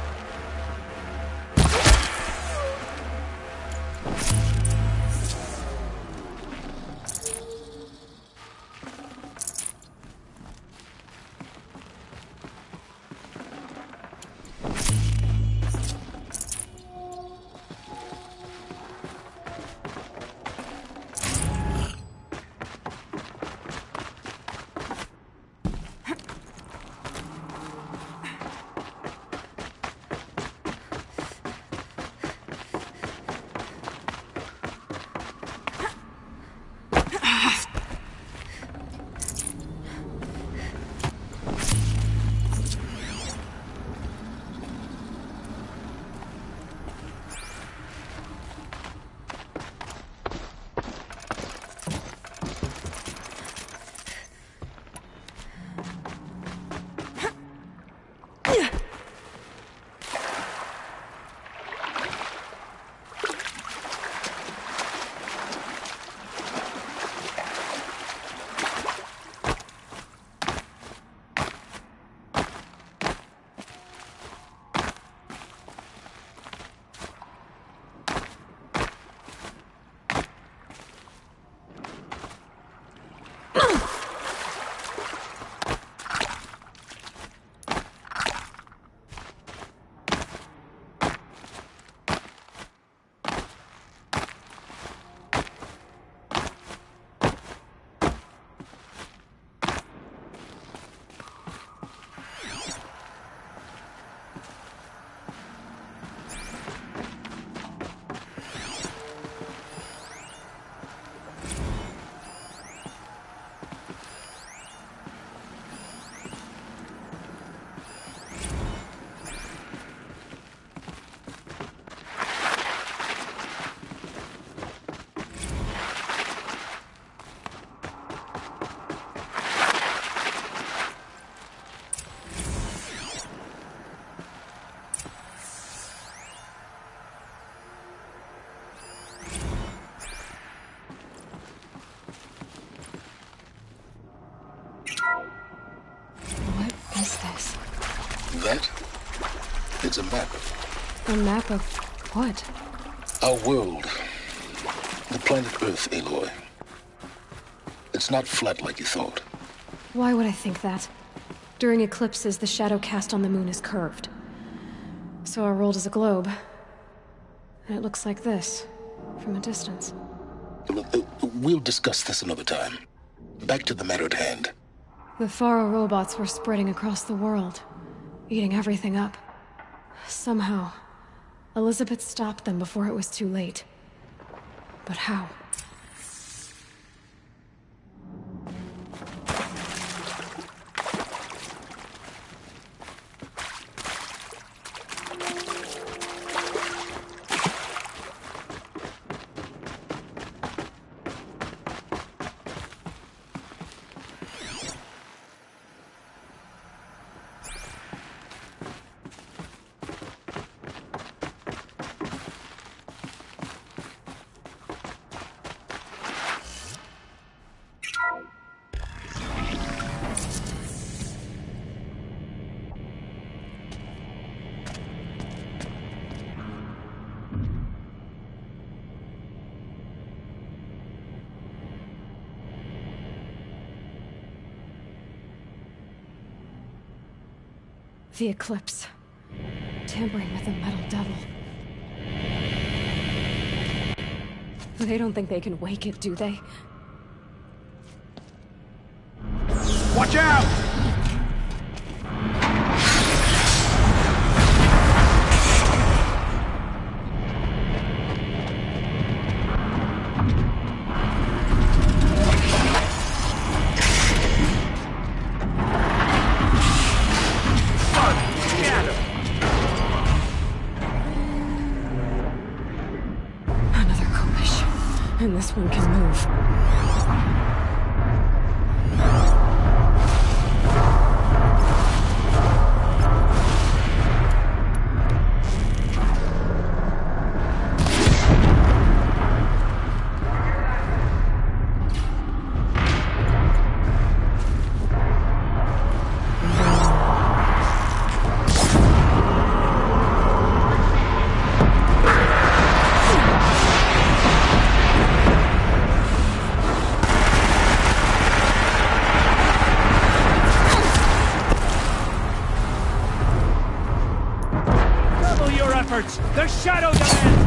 is this? That? It's a map. A map of what? Our world. The planet Earth, Aloy. It's not flat like you thought. Why would I think that? During eclipses, the shadow cast on the moon is curved. So our world is a globe. And it looks like this, from a distance. We'll discuss this another time. Back to the matter at hand. The Faro robots were spreading across the world, eating everything up. Somehow, Elizabeth stopped them before it was too late. But how? The eclipse. Tampering with the metal devil. They don't think they can wake it, do they? Watch out! And this one can move. The shadow demands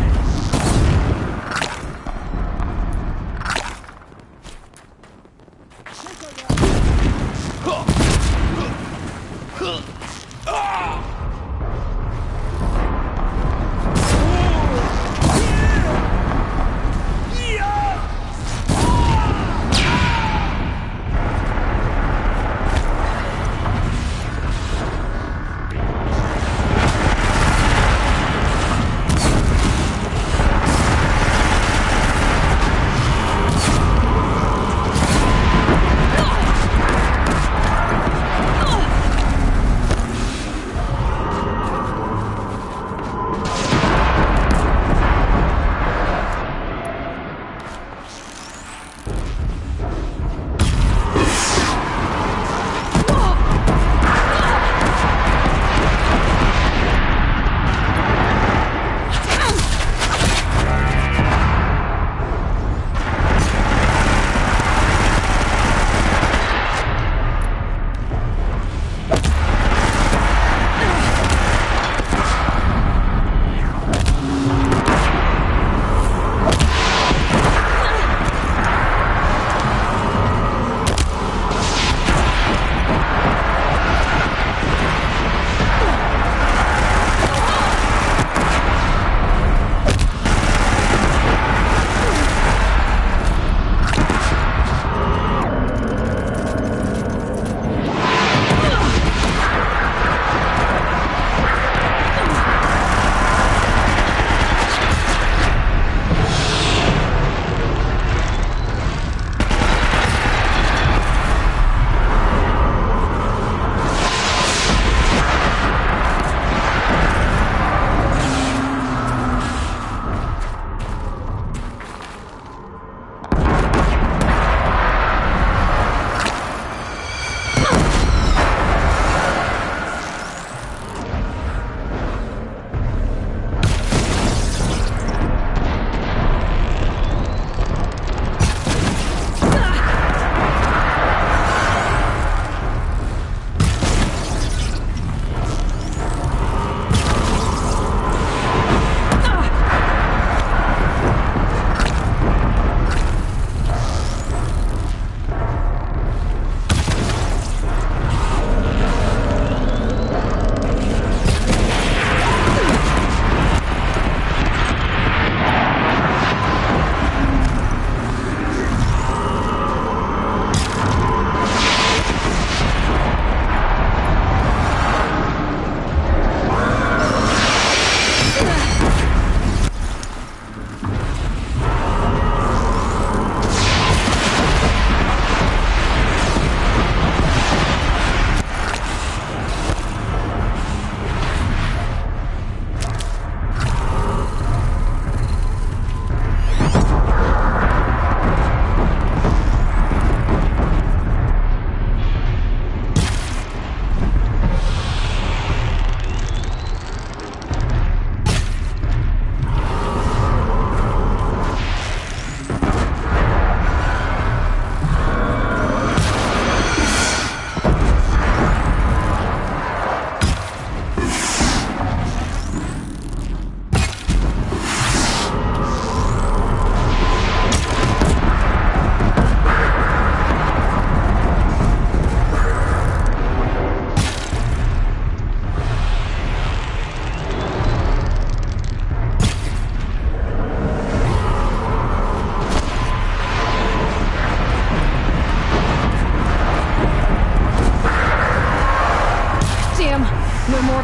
No more.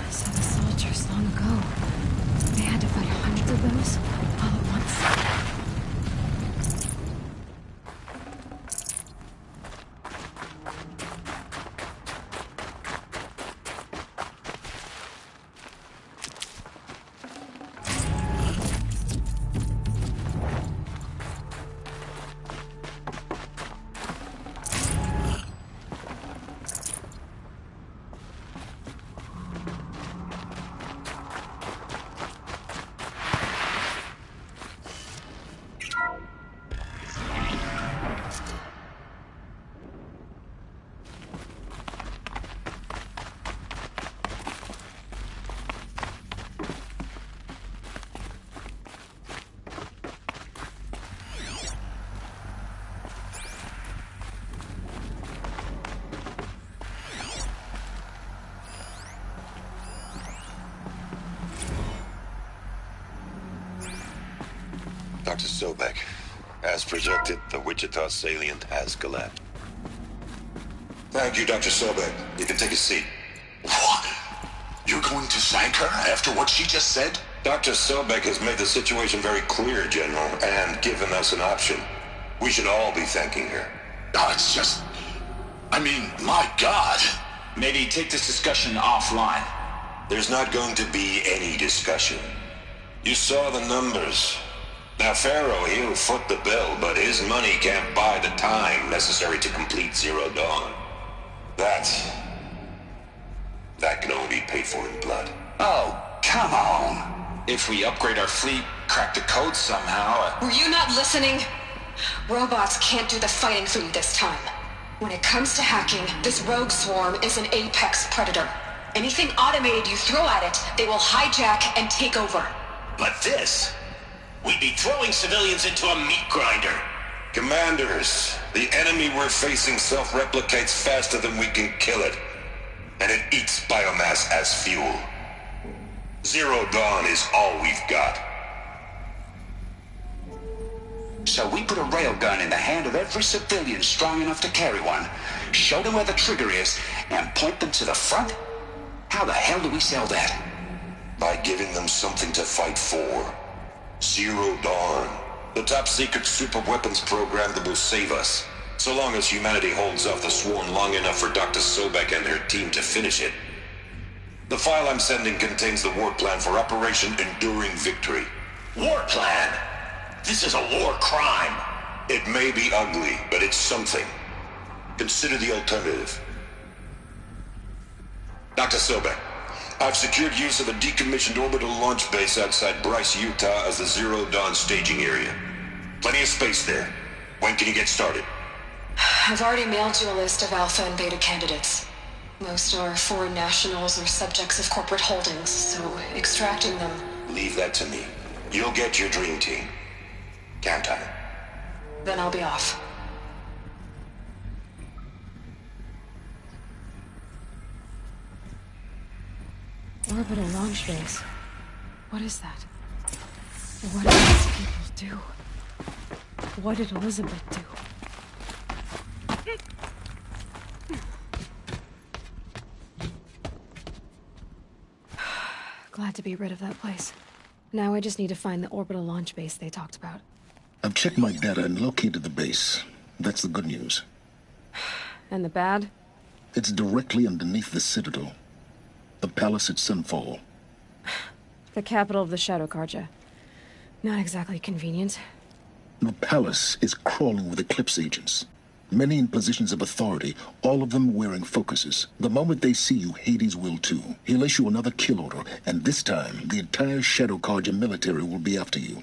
I saw the soldiers long ago. They had to fight hundreds of those all at once. Dr. Sobek, as projected, the Wichita salient has collapsed. Thank you, Dr. Sobek. You can take a seat. What? You're going to thank her after what she just said? Dr. Sobek has made the situation very clear, General, and given us an option. We should all be thanking her. Oh, it's just... I mean, my God. Maybe take this discussion offline. There's not going to be any discussion. You saw the numbers. Now, Pharaoh, he'll foot the bill, but his money can't buy the time necessary to complete Zero Dawn. That can only be paid for in blood. Oh, come on. If we upgrade our fleet, crack the code somehow... Were you not listening? Robots can't do the fighting for you this time. When it comes to hacking, this rogue swarm is an apex predator. Anything automated you throw at it, they will hijack and take over. But this... We'd be throwing civilians into a meat grinder. Commanders, the enemy we're facing self-replicates faster than we can kill it. And it eats biomass as fuel. Zero Dawn is all we've got. So we put a railgun in the hand of every civilian strong enough to carry one, show them where the trigger is, and point them to the front? How the hell do we sell that? By giving them something to fight for. Zero Dawn. The top-secret superweapons program that will save us. So long as humanity holds off the Swarm long enough for Dr. Sobek and her team to finish it. The file I'm sending contains the war plan for Operation Enduring Victory. War plan? This is a war crime. It may be ugly, but it's something. Consider the alternative. Dr. Sobek, I've secured use of a decommissioned orbital launch base outside Bryce, Utah as the Zero Dawn staging area. Plenty of space there. When can you get started? I've already mailed you a list of Alpha and Beta candidates. Most are foreign nationals or subjects of corporate holdings, so extracting them... Leave that to me. You'll get your dream team. Count on it. Then I'll be off. Orbital launch base. What is that? What did these people do? What did Elizabeth do? Glad to be rid of that place. Now I just need to find the orbital launch base they talked about. I've checked my data and located the base. That's the good news. And the bad? It's directly underneath the Citadel. The palace at Sunfall. The capital of the Shadow Carja. Not exactly convenient. The palace is crawling with Eclipse agents. Many in positions of authority, all of them wearing focuses. The moment they see you, Hades will too. He'll issue another kill order, and this time, the entire Shadow Carja military will be after you.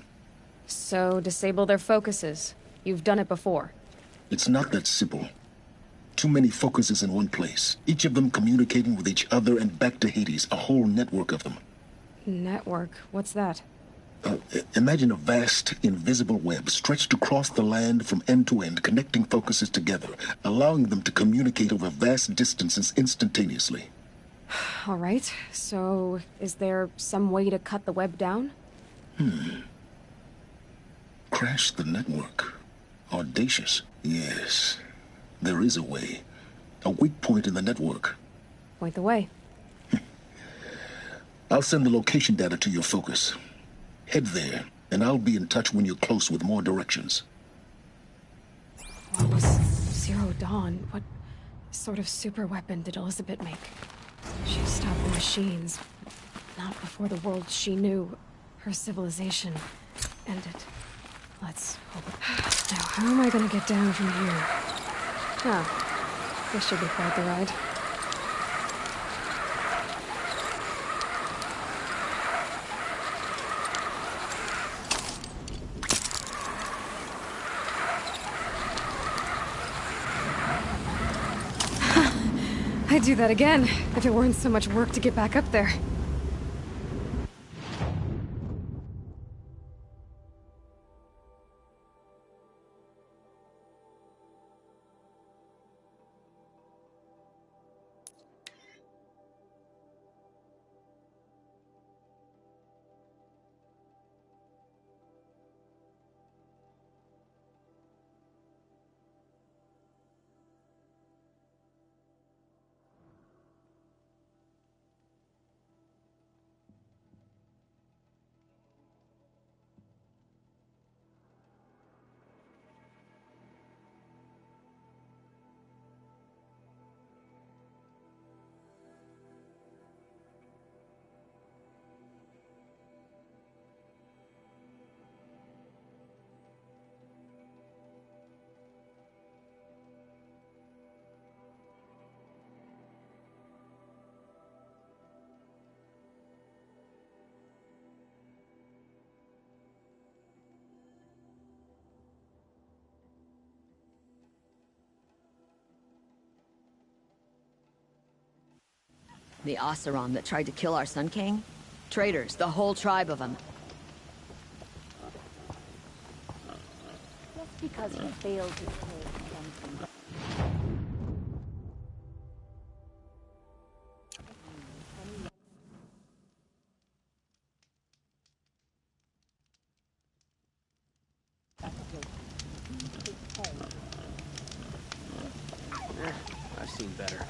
So, disable their focuses. You've done it before. It's not that simple. Too many focuses in one place, each of them communicating with each other and back to Hades, a whole network of them. Network? What's that? Imagine a vast, invisible web stretched across the land from end to end, connecting focuses together, allowing them to communicate over vast distances instantaneously. All right, so is there some way to cut the web down? Crash the network. Audacious. Yes. There is a way. A weak point in the network. Point the way. I'll send the location data to your focus. Head there, and I'll be in touch when you're close with more directions. What was Zero Dawn? What sort of super weapon did Elizabeth make? She stopped the machines, but not before the world she knew, her civilization, ended. Let's hope. Now, how am I gonna get down from here? Ah, this should be quite the ride. I'd do that again, if it weren't so much work to get back up there. The Oseram that tried to kill our Sun King? Traitors, the whole tribe of them. Just because he failed to kill something. I've seen better.